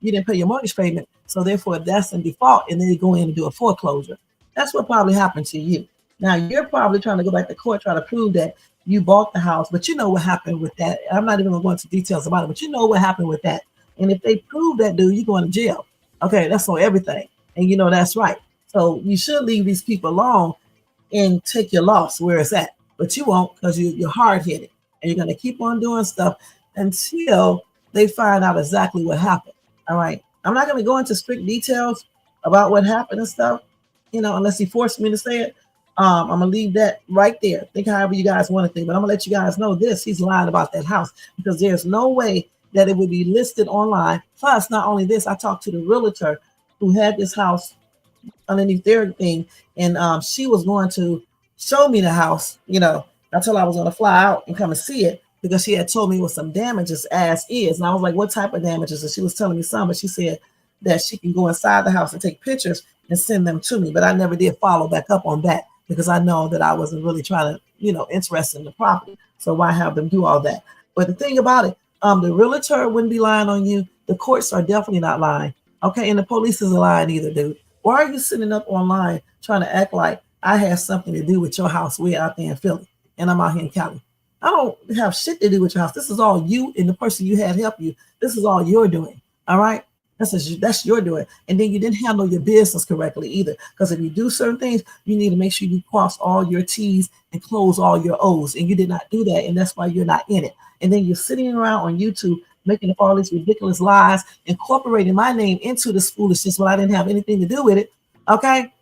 didn't pay your mortgage payment. So therefore, that's in default. And then they go in and do a foreclosure. That's what probably happened to you. Now, you're probably trying to go back to court, try to prove that you bought the house, but you know what happened with that. I'm not even gonna go into details about it, but you know what happened with that. And if they prove that dude, you're going to jail. Okay, that's on everything. And you know that's right. So you should leave these people alone and take your loss where it's at. But you won't, because you're hard-headed. And you're going to keep on doing stuff until they find out exactly what happened. All right. I'm not going to go into strict details about what happened and stuff, unless he forced me to say it. I'm going to leave that right there. Think however you guys want to think. But I'm going to let you guys know this. He's lying about that house, because there's no way that it would be listed online. Plus, not only this, I talked to the realtor who had this house underneath their thing, and she was going to show me the house. I told her I was going to fly out and come and see it, because she had told me with some damages as is. And I was like, what type of damages? And she was telling me some, but she said that she can go inside the house and take pictures and send them to me. But I never did follow back up on that, because I know that I wasn't really trying to, interested in the property. So why have them do all that? But the thing about it, the realtor wouldn't be lying on you. The courts are definitely not lying. Okay. And the police isn't lying either, dude. Why are you sitting up online trying to act like I have something to do with your house way out there in Philly and I'm out here in Cali? I don't have shit to do with your house. This is all you and the person you had help you. This is all you're doing. All right. That's your doing. And then you didn't handle your business correctly either. Because if you do certain things, you need to make sure you cross all your T's and close all your O's. And you did not do that. And that's why you're not in it. And then you're sitting around on YouTube making up all these ridiculous lies, incorporating my name into this foolishness when I didn't have anything to do with it. Okay.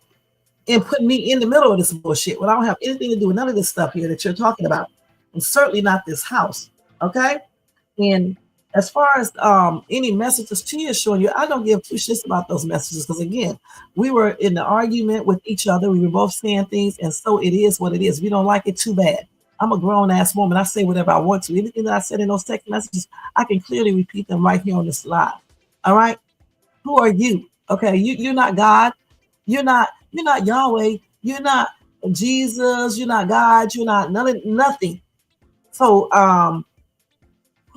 And putting me in the middle of this bullshit when I don't have anything to do with none of this stuff here that you're talking about. And certainly not this house. Okay. And as far as any messages Tia is showing you, I don't give two shits about those messages, because again, we were in the argument with each other. We were both saying things, and so it is what it is. We don't like it, too bad. I'm a grown ass woman. I say whatever I want to. Anything that I said in those text messages, I can clearly repeat them right here on this live. All right. Who are you? Okay, you're not God. You're not Yahweh. You're not Jesus. You're not God. You're not nothing. So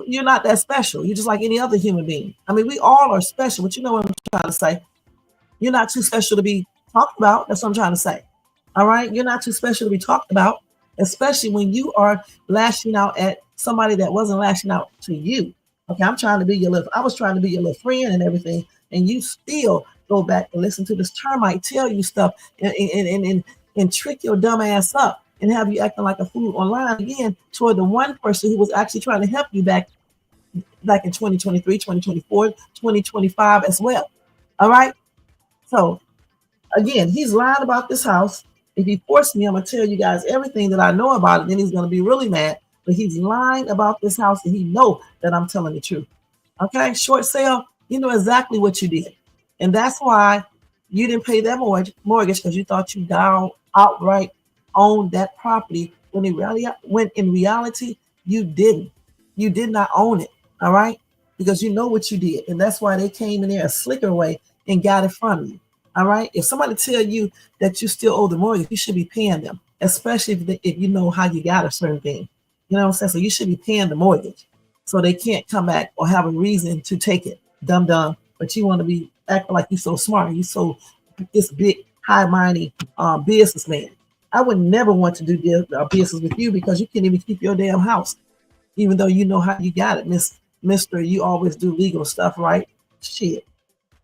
you're not that special. You're just like any other human being. I mean, we all are special, but you know what I'm trying to say. You're not too special to be talked about. That's what I'm trying to say. All right. You're not too special to be talked about, especially when you are lashing out at somebody that wasn't lashing out to you. Okay. I was trying to be your little friend and everything. And you still go back and listen to this termite tell you stuff and trick your dumb ass up and have you acting like a fool online again toward the one person who was actually trying to help you back in 2023, 2024, 2025 as well. All right. So again, he's lying about this house. If he forced me, I'm going to tell you guys everything that I know about it. Then he's going to be really mad. But he's lying about this house, and he know that I'm telling the truth. Okay. Short sale. You know exactly what you did. And that's why you didn't pay that mortgage, because you thought you outright owned that property when in reality you didn't. You did not own it. All right. Because you know what you did. And that's why they came in there a slicker way and got it from you. All right. If somebody tell you that you still owe the mortgage, you should be paying them, especially if you know how you got a certain thing. You know what I'm saying? So you should be paying the mortgage so they can't come back or have a reason to take it. Dumb. But you want to be acting like you're so smart. You so this big, high-minded businessman. I would never want to do business with you, because you can't even keep your damn house, even though you know how you got it, Mister. You always do legal stuff, right? Shit.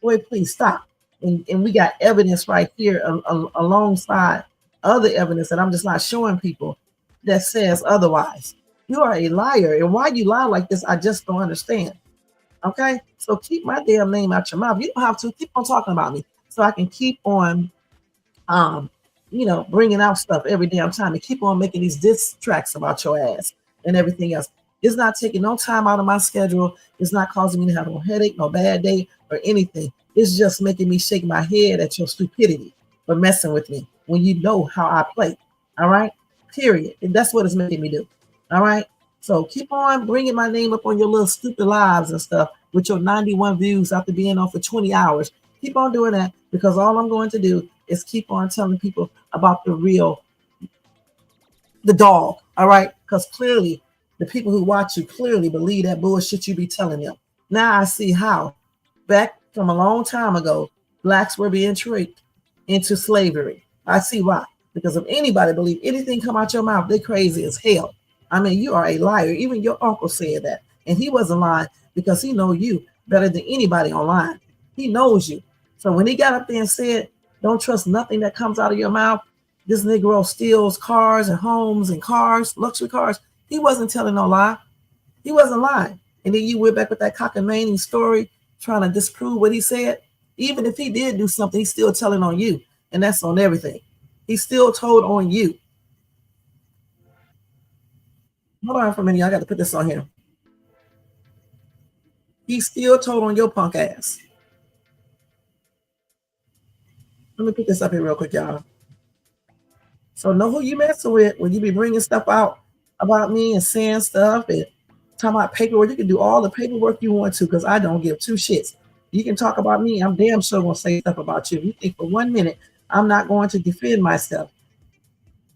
Boy, please stop. And we got evidence right here alongside other evidence that I'm just not showing people that says otherwise. You are a liar. And why you lie like this, I just don't understand. Okay? So keep my damn name out your mouth. You don't have to. Keep on talking about me so I can keep on bringing out stuff every damn time, and keep on making these diss tracks about your ass and everything else. It's not taking no time out of my schedule. It's not causing me to have no headache, no bad day or anything. It's just making me shake my head at your stupidity for messing with me when you know how I play. All right. Period. And that's what it's making me do. All right. So keep on bringing my name up on your little stupid lives and stuff with your 91 views after being on for 20 hours. Keep on doing that, because all I'm going to do is keep on telling people about the dog. All right. Because clearly the people who watch you clearly believe that bullshit you be telling them. Now I see how back from a long time ago, blacks were being tricked into slavery. I see why. Because if anybody believe anything come out your mouth, they're crazy as hell. I mean, you are a liar. Even your uncle said that. And he wasn't lying because he knows you better than anybody online. He knows you. So when he got up there and said, don't trust nothing that comes out of your mouth, this Negro steals cars and homes and cars, luxury cars, he wasn't telling no lie. He wasn't lying. And then you went back with that cockamamie story trying to disprove what he said. Even if he did do something, he's still telling on you. And that's on everything. He still told on you. Hold on for a minute. I got to put this on here. He still told on your punk ass. Let me put this up here real quick, y'all. So know who you messing with when you be bringing stuff out about me and saying stuff and talking about paperwork. You can do all the paperwork you want to because I don't give two shits. You can talk about me. I'm damn sure going to say stuff about you. You think for 1 minute I'm not going to defend myself.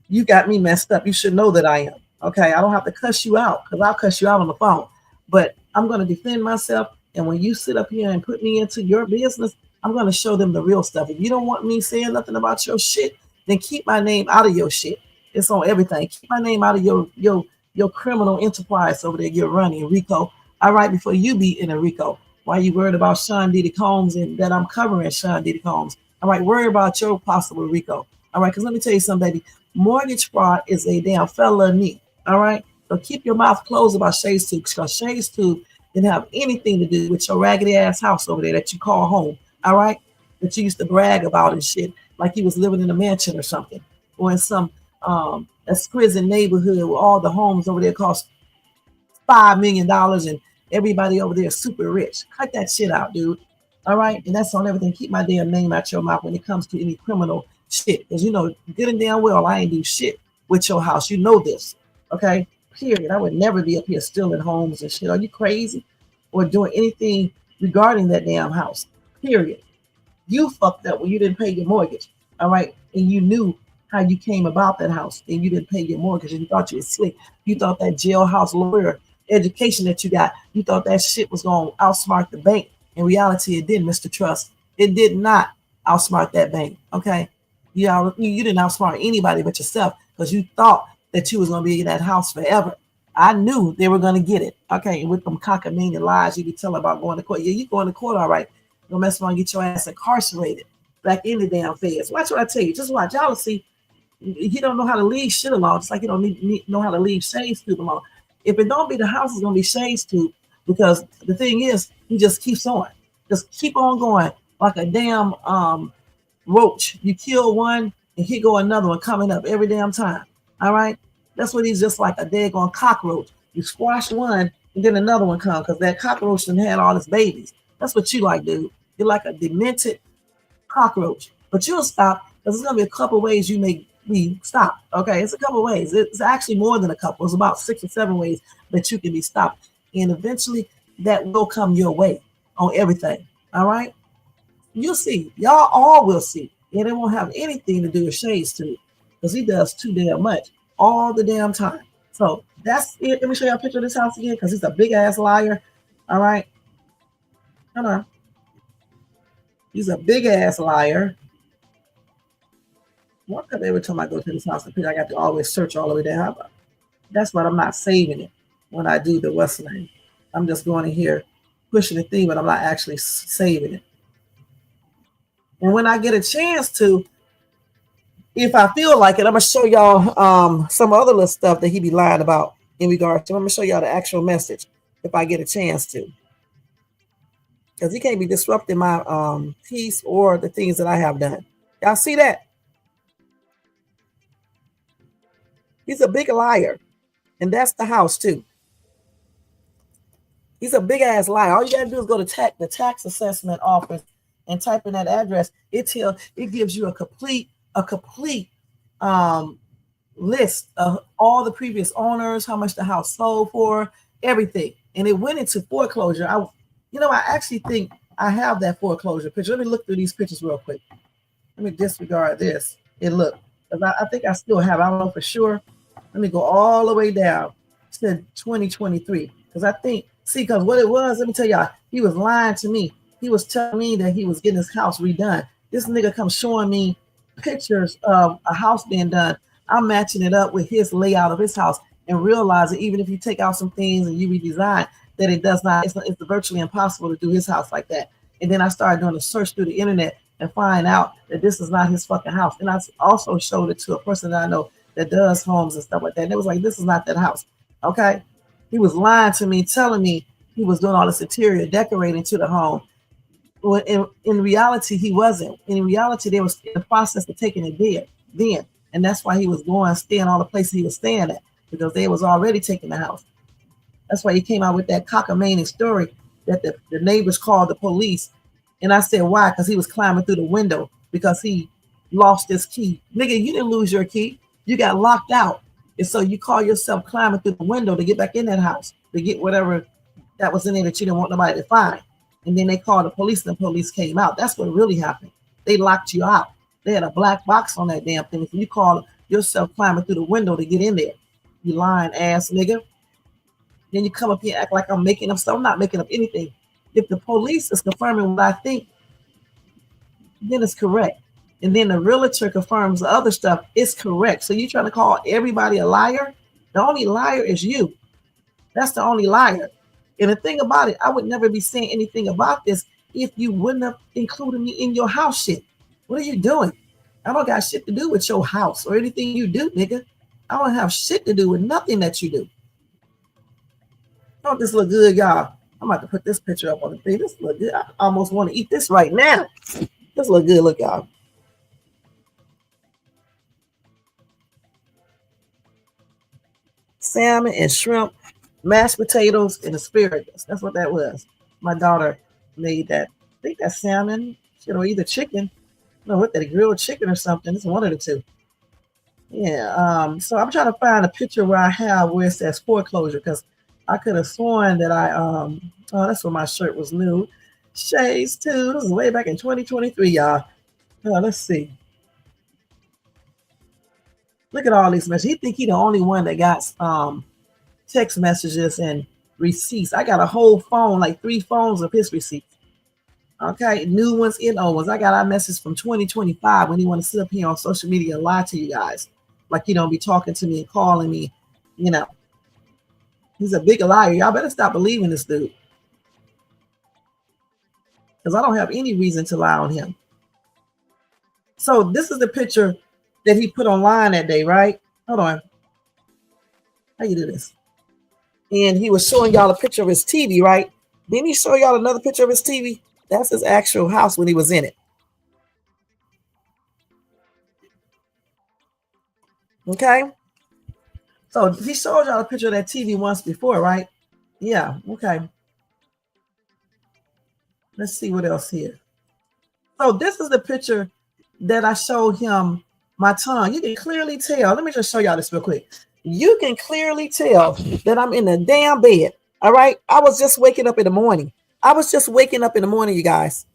You got me messed up. You should know that I am. Okay, I don't have to cuss you out because I'll cuss you out on the phone. But I'm going to defend myself. And when you sit up here and put me into your business, I'm going to show them the real stuff. If you don't want me saying nothing about your shit, then keep my name out of your shit. It's on everything. Keep my name out of your criminal enterprise over there you're running, Rico. All right, before you be in a Rico. Why you worried about Sean Diddy Combs and that I'm covering Sean Diddy Combs? All right, worry about your possible Rico. All right, because let me tell you something, baby. Mortgage fraud is a damn felony. All right, so keep your mouth closed about Shay's Tube because Shay's Tube didn't have anything to do with your raggedy ass house over there that you call home. All right, that you used to brag about and shit, like you was living in a mansion or something, or in some exquisite neighborhood where all the homes over there cost $5 million and everybody over there is super rich. Cut that shit out, dude. All right, and that's on everything. Keep my damn name out your mouth when it comes to any criminal shit, because you know good and damn well I ain't do shit with your house. You know this, okay? Period. I would never be up here stealing homes and shit. Are you crazy? Or doing anything regarding that damn house? Period. You fucked up when you didn't pay your mortgage, all right? And you knew how you came about that house, and you didn't pay your mortgage, and you thought you were slick. You thought that jailhouse lawyer education that you got, you thought that shit was going to outsmart the bank. In reality, it didn't, Mr. Trust. It did not outsmart that bank, okay? You didn't outsmart anybody but yourself because you thought that you was going to be in that house forever. I knew they were going to get it, okay? And with them cockamamie lies you be telling about going to court. Yeah, you going to court, all right. Don't mess around and get your ass incarcerated back in the damn feds. Watch what I tell you. Just watch. Y'all see, he don't know how to leave shit alone. It's like you don't know how to leave Shay's Tube alone. If it don't be the house, it's going to be Shay's Tube, because the thing is, he just keeps on. Just keep on going like a damn roach. You kill one, and here go another one coming up every damn time. All right? That's what he's just like, a daggone cockroach. You squash one, and then another one comes, because that cockroach done had all its babies. That's what you like, dude. You're like a demented cockroach. But you'll stop, because there's going to be a couple ways you make me stop. Okay? It's a couple ways. It's actually more than a couple. It's about 6 or 7 ways that you can be stopped. And eventually, that will come your way on everything. All right? You'll see. Y'all all will see. And it won't have anything to do with Shay's Tube, because he does too damn much all the damn time. So that's it. Let me show you a picture of this house again, because he's a big ass liar. All right? Hold on. He's a big ass liar. Why could every time I go to this house, I got to always search all the way down? That's why I'm not saving it when I do the what's the name. I'm just going in here, pushing the thing, but I'm not actually saving it. And when I get a chance to, if I feel like it, I'm gonna show y'all some other little stuff that he be lying about in regards to. I'm gonna show y'all the actual message if I get a chance to, because he can't be disrupting my peace or the things that I have done. Y'all see that? He's a big liar, and that's the house too. He's a big ass liar. All you gotta do is go to the tax assessment office and type in that address. It gives you a complete list of all the previous owners, how much the house sold for, everything. And it went into foreclosure. I actually think I have that foreclosure picture. Let me look through these pictures real quick. Let me disregard this and look. I think I still have. I don't know for sure. Let me go all the way down to 2023. Because what it was, let me tell y'all, he was lying to me. He was telling me that he was getting his house redone. This nigga comes showing me pictures of a house being done. I'm matching it up with his layout of his house. and realize that even if you take out some things and you redesign, that it does not, it's virtually impossible to do his house like that. And then I started doing a search through the internet and find out that this is not his fucking house. And I also showed it to a person that I know that does homes and stuff like that. And it was like, this is not that house. Okay. He was lying to me, telling me he was doing all this interior decorating to the home. Well, in reality, he wasn't. In reality, they was in the process of taking it there then. And that's why he was going, staying all the places he was staying at, because they was already taking the house. That's why he came out with that cockamamie story that the neighbors called the police. And I said, why? Because he was climbing through the window because he lost his key. Nigga, you didn't lose your key. You got locked out. And so you call yourself climbing through the window to get back in that house, to get whatever that was in there that you didn't want nobody to find. And then they called the police and the police came out. That's what really happened. They locked you out. They had a black box on that damn thing. If you call yourself climbing through the window to get in there, you lying ass nigga. Then you come up here and act like I'm making up stuff. I'm not making up anything. If the police is confirming what I think, then it's correct. And then the realtor confirms the other stuff, it's correct. So you're trying to call everybody a liar? The only liar is you. That's the only liar. And the thing about it, I would never be saying anything about this if you wouldn't have included me in your house shit. What are you doing? I don't got shit to do with your house or anything you do, nigga. I don't have shit to do with nothing that you do. Don't this look good, y'all? I'm about to put this picture up on the thing. This look good. I almost want to eat this right now. This look good. Look, y'all. Salmon and shrimp, mashed potatoes, and asparagus. That's what that was. My daughter made that. I think that's salmon, or either chicken. No, what that, grilled chicken or something. It's one of the two. Yeah. So I'm trying to find a picture where I have where it says foreclosure, because I could have sworn that oh, that's when my shirt was new. Shades too. This is way back in 2023, y'all. Let's see. Look at all these messages. He think he the only one that got text messages and receipts. I got a whole phone, like 3 phones of his receipts. Okay, new ones and old ones. I got our message from 2025 when he want to sit up here on social media and lie to you guys. Like, you don't be talking to me and calling me, you know. He's a big liar. Y'all better stop believing this dude. Because I don't have any reason to lie on him. So this is the picture that he put online that day, right? Hold on. How you do this? And he was showing y'all a picture of his TV, right? Didn't he show y'all another picture of his TV? That's his actual house when he was in it. Okay. So he showed y'all a picture of that TV once before, right? Yeah. Okay. Let's see what else here. So this is the picture that I showed him my tongue. You can clearly tell. Let me just show y'all this real quick. You can clearly tell that I'm in the damn bed. All right. I was just waking up in the morning. You guys.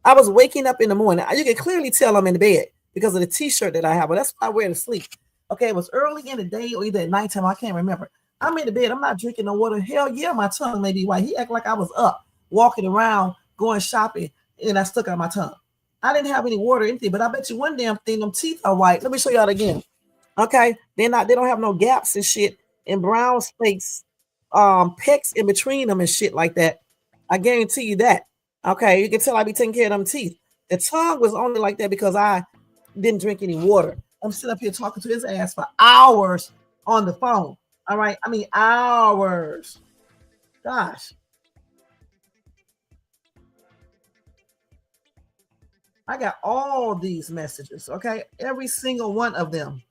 I was waking up in the morning. You can clearly tell I'm in the bed because of the t-shirt that I have. But that's what I wear to sleep. Okay, it was early in the day or either at nighttime. I can't remember. I'm in the bed. I'm not drinking no water. Hell yeah, my tongue may be white. He act like I was up, walking around, going shopping, and I stuck out my tongue. I didn't have any water or anything, but I bet you one damn thing, them teeth are white. Let me show y'all again. Okay, they don't have no gaps and shit and brown flakes, pecks in between them and shit like that. I guarantee you that. Okay, you can tell I be taking care of them teeth. The tongue was only like that because I didn't drink any water. I'm sitting up here talking to his ass for hours on the phone. All right. I mean, hours. Gosh. I got all these messages. Okay. Every single one of them.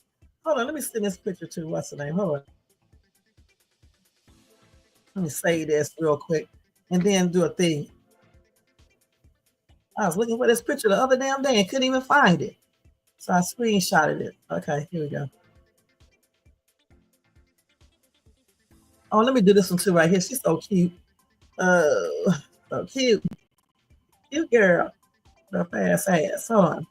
Hold on. Let me send this picture to what's the name? Hold on. Let me say this real quick and then do a thing. I was looking for this picture the other damn day and couldn't even find it. So I screenshotted it. Okay, here we go. Oh, let me do this one too right here. She's so cute. So cute. Cute girl. The fast ass. Hold on.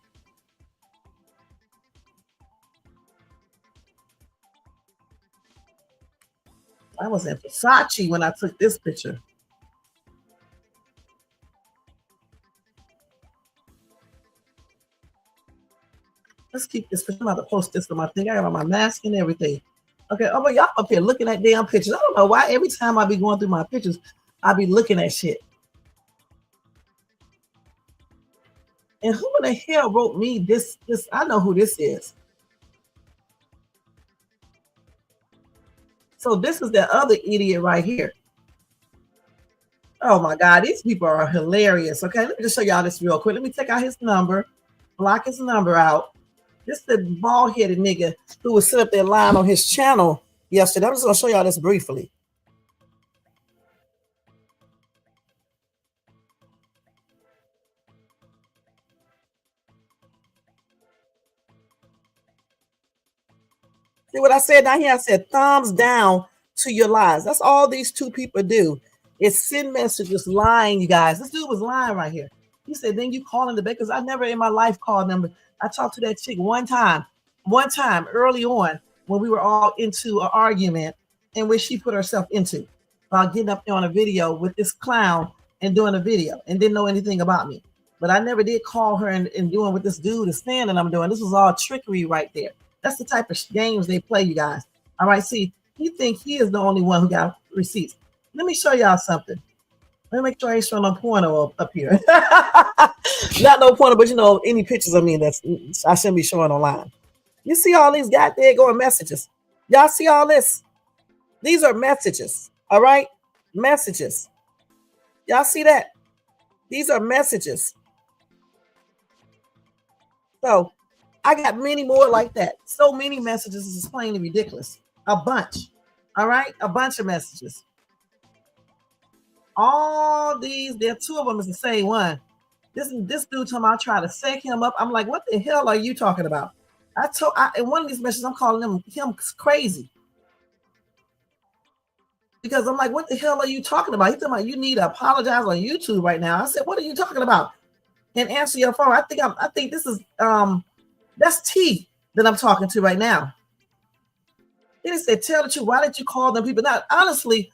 I was in Versace when I took this picture. Let's keep this picture. I'm about to post this on my thing. I got on my mask and everything. Okay, oh, but y'all up here looking at damn pictures. I don't know why every time I be going through my pictures, I be looking at shit. And who in the hell wrote me this? I know who this is. So this is that other idiot right here. Oh my God, these people are hilarious. Okay, let me just show y'all this real quick. Let me take out his number, block his number out. This is the bald-headed nigga who was sitting up there lying on his channel yesterday. I'm just gonna show y'all this briefly. See what I said down here? I said thumbs down to your lies. That's all these two people do is send messages lying, you guys. This dude was lying right here. He said, then you calling the bakers. I never in my life called them. I talked to that chick one time early on when we were all into an argument in which she put herself into about getting up there on a video with this clown and doing a video and didn't know anything about me. But I never did call her and doing what this dude is saying that I'm doing. This was all trickery right there. That's the type of games they play, you guys. All right, see, he thinks he is the only one who got receipts. Let me show y'all something. Let me make sure I ain't showing no porno up here. Not no porno, but you know, any pictures of me that's I shouldn't be showing online. You see all these goddamn going messages. Y'all see all this? These are messages, all right? Messages. Y'all see that? These are messages. So I got many more like that. So many messages is plainly ridiculous. A bunch. All right? A bunch of messages. All these, there are two of them is the same one. This dude told me I try to set him up. I'm like, what the hell are you talking about? In one of these messages, I'm calling him crazy. Because I'm like, what the hell are you talking about? He's talking about you need to apologize on YouTube right now. I said, what are you talking about? And answer your phone. I think this is that's T that I'm talking to right now. Then he said, tell the truth. Why did you call them people? Now, honestly,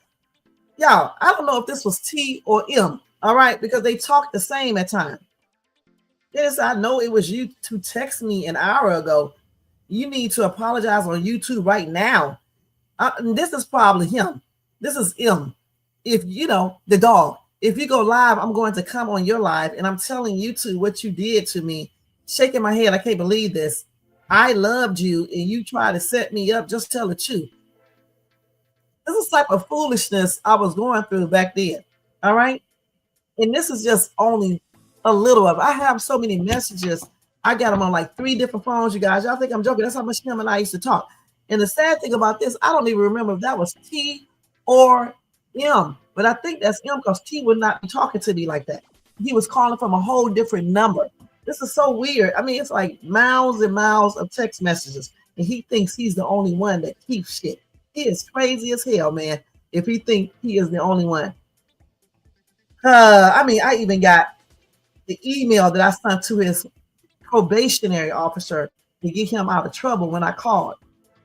y'all, I don't know if this was T or M, all right, because they talk the same at times. Yes, I know it was you to text me an hour ago. You need to apologize on YouTube right now. This is probably him. This is M. If you know the dog, if you go live, I'm going to come on your live and I'm telling YouTube what you did to me, shaking my head. I can't believe this. I loved you and you try to set me up. Just tell the truth. This is the type of foolishness I was going through back then. All right. And this is just only a little of it. I have so many messages. I got them on like 3 different phones, you guys. Y'all think I'm joking. That's how much him and I used to talk. And the sad thing about this, I don't even remember if that was T or M. But I think that's M because T would not be talking to me like that. He was calling from a whole different number. This is so weird. I mean, it's like miles and miles of text messages. And he thinks he's the only one that keeps shit. He is crazy as hell, man, if he thinks he is the only one. I mean, I even got the email that I sent to his probationary officer to get him out of trouble when I called,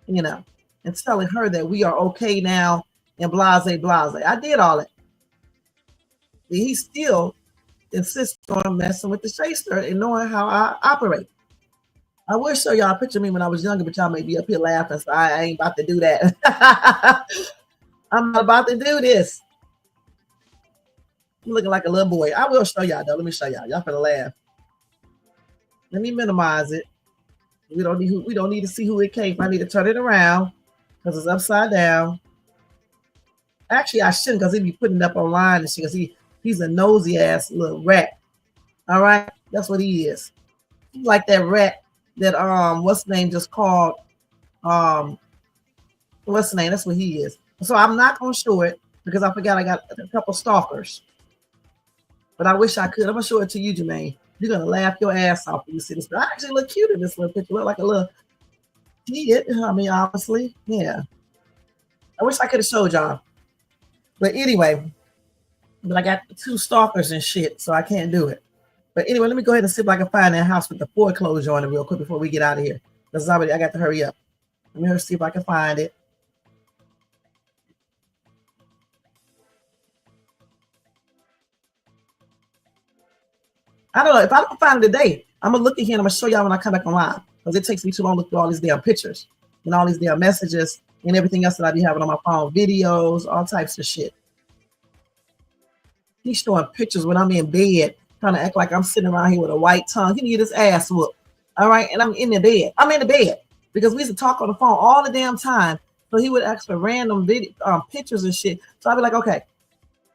you know, and telling her that we are okay now and blase, blase. I did all that. But he still insists on messing with the Shayster and knowing how I operate. I will show y'all a picture of me when I was younger, but y'all may be up here laughing, so I ain't about to do that. I'm not about to do this. I'm looking like a little boy. I will show y'all, though. Let me show y'all. Y'all finna laugh. Let me minimize it. We don't need to see who it came from. I need to turn it around because it's upside down. Actually, I shouldn't because he'd be putting it up online and shit because he's a nosy ass little rat. All right? That's what he is. He's like that rat that what's the name just called what's the name? That's what he is. So I'm not gonna show it because I forgot I got a couple stalkers. But I wish I could. I'm gonna show it to you, Jermaine. You're gonna laugh your ass off when you see this. I actually look cute in this little picture. Look like a little kid. I mean, obviously, yeah. I wish I could have showed y'all. But anyway, but I got 2 stalkers and shit, so I can't do it. But anyway, let me go ahead and see if I can find that house with the foreclosure on it real quick before we get out of here. Because I got to hurry up. Let me see if I can find it. I don't know. If I don't find it today, I'm going to look at here and I'm going to show y'all when I come back online. Because it takes me too long to look through all these damn pictures and all these damn messages and everything else that I be having on my phone, videos, all types of shit. He's showing pictures when I'm in bed, trying to act like I'm sitting around here with a white tongue. He can get his ass whooped. All right, and I'm in the bed. I'm in the bed because we used to talk on the phone all the damn time. So he would ask for random video, pictures and shit. So I'd be like, okay.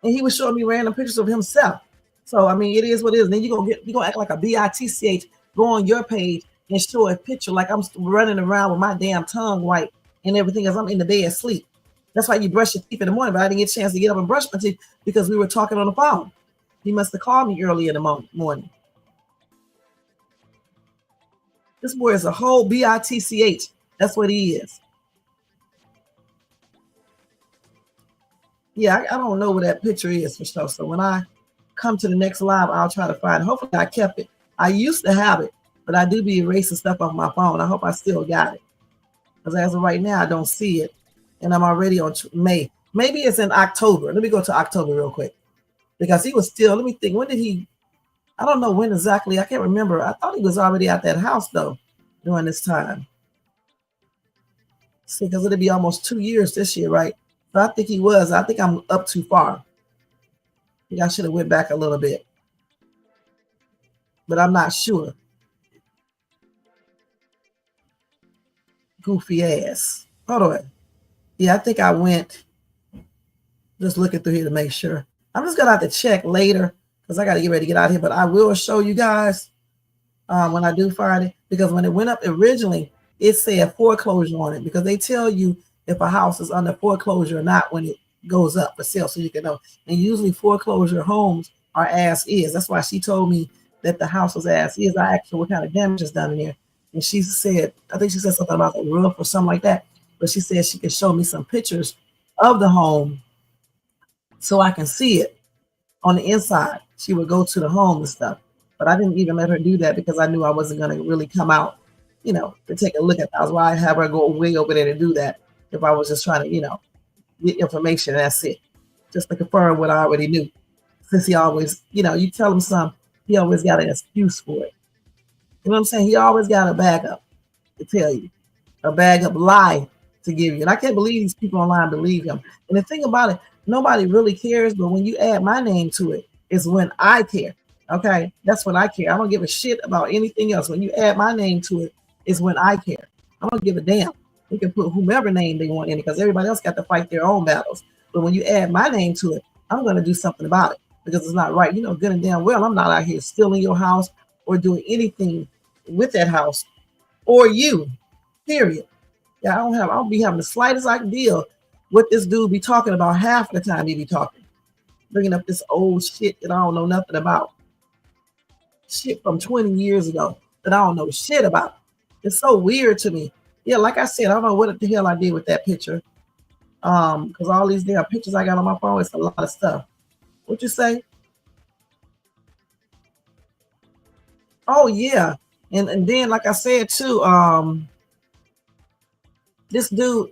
And he was showing me random pictures of himself. So I mean, it is what it is. And then you gonna act like a bitch, go on your page and show a picture like I'm running around with my damn tongue white and everything as I'm in the bed asleep. That's why you brush your teeth in the morning, but I didn't get a chance to get up and brush my teeth because we were talking on the phone. He must have called me early in the morning. This boy is a whole bitch. That's what he is. Yeah, I don't know where that picture is for sure. So when I come to the next live, I'll try to find it. Hopefully I kept it. I used to have it, but I do be erasing stuff off my phone. I hope I still got it. Because as of right now, I don't see it. And I'm already on May. Maybe it's in October. Let me go to October real quick. Because he was still, let me think, when did he, I don't know when exactly. I can't remember. I thought he was already at that house, though, during this time. See, because it'll be almost 2 years this year, right? So I think he was. I think I'm up too far. I think I should have went back a little bit. But I'm not sure. Goofy ass. Hold on. Yeah, I think I went. Just looking through here to make sure. I'm just going to have to check later because I got to get ready to get out of here. But I will show you guys when I do find it. Because when it went up originally, it said foreclosure on it. Because they tell you if a house is under foreclosure or not when it goes up for sale, so you can know. And usually foreclosure homes are as is. That's why she told me that the house was as is. I asked her what kind of damage is done in there. And she said, I think she said something about the roof or something like that. But she said she could show me some pictures of the home so I can see it on the inside. She would go to the home and stuff. But I didn't even let her do that because I knew I wasn't going to really come out, you know, to take a look at that. That's why I have her go way over there to do that. If I was just trying to, you know, get information, that's it. Just to confirm what I already knew. Since he always, you know, you tell him something, he always got an excuse for it. You know what I'm saying? He always got a backup to tell you. A backup lie to give you. And I can't believe these people online believe him. And the thing about it, nobody really cares, but when you add my name to it, is when I care. Okay? That's when I care. I don't give a shit about anything else. When you add my name to it, is when I care. I don't give a damn. They can put whomever name they want in it because everybody else got to fight their own battles. But when you add my name to it, I'm going to do something about it because it's not right. You know good and damn well I'm not out here stealing your house or doing anything with that house or you, period. Yeah, I don't be having the slightest idea what this dude be talking about half the time he be talking. Bringing up this old shit that I don't know nothing about. Shit from 20 years ago that I don't know shit about. It's so weird to me. Yeah, like I said, I don't know what the hell I did with that picture. Because all these damn pictures I got on my phone, it's a lot of stuff. What you say? Oh yeah. And then like I said too, this dude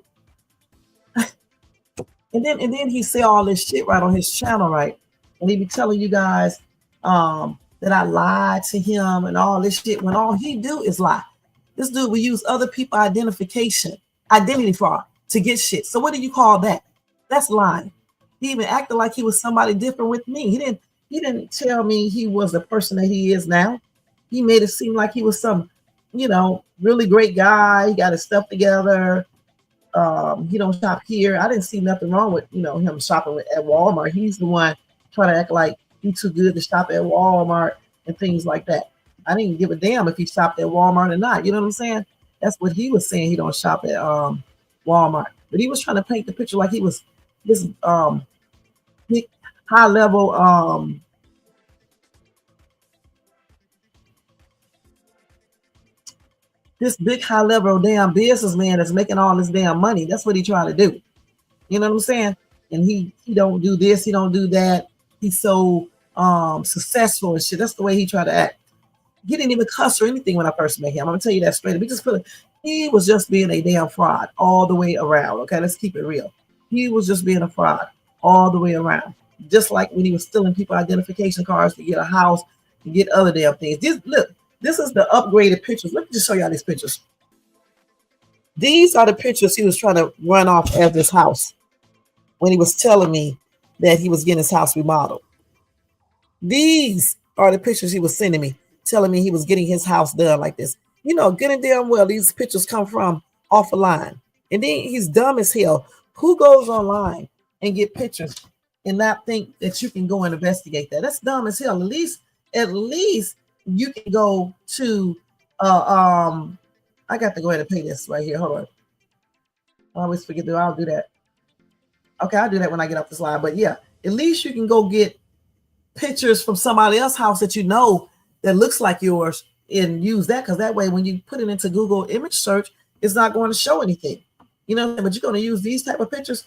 and then he say all this shit right on his channel, right? And he be telling you guys that I lied to him and all this shit when all he do is lie. This dude will use other people's identity fraud to get shit. So what do you call that? That's lying. He even acted like he was somebody different with me. He didn't tell me he was the person that he is now. He made it seem like he was some, you know, really great guy. He got his stuff together. He don't shop here. I didn't see nothing wrong with, you know, him shopping at Walmart. He's the one trying to act like he's too good to shop at Walmart and things like that. I didn't give a damn if he shopped at Walmart or not. You know what I'm saying? That's what he was saying. He don't shop at Walmart. But he was trying to paint the picture like he was this big high level this big high level damn businessman that's making all this damn money. That's what he trying to do. You know what I'm saying? And he don't do this, he don't do that. He's so successful and shit. That's the way he tried to act. He didn't even cuss or anything when I first met him. I'm gonna tell you that straight up. He was just being a damn fraud all the way around. Okay, let's keep it real. He was just being a fraud all the way around. Just like when he was stealing people identification cards to get a house, to get other damn things. This is the upgraded pictures. Let me just show y'all these pictures. These are the pictures he was trying to run off as this house when he was telling me that he was getting his house remodeled. These are the pictures he was sending me, telling me he was getting his house done like this. You know, getting damn well these pictures come from off a line. And then he's dumb as hell. Who goes online and get pictures and not think that you can go and investigate that? That's dumb as hell. At least you can go to I got to go ahead and pay this right here. Hold on. I always forget that. I'll do that. Okay, I'll do that when I get off this live. But yeah, at least you can go get pictures from somebody else's house that you know that looks like yours and use that, because that way when you put it into Google image search, it's not going to show anything. You know, but you're going to use these type of pictures.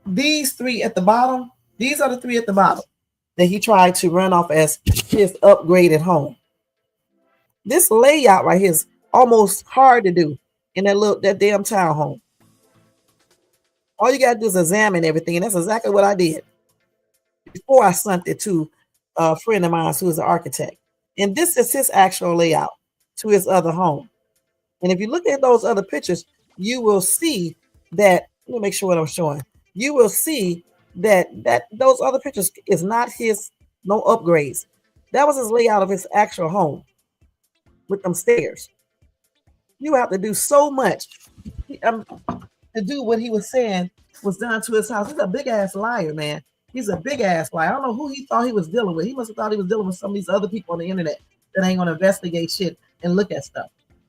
These three at the bottom, these are the three at the bottom that he tried to run off as his upgraded home. This layout right here is almost hard to do in that damn townhome. All you gotta do is examine everything, and that's exactly what I did before I sent it to a friend of mine who is an architect. And this is his actual layout to his other home. And if you look at those other pictures, you will see that. Let me make sure what I'm showing. You will see that those other pictures is not his, no upgrades. That was his layout of his actual home with them stairs. You have to do so much to do what he was saying was done to his house. He's a big ass liar, man. He's a big ass liar. I don't know who he thought he was dealing with. He must have thought he was dealing with some of these other people on the internet that ain't gonna investigate shit and look at stuff.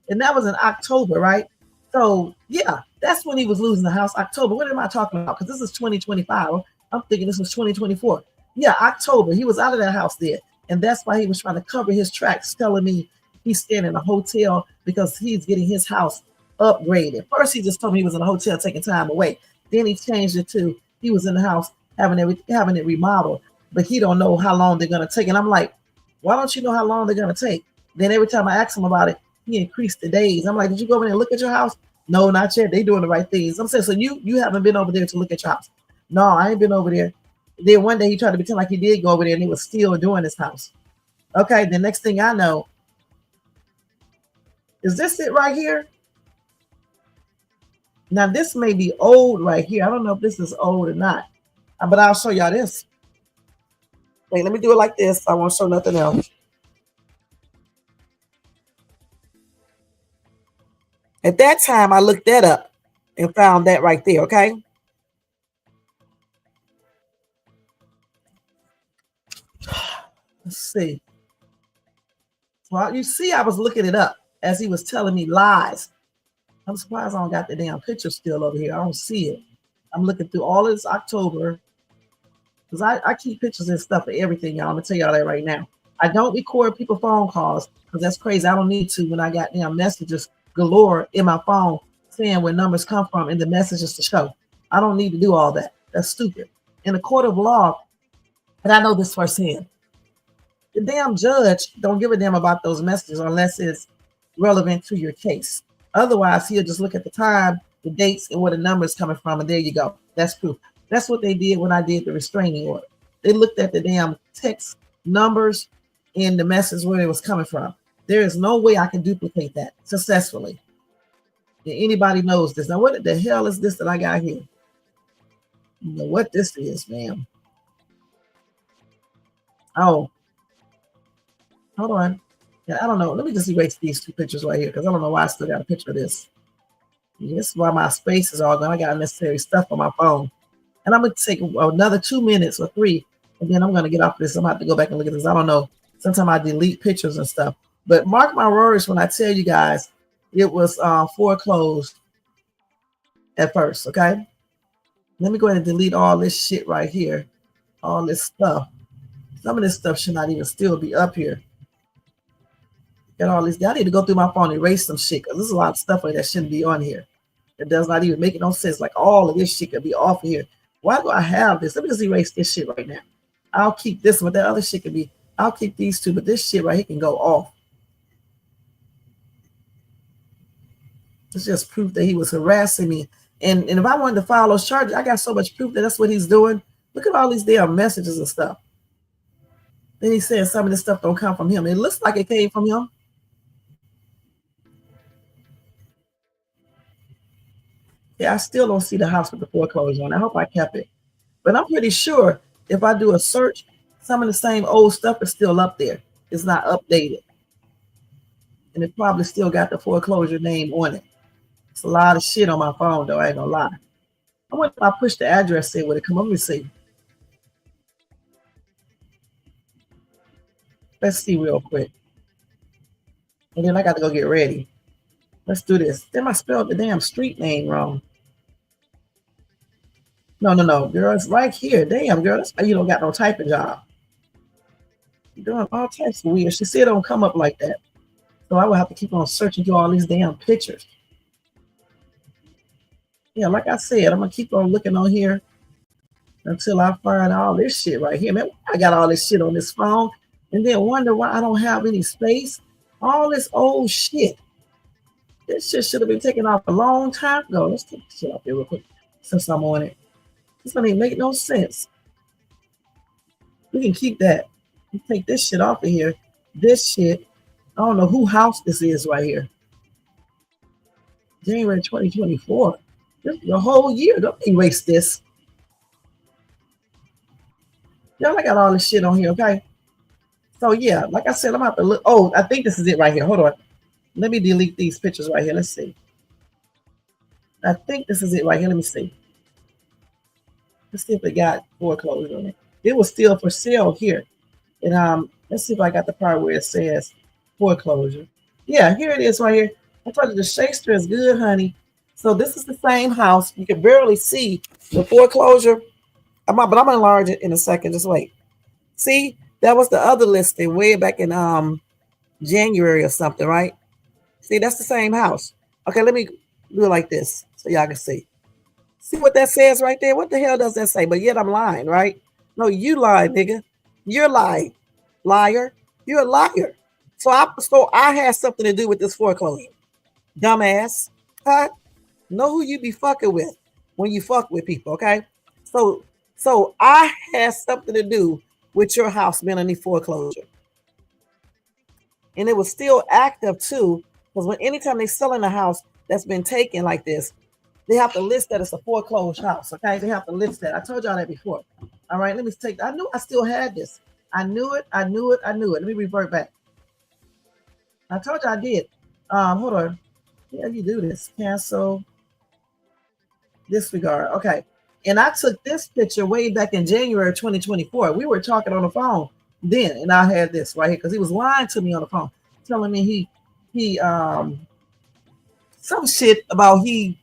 And that was in October, right? So yeah, that's when he was losing the house. October. What am I talking about? Because this is 2025. I'm thinking this was 2024. Yeah, October. He was out of that house there, and that's why he was trying to cover his tracks, telling me he's staying in a hotel because he's getting his house upgraded. First, he just told me he was in a hotel taking time away. Then he changed it to he was in the house having it remodeled, but he don't know how long they're gonna take. And I'm like, why don't you know how long they're gonna take? Then every time I ask him about it, he increased the days. I'm like, did you go over there and look at your house? No, not yet. They doing the right things. I'm saying, so you haven't been over there to look at your house? No, I ain't been over there. Then one day he tried to pretend like he did go over there and he was still doing his house. Okay, the next thing I know, is this it right here? Now this may be old right here. I don't know if this is old or not, but I'll show y'all this. Wait, let me do it like this. I won't show nothing else. At that time, I looked that up and found that right there, okay? Let's see. Well, you see, I was looking it up as he was telling me lies. I'm surprised I don't got the damn picture still over here. I don't see it. I'm looking through all of this October because I keep pictures and stuff of everything, y'all. I'm going to tell y'all that right now. I don't record people phone calls because that's crazy. I don't need to when I got damn messages galore in my phone saying where numbers come from and the messages to show. I don't need to do all that. That's stupid. In a court of law, and I know this firsthand, the damn judge don't give a damn about those messages unless it's relevant to your case. Otherwise, he'll just look at the time, the dates, and where the numbers coming from, and there you go. That's proof. That's what they did when I did the restraining order. They looked at the damn text numbers and the message where it was coming from. There is no way I can duplicate that successfully. And anybody knows this. Now, what the hell is this that I got here? You know what this is, ma'am. Oh, hold on. Yeah, I don't know. Let me just erase these two pictures right here because I don't know why I still got a picture of this. This is why my space is all gone. I got unnecessary stuff on my phone. And I'm going to take another 2 minutes or 3, and then I'm going to get off this. I'm going to have to go back and look at this. I don't know. Sometimes I delete pictures and stuff. But mark my words when I tell you guys it was foreclosed at first, okay? Let me go ahead and delete all this shit right here. All this stuff. Some of this stuff should not even still be up here. Got all this. I need to go through my phone and erase some shit because there's a lot of stuff like that shouldn't be on here. It does not even make no sense. Like all of this shit could be off of here. Why do I have this? Let me just erase this shit right now. I'll keep this one. That other shit can be. I'll keep these two, but this shit right here can go off. It's just proof that he was harassing me. And if I wanted to file those charges, I got so much proof that that's what he's doing. Look at all these damn messages and stuff. Then he said some of this stuff don't come from him. It looks like it came from him. Yeah, I still don't see the house with the foreclosure on. I hope I kept it. But I'm pretty sure if I do a search, some of the same old stuff is still up there. It's not updated. And it probably still got the foreclosure name on it. It's a lot of shit on my phone, though. I ain't gonna lie. I wonder if I push the address in, would it come up? Let me see. Let's see real quick. And then I got to go get ready. Let's do this. Then I spelled the damn street name wrong. No, girl. It's right here. Damn, girl. That's why you don't got no typing job. You're doing all types of weird. She said it don't come up like that. So I will have to keep on searching through all these damn pictures. Yeah, like I said, I'm going to keep on looking on here until I find all this shit right here. Man, I got all this shit on this phone and then wonder why I don't have any space. All this old shit. This shit should have been taken off a long time ago. Let's take this shit off here real quick since I'm on it. This don't even make no sense. We can keep that. We take this shit off of here. This shit. I don't know who house this is right here. January 2024. This is the whole year. Don't erase this. Y'all, I got all this shit on here, okay? So yeah, like I said, I'm about to look. Oh, I think this is it right here. Hold on. Let me delete these pictures right here. Let's see. I think this is it right here. Let me see. Let's see if it got foreclosed on it. It was still for sale here. And let's see if I got the part where it says foreclosure. Yeah, here it is right here. I told you the Shakespeare is good, honey. So this is the same house. You can barely see the foreclosure. But I'm gonna enlarge it in a second. Just wait. See, that was the other listing way back in January or something, right? See, that's the same house. Okay, let me do it like this so y'all can see. See what that says right there? What the hell does that say? But yet I'm lying, right? No, you lied, nigga. You're lying. Liar. You're a liar. So I had something to do with this foreclosure. Dumbass. Huh? Know who you be fucking with when you fuck with people, okay? So I had something to do with your house being underneath foreclosure. And it was still active too, because anytime they sell in a house that's been taken like this, they have to list that it's a foreclosed house, okay? They have to list that. I told y'all that before. All right, let me take. I knew I still had this. I knew it. Let me revert back. I told you I did. Hold on. Yeah, you do this. Cancel. Disregard. Okay. And I took this picture way back in January 2024. We were talking on the phone then, and I had this right here because he was lying to me on the phone, telling me he some shit about he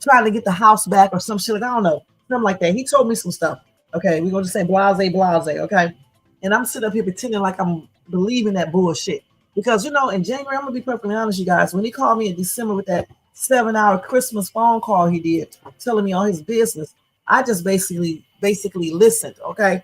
trying to get the house back or some shit. Like, I don't know, something like that. He told me some stuff. Okay, we're gonna just say blase. Okay, and I'm sitting up here pretending like I'm believing that bullshit because in January, I'm gonna be perfectly honest, you guys. When he called me in December with that 7-hour Christmas phone call he did, telling me all his business, I just basically listened, okay,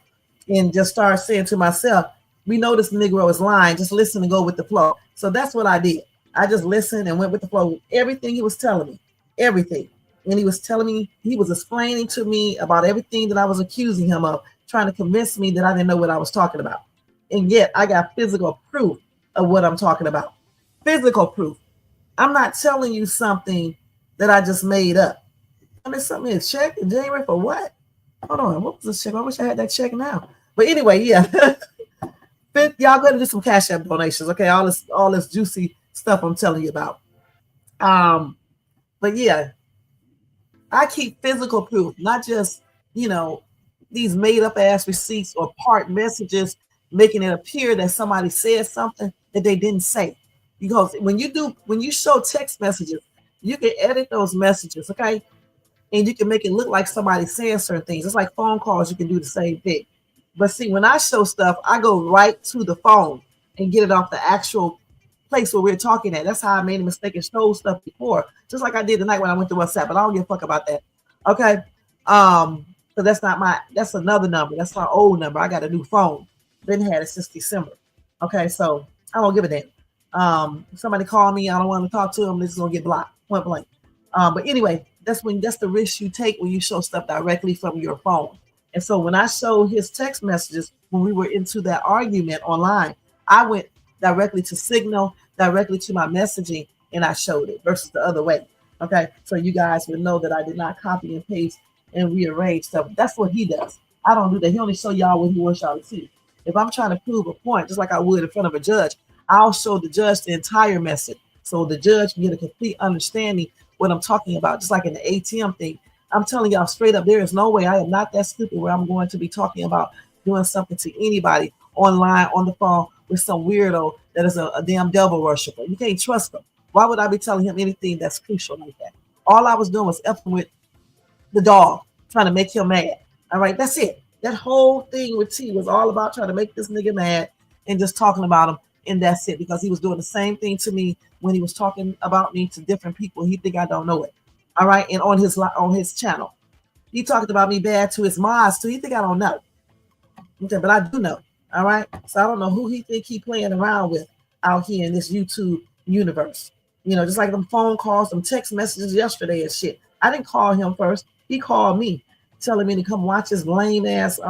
and just started saying to myself, we know this Negro is lying. Just listen and go with the flow. So that's what I did. I just listened and went with the flow with everything he was telling me, everything. And he was telling me, he was explaining to me about everything that I was accusing him of, trying to convince me that I didn't know what I was talking about. And yet I got physical proof of what I'm talking about. Physical proof. I'm not telling you something that I just made up. I mean, something in check in January for what? Hold on, what was this check? I wish I had that check now. But anyway, yeah. Y'all go to do some Cash App donations, okay? All this juicy stuff I'm telling you about. But yeah, I keep physical proof, not just, these made up ass receipts or part messages making it appear that somebody said something that they didn't say. Because when you show text messages, you can edit those messages, okay? And you can make it look like somebody's saying certain things. It's like phone calls, you can do the same thing. But see, when I show stuff, I go right to the phone and get it off the actual place where we're talking at. That's how I made a mistake and showed stuff before. Just like I did tonight when I went to WhatsApp, but I don't give a fuck about that. Okay. So that's another number. That's my old number. I got a new phone. Been had it since December. Okay, so I don't give a damn. If somebody call me, I don't want to talk to them, this is gonna get blocked, point blank. But anyway, that's the risk you take when you show stuff directly from your phone. And so when I showed his text messages when we were into that argument online, I went directly to Signal, directly to my messaging, and I showed it versus the other way. Okay, so you guys would know that I did not copy and paste and rearrange stuff. That's what he does. I don't do that. He only show y'all what he wants y'all to see. If I'm trying to prove a point, just like I would in front of a judge, I'll show the judge the entire message so the judge can get a complete understanding what I'm talking about. Just like in the ATM thing, I'm telling y'all straight up, there is no way, I am not that stupid where I'm going to be talking about doing something to anybody online, on the phone with some weirdo that is a damn devil worshiper. You can't trust them. Why would I be telling him anything that's crucial like that? All I was doing was effing with the dog, trying to make him mad. All right, that's it. That whole thing with T was all about trying to make this nigga mad and just talking about him, and that's it. Because he was doing the same thing to me when he was talking about me to different people. He think I don't know it. All right, and on his channel, he talked about me bad to his mods too. He think I don't know. Okay, but I do know. All right, so I don't know who he think he playing around with out here in this YouTube universe. You know, just like them phone calls, them text messages yesterday and shit. I didn't call him first. He called me, telling me to come watch his lame ass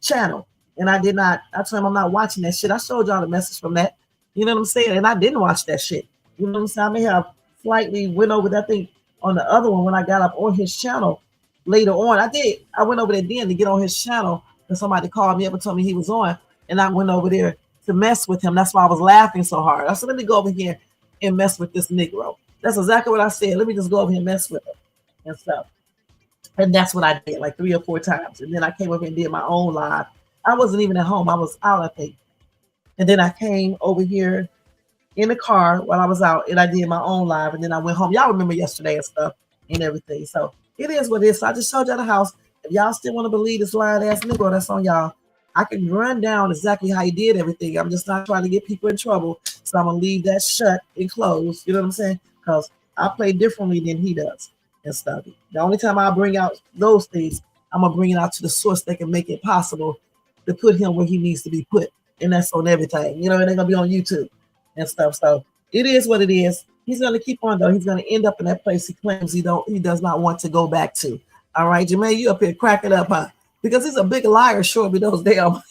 channel. And I did not. I told him I'm not watching that shit. I showed y'all the message from that. You know what I'm saying? And I didn't watch that shit. You know what I'm saying? I may have slightly went over that thing on the other one when I got up on his channel later on. I did. I went over there then to get on his channel and somebody called me up and told me he was on. And I went over there to mess with him. That's why I was laughing so hard. I said, let me go over here and mess with this Negro. That's exactly what I said. Let me just go over here and mess with him and stuff. And that's what I did like 3 or 4 times. And then I came over and did my own live. I wasn't even at home. I was out, I think. And then I came over here in the car while I was out and I did my own live. And then I went home. Y'all remember yesterday and stuff and everything. So it is what it is. So I just showed y'all the house. If y'all still want to believe this lying ass Negro, that's on y'all. I can run down exactly how he did everything. I'm just not trying to get people in trouble. So I'm going to leave that shut and closed. You know what I'm saying? Because I play differently than he does and stuff. The only time I bring out those things, I'm going to bring it out to the source that can make it possible to put him where he needs to be put. And that's on everything. You know, it ain't going to be on YouTube and stuff. So it is what it is. He's going to keep on, though. He's going to end up in that place he claims he does not want to go back to. All right, Jermaine, you up here cracking up, huh? Because he's a big liar, showing me those damn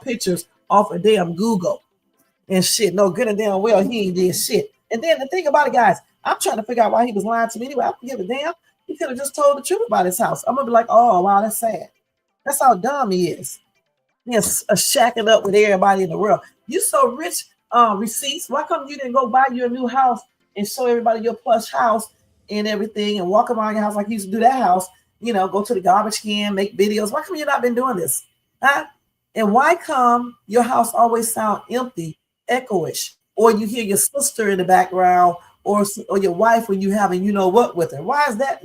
pictures off of damn Google and shit. No, good and damn well he ain't did shit. And then the thing about it, guys, I'm trying to figure out why he was lying to me anyway. I don't give a damn. He could have just told the truth about his house. I'm gonna be like, oh wow, that's sad. That's how dumb he is. He's shacking up with everybody in the world. You so rich, receipts. Why come you didn't go buy your new house and show everybody your plush house and everything and walk around your house like you used to do that house? You know, go to the garbage can, make videos. Why come you not been doing this? Huh? And why come your house always sound empty, echoish, or you hear your sister in the background, or your wife when you having you know what with her? Why is that?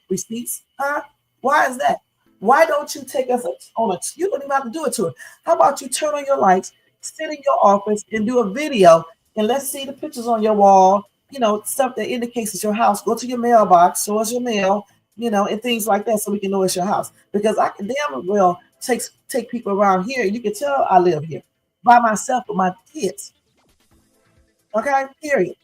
Receipts? Huh? Why is that? Why don't you take us on a? You don't even have to do it to her. How about you turn on your lights, sit in your office, and do a video, and let's see the pictures on your wall. You know, stuff that indicates it's your house. Go to your mailbox, show us your mail. You know, and things like that, so we can know it's your house. Because I can damn well take people around here. You can tell I live here by myself with my kids. Okay, period.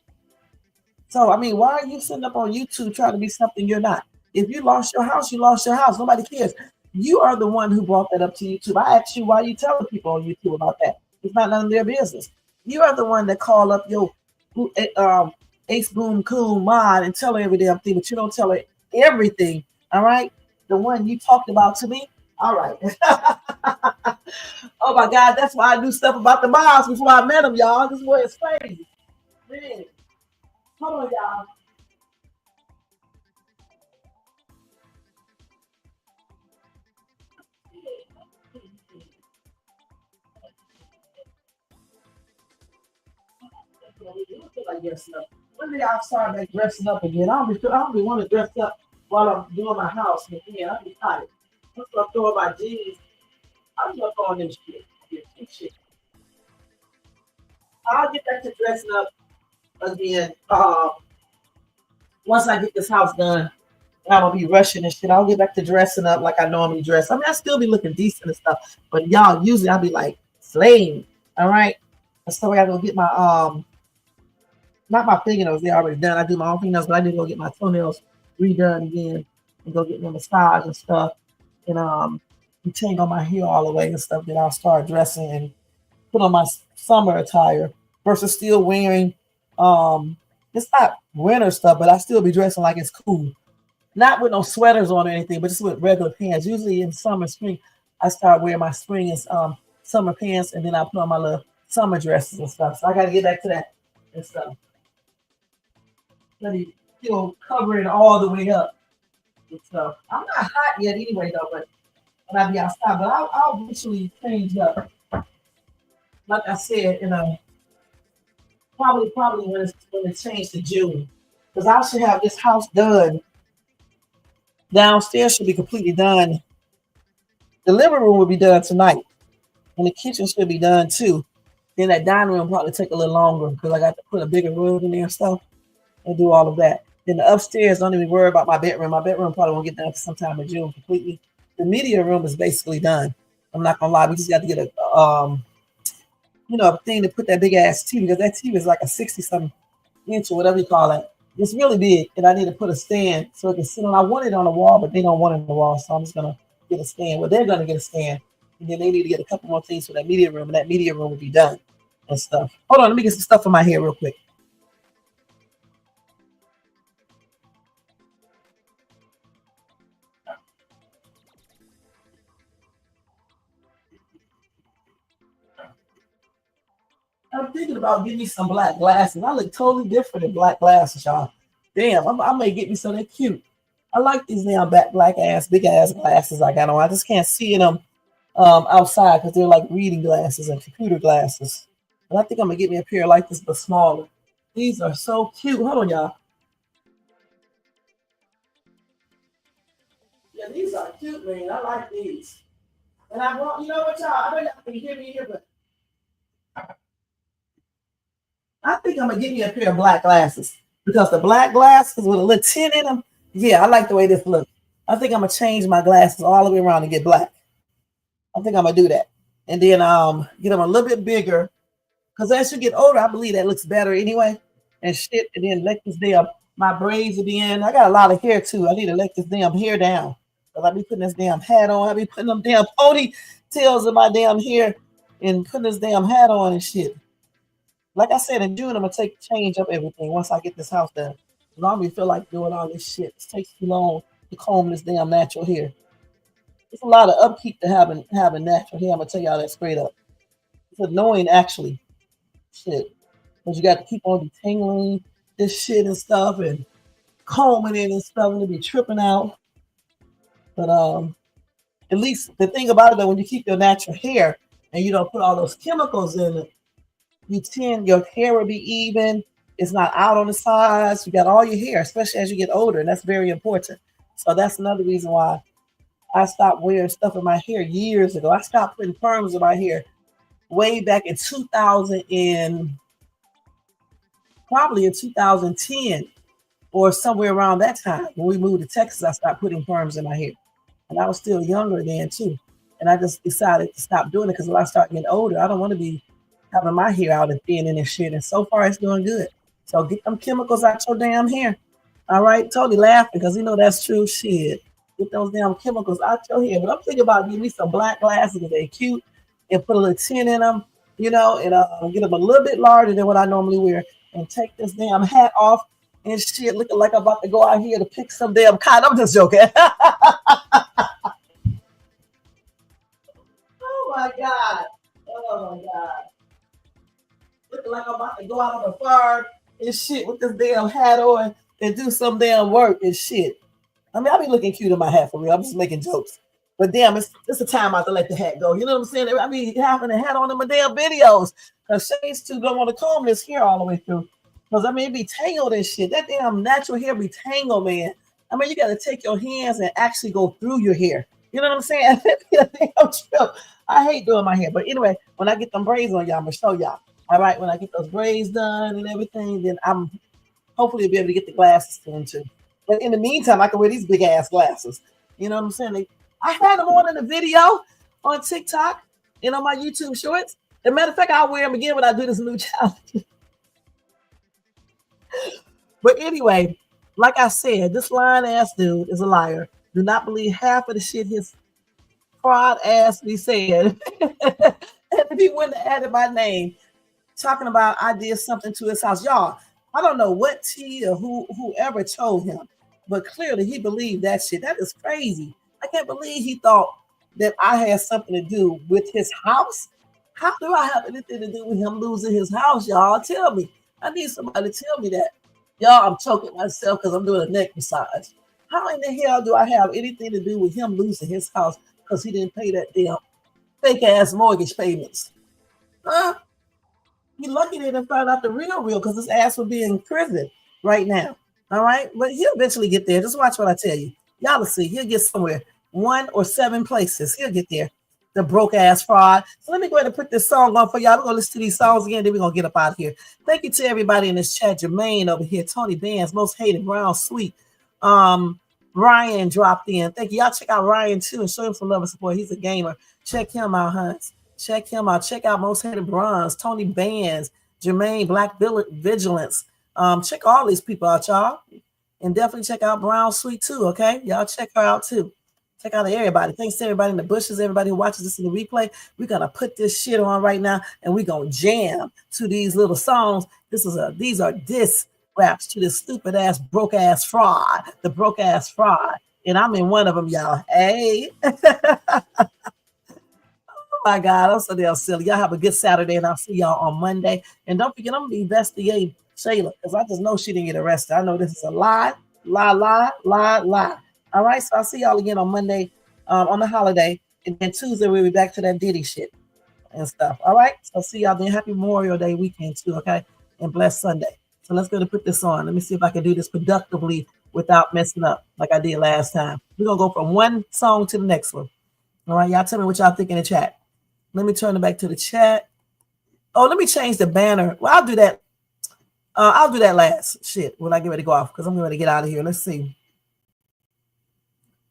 So I mean, why are you sitting up on YouTube trying to be something you're not? If you lost your house, you lost your house. Nobody cares. You are the one who brought that up to YouTube. I asked you why you telling people on YouTube about that. It's not none of their business. You are the one that call up your Ace Boom Coon mod and tell her every damn thing, but you don't tell her everything. All right, the one you talked about to me. All right. Oh my God, that's why I knew stuff about the moms before I met them, y'all. This boy is crazy. Man. Hold on, y'all. When did I start like dressing up again? I don't be want to dress up while I'm doing my house. Yeah, I'll be tired. I'm gonna throw my jeans. I'm gonna throw on them shit. I'll get back to dressing up again. Once I get this house done, and I'm gonna be rushing and shit. I'll get back to dressing up like I normally dress. I mean, I still be looking decent and stuff, but y'all usually I'll be like flame. All right. So I gotta go get my not my fingernails, they're already done. I do my own fingernails, but I need to go get my toenails redone again and go get my massage and stuff. And change on my hair all the way and stuff. Then I'll start dressing and put on my summer attire versus still wearing it's not winter stuff, but I still be dressing like it's cool. Not with no sweaters on or anything, but just with regular pants. Usually in summer, spring, I start wearing my spring and summer pants, and then I put on my little summer dresses and stuff. So I got to get back to that and stuff. Let me, cover it all the way up and stuff. I'm not hot yet anyway, though, but when I be outside, but I'll eventually change up. Like I said, probably when it's changed to June, because I should have this house done. Downstairs should be completely done. The living room will be done tonight, and the kitchen should be done too. Then that dining room probably take a little longer because I got to put a bigger room in there and stuff and do all of that. Then the upstairs, don't even worry about my bedroom. My bedroom probably won't get done sometime in June completely. The media room is basically done. I'm not gonna lie, we just got to get a a thing to put that big ass TV, because that TV is like a 60-something inch or whatever you call it. It's really big, and I need to put a stand so it can sit on. I want it on the wall, but they don't want it on the wall, so I'm just gonna get a stand. Well, they're gonna get a stand, and then they need to get a couple more things for that media room, and that media room will be done and stuff. Hold on, let me get some stuff in my hair real quick. I'm thinking about getting me some black glasses. I look totally different in black glasses, y'all. Damn, I may get me some. They're cute. I like these damn big ass glasses I got on. I just can't see them outside because they're like reading glasses and computer glasses. But I think I'm gonna get me a pair like this, but smaller. These are so cute. Hold on, y'all. Yeah, these are cute, man. I like these. And I want, you know what, y'all? I know y'all can hear me here, but I think I'm gonna get me a pair of black glasses, because the black glasses with a little tint in them, yeah, I like the way this looks. I think I'm gonna change my glasses all the way around and get black. I think I'm gonna do that, and then get them a little bit bigger, because as you get older, I believe that looks better anyway. And shit, and then let this damn my braids will be in. I got a lot of hair too. I need to let this damn hair down, because I be putting this damn hat on. I be putting them damn ponytails in my damn hair and putting this damn hat on and shit. Like I said, in June, I'm going to change up everything once I get this house done. I don't even feel like doing all this shit. It takes too long to comb this damn natural hair. It's a lot of upkeep to having natural hair. I'm going to tell y'all that straight up. It's annoying, actually. Shit. Because you got to keep on detangling this shit and stuff and combing it and stuff, and to be tripping out. But at least the thing about it, though, when you keep your natural hair and you don't put all those chemicals in it, your hair will be even. It's not out on the sides. You got all your hair, especially as you get older, and that's very important. So that's another reason why I stopped wearing stuff in my hair years ago. I stopped putting perms in my hair way back in 2010 or somewhere around that time. When we moved to Texas, I stopped putting perms in my hair, and I was still younger then too. And I just decided to stop doing it because when I start getting older, I don't want to be having my hair out and thin and shit. And so far, it's doing good. So get them chemicals out your damn hair. All right, totally laughing because you know that's true shit. Get those damn chemicals out your hair. But I'm thinking about getting me some black glasses because they're cute and put a little tint in them, and get them a little bit larger than what I normally wear. And take this damn hat off and shit, looking like I'm about to go out here to pick some damn cotton. I'm just joking. Oh my God. Oh my God. Looking like I'm about to go out on the farm and shit with this damn hat on and do some damn work and shit. I mean, I be looking cute in my hat for real. I'm just making jokes. But damn, it's a time out to let the hat go. You know what I'm saying? I be having a hat on in my damn videos. Because Shay's too don't want to comb this hair all the way through. Because, I mean, it be tangled and shit. That damn natural hair be tangled, man. I mean, you got to take your hands and actually go through your hair. You know what I'm saying? I hate doing my hair. But anyway, when I get them braids on, y'all, I'm going to show y'all. All right, when I get those braids done and everything, then I'm hopefully be able to get the glasses done too. But in the meantime, I can wear these big ass glasses. You know what I'm saying? I had them on in the video on TikTok and on my YouTube shorts. As a matter of fact, I'll wear them again when I do this new challenge. But anyway, like I said, this lying ass dude is a liar. Do not believe half of the shit his fraud ass be saying. And if he wouldn't have added my name, talking about I did something to his house. Y'all, I don't know what T or whoever told him, but clearly he believed that shit. That is crazy. I can't believe he thought that I had something to do with his house. How do I have anything to do with him losing his house, y'all? Tell me. I need somebody to tell me that. Y'all, I'm choking myself because I'm doing a neck massage. How in the hell do I have anything to do with him losing his house because he didn't pay that damn fake ass mortgage payments? Huh? You're lucky they didn't find out the real because his ass would be in prison right now. All right, but he'll eventually get there. Just watch what I tell you. Y'all will see. He'll get somewhere. 1 or 7 places. He'll get there. The broke ass fraud. So let me go ahead and put this song on for y'all. We're gonna listen to these songs again, then we're gonna get up out of here. Thank you to everybody in this chat. Jermaine over here, Tony Bands, Most Hated, Brown Sweet. Ryan dropped in. Thank you. Y'all check out Ryan too and show him some love and support. He's a gamer. Check him out, Hunts. Check him out. Check out Most Hated Bronze, Tony Bands, Jermaine, Black Vigilance. Check all these people out, y'all. And definitely check out Brown Sweet too, okay? Y'all check her out too. Check out everybody. Thanks to everybody in the bushes, everybody who watches this in the replay. We're going to put this shit on right now, and we're going to jam to these little songs. These are diss raps to this stupid-ass, broke-ass fraud, the broke-ass fraud. And I'm in one of them, y'all. Hey. Oh, my God. I'm so damn silly. Y'all have a good Saturday, and I'll see y'all on Monday. And don't forget, I'm going to be investigating Shayla, because I just know she didn't get arrested. I know this is a lie. All right, so I'll see y'all again on Monday on the holiday. And then Tuesday, we'll be back to that Diddy shit and stuff. All right, so see y'all then. Happy Memorial Day weekend too, okay? And blessed Sunday. So let's go and put this on. Let me see if I can do this productively without messing up like I did last time. We're going to go from one song to the next one. All right, y'all tell me what y'all think in the chat. Let me turn it back to the chat. Oh, let me change the banner. Well, I'll do that. I'll do that last shit when I get ready to go off because I'm going to get out of here. Let's see.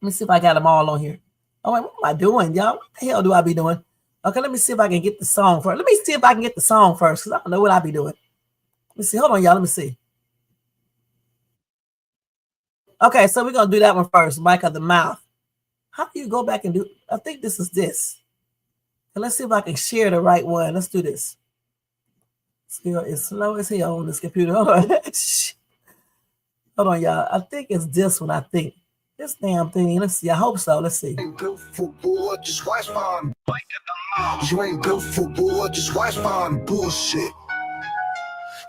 Let me see if I got them all on here. Oh, wait, what am I doing, y'all? What the hell do I be doing? Okay, let me see if I can get the song first. Let me see if I can get the song first because I don't know what I be doing. Let me see. Hold on, y'all. Let me see. Okay, so we're going to do that one first. Mic of the Mouth. How do you go back and do? I think this is this. And let's see if I can share the right one. Let's do this. It's slow as hell on this computer. Hold on. Hold on, y'all. I think it's this one, I think. This damn thing. Let's see. I hope so. Let's see. You ain't built for war, just watch fine. You ain't built for war, just watch fine bullshit.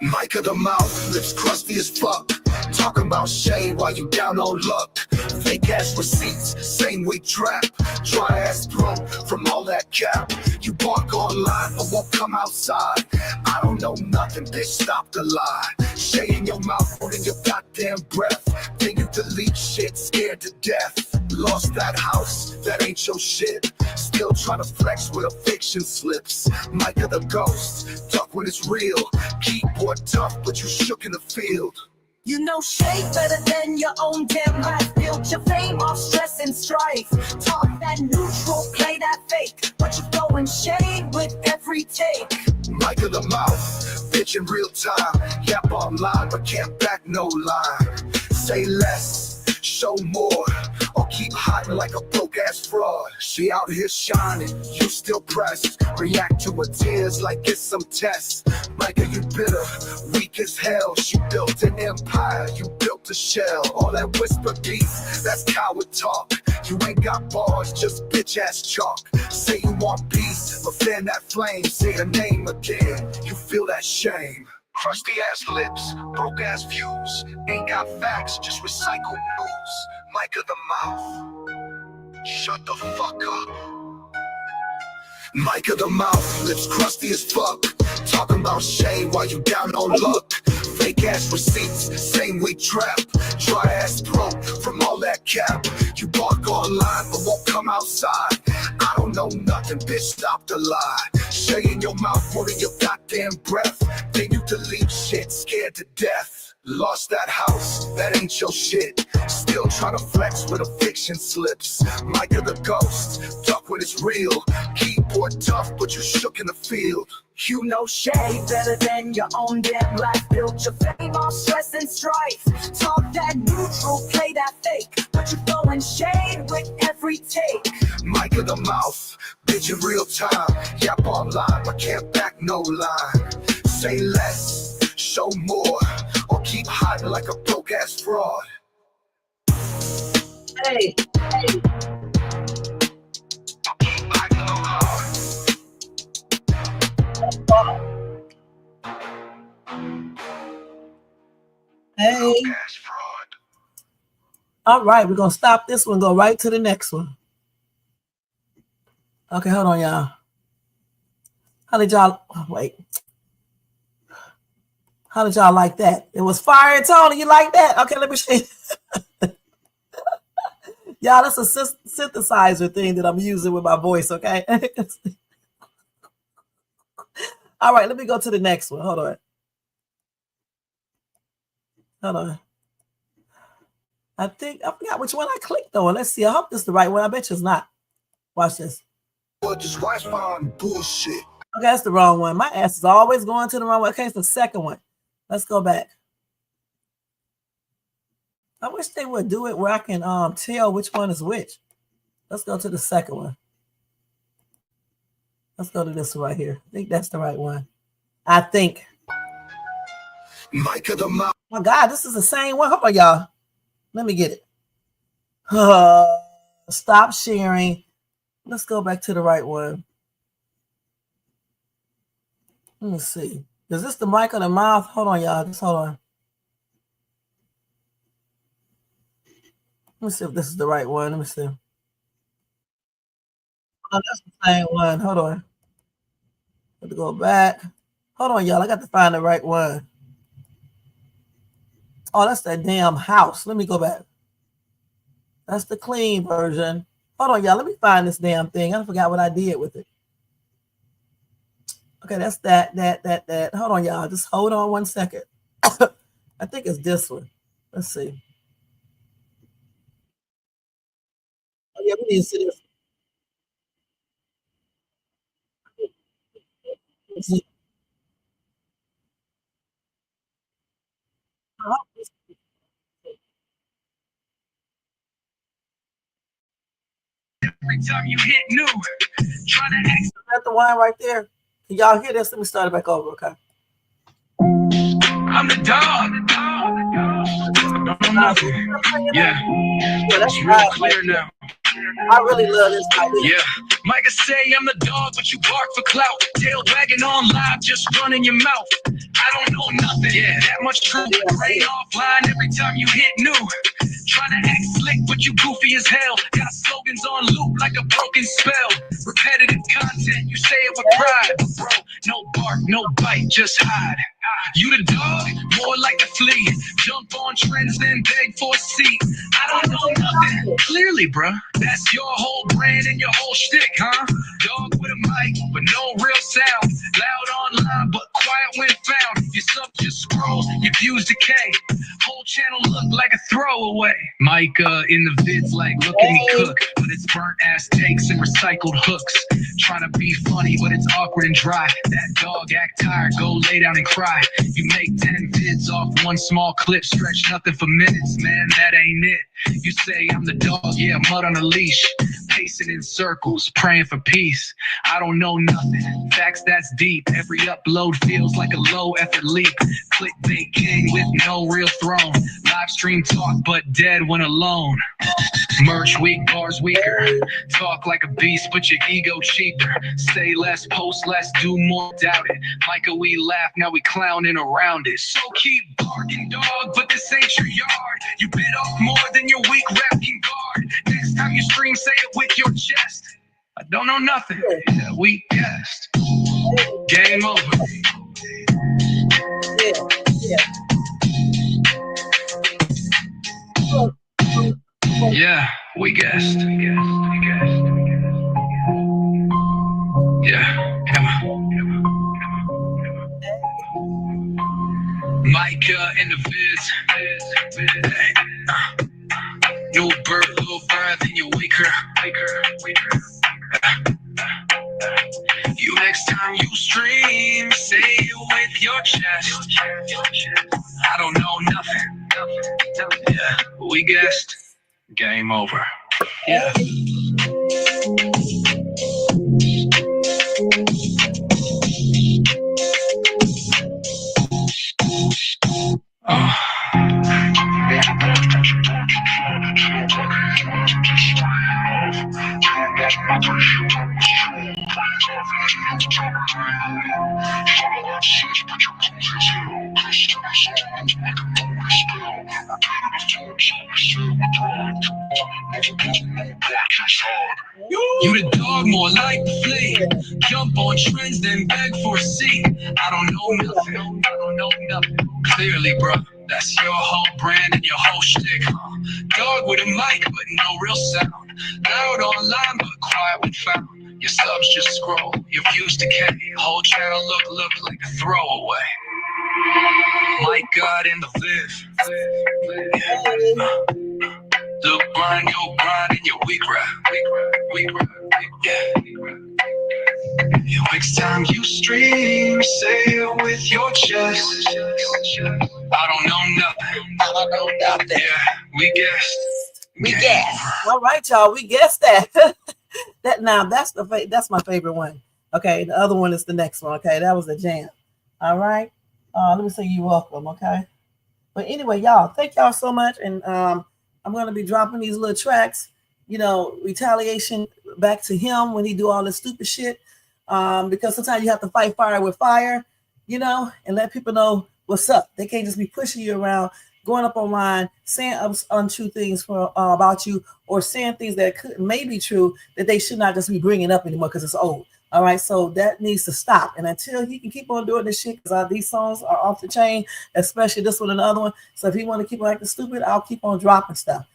Mic of the mouth, lips crusty as fuck. Talking about shame while you down on luck. Fake ass receipts, same week trap. Dry ass throat from all that cap. You bark online but won't come outside. I don't know nothing, bitch, stop the lie. Shay in your mouth, holding your goddamn breath. Then you delete shit, scared to death. Lost that house, that ain't your shit. Still trying to flex with a fiction slips. Mic of the ghost, talk when it's real. Keyboard tough, but you shook in the field. You know Shay better than your own damn life. Built your fame off stress and strife. Talk that neutral, play that fake. But you throwing shade with every take. Mic of the mouth, bitch in real time. Yap online, but can't back no line. Say less, show more, or keep hiding like a broke ass fraud. She out here shining, you still pressed. React to her tears like it's some test. Micah, you bitter, weak as hell. She built an empire, you built a shell. All that whisper beef, that's coward talk. You ain't got bars, just bitch ass chalk. Say you want peace, but fan that flame. Say her name again, you feel that shame. Crusty ass lips, broke ass views. Ain't got facts, just recycled news. Mic of the mouth, shut the fuck up. Mic of the mouth, lips crusty as fuck. Talking about shame while you down on luck. Fake ass receipts, same week trap. Dry ass throat from all that cap. You bark online but won't come outside. I don't know nothing, bitch, stop the lie. Shay in your mouth, holding your goddamn breath. Then you delete shit, scared to death. Lost that house, that ain't your shit. Still trying to flex with a fiction slips. Mic of the ghost, talk when it's real. Keyboard tough, but you shook in the field. You know Shay better than your own damn life. Built your fame off stress and strife. Talk that neutral, play that fake. But you throwing shade with every take. Mic of the mouth, bitch in real time. Yap online, but can't back no line. Say less, show more, hiding like a broke ass fraud. Hey. Hey. All right, we're gonna stop this one, go right to the next one. Okay, hold on, y'all. How did y'all wait? How did y'all like that? It was fire, Tony. You like that? Okay, let me see. Y'all, that's a synthesizer thing that I'm using with my voice, okay? All right, let me go to the next one. Hold on. I forgot which one I clicked on. Let's see. I hope this is the right one. I bet you it's not. Watch this. Just watch my bullshit. Okay, that's the wrong one. My ass is always going to the wrong one. Okay, it's the second one. Let's go back. I wish they would do it where I can tell which one is which. Let's go to the second one. Let's go to this one right here. I think that's the right one. I think. Mike of the mouth. Oh my God, this is the same one. Hold on, y'all. Let me get it. Stop sharing. Let's go back to the right one. Let me see. Is this the mic of the mouth? Hold on, y'all. Just hold on. Let me see if this is the right one. Let me see. Oh, that's the same one. Hold on. Have to go back. Hold on, y'all. I got to find the right one. Oh, that's that damn house. Let me go back. That's the clean version. Hold on, y'all. Let me find this damn thing. I forgot what I did with it. Okay, that's that. Hold on, y'all. Just hold on 1 second. I think it's this one. Let's see. Oh, yeah, we need to see this. Let's see. Every time you hit new, trying to Is that the one right there? Can y'all hear this? Let me start it back over, okay? I'm the dog. Yeah, That's it's real right. clear now. I really love this idea. Yeah, Micah say I'm the dog, but you bark for clout. Tail wagging on live, just running your mouth. I don't know nothing. Yeah, that much truth. Rain offline every time you hit new. Trying to act slick, but you goofy as hell. Got slogans on loop like a broken spell. Repetitive content, you say it with pride. But bro, no bark, no bite, just hide. You the dog, more like a flea. Jump on trends, then beg for a seat. I don't know nothing. Clearly, bruh, that's your whole brand and your whole shtick, huh? Dog with a mic, but no real sound. Loud online, but quiet when found. If you sub, just scroll, your views decay. Whole channel look like a throwaway. Micah in the vids like, look at me cook. But it's burnt ass takes and recycled hooks. Trying to be funny, but it's awkward and dry. That dog act tired, go lay down and cry. You make 10 vids off one small clip, stretch nothing for minutes, man, that ain't it. You say I'm the dog, yeah, mud on a leash. Pacing in circles, praying for peace. I don't know nothing, facts that's deep. Every upload feels like a low effort leap. Clickbait king with no real throne. Live stream talk, but dead when alone. Merch weak, bars weaker. Talk like a beast, but your ego cheaper. Say less, post less, do more, doubt it. Micah, we laugh, now we clowning around it. So keep barking, dog, but this ain't your yard. You bit off more than your weak rep can guard. Next time you stream, say it with your chest. I don't know nothing, yeah, weak guest. Game over. Yeah, we guessed. Yeah, Emma. Micah in the vids. Little bird, then you wake her. You next time you stream, say it with your chest. I don't know nothing. Yeah, we guessed. Game over. Yeah. You the dog, more like the flea. Jump on trends, then beg for a seat. I don't know nothing. I don't know nothing. Clearly, bro, that's your whole brand and your whole shtick. Dog with a mic, but no real sound. Loud online, but quiet when found. Your subs just scroll, your views decay. Whole channel look like a throwaway. My God in the live. The grind, your grind, and your weak rap. Next time you stream, say it with your chest. I don't know nothing. I don't know nothing. Yeah, we guessed. We guessed. All right, y'all. We guessed that. That's my favorite one. Okay, the other one is the next one. Okay, that was the jam. All right. Let me say you're welcome. Okay. But anyway, y'all, thank y'all so much. And I'm gonna be dropping these little tracks. You know, retaliation back to him when he do all this stupid shit. Because sometimes you have to fight fire with fire, you know, and let people know what's up. They can't just be pushing you around, going up online, saying untrue things about you, or saying things that may be true that they should not just be bringing up anymore because it's old. All right, so that needs to stop. And until he can keep on doing this shit, because these songs are off the chain, especially this one and the other one. So if he want to keep on acting stupid, I'll keep on dropping stuff.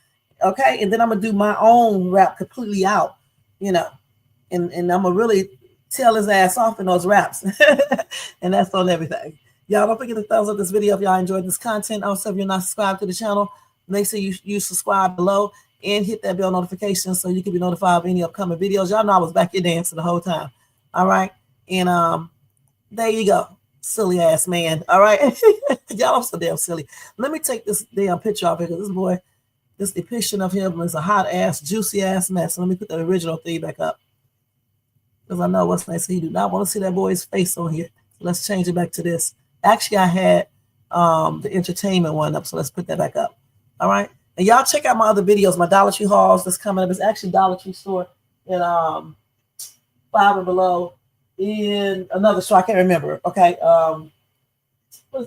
Okay, and then I'm gonna do my own rap completely out, you know, and I'm gonna really tell his ass off in those raps. And that's on everything. Y'all don't forget to thumbs up this video if y'all enjoyed this content. Also, if you're not subscribed to the channel, make sure you subscribe below and hit that bell notification so you can be notified of any upcoming videos. Y'all know I was back here dancing the whole time. All right. And there you go. Silly ass man. All right. Y'all, I'm so damn silly. Let me take this damn picture off here because this boy, this depiction of him is a hot ass, juicy ass mess. So let me put the original thing back up. Because I know what's nice. He do not want to see that boy's face on here. So let's change it back to this. Actually, I had the entertainment one up, so let's put that back up. All right. And y'all check out my other videos, my Dollar Tree hauls that's coming up. It's actually Dollar Tree store in 5 and Below in another store. I can't remember. Okay.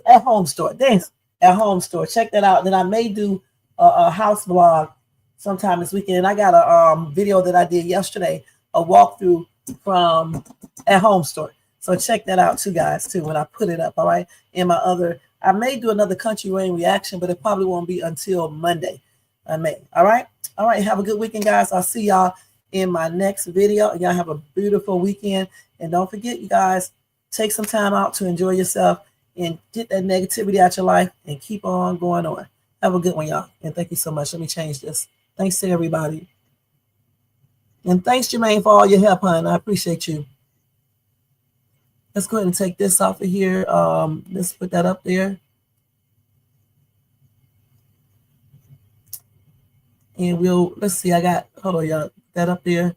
At Home Store. Thanks. At Home Store. Check that out. Then I may do a house vlog sometime this weekend. I got a video that I did yesterday, a walkthrough from At Home Store. So check that out too, guys, too, when I put it up. All right. In my other, I may do another Kountry Wayne reaction, but it probably won't be until Monday. I may. All right. All right. Have a good weekend, guys. I'll see y'all in my next video. Y'all have a beautiful weekend. And don't forget, you guys, take some time out to enjoy yourself and get that negativity out your life and keep on going on. Have a good one, y'all. And thank you so much. Let me change this. Thanks to everybody. And thanks, Jermaine, for all your help, hon. I appreciate you. Let's go ahead and take this off of here. Let's put that up there. And let's see, hold on, y'all, that up there.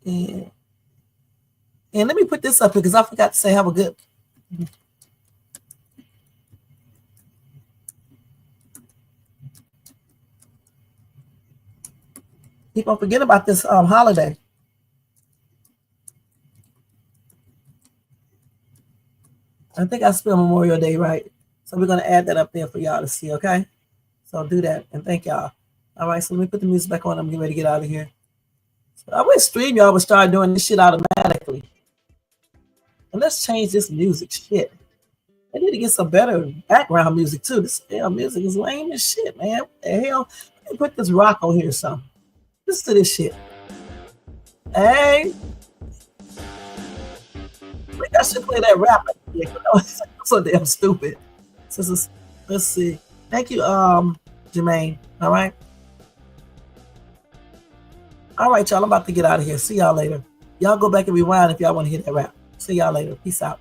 And let me put this up here because I forgot to say have a good. Keep on forgetting about this holiday. I think I spelled Memorial Day right. So we're going to add that up there for y'all to see, okay? So do that, and thank y'all. All right, so let me put the music back on. I'm getting ready to get out of here. So I wish StreamYard would start doing this shit automatically. And let's change this music shit. They need to get some better background music, too. This damn music is lame as shit, man. What the hell? Let me put this rock on here or something. Listen to this shit. Hey. I think I should play that rap. It's so damn stupid. Let's see. Thank you, Jermaine. All right. All right, y'all. I'm about to get out of here. See y'all later. Y'all go back and rewind if y'all want to hear that rap. See y'all later. Peace out.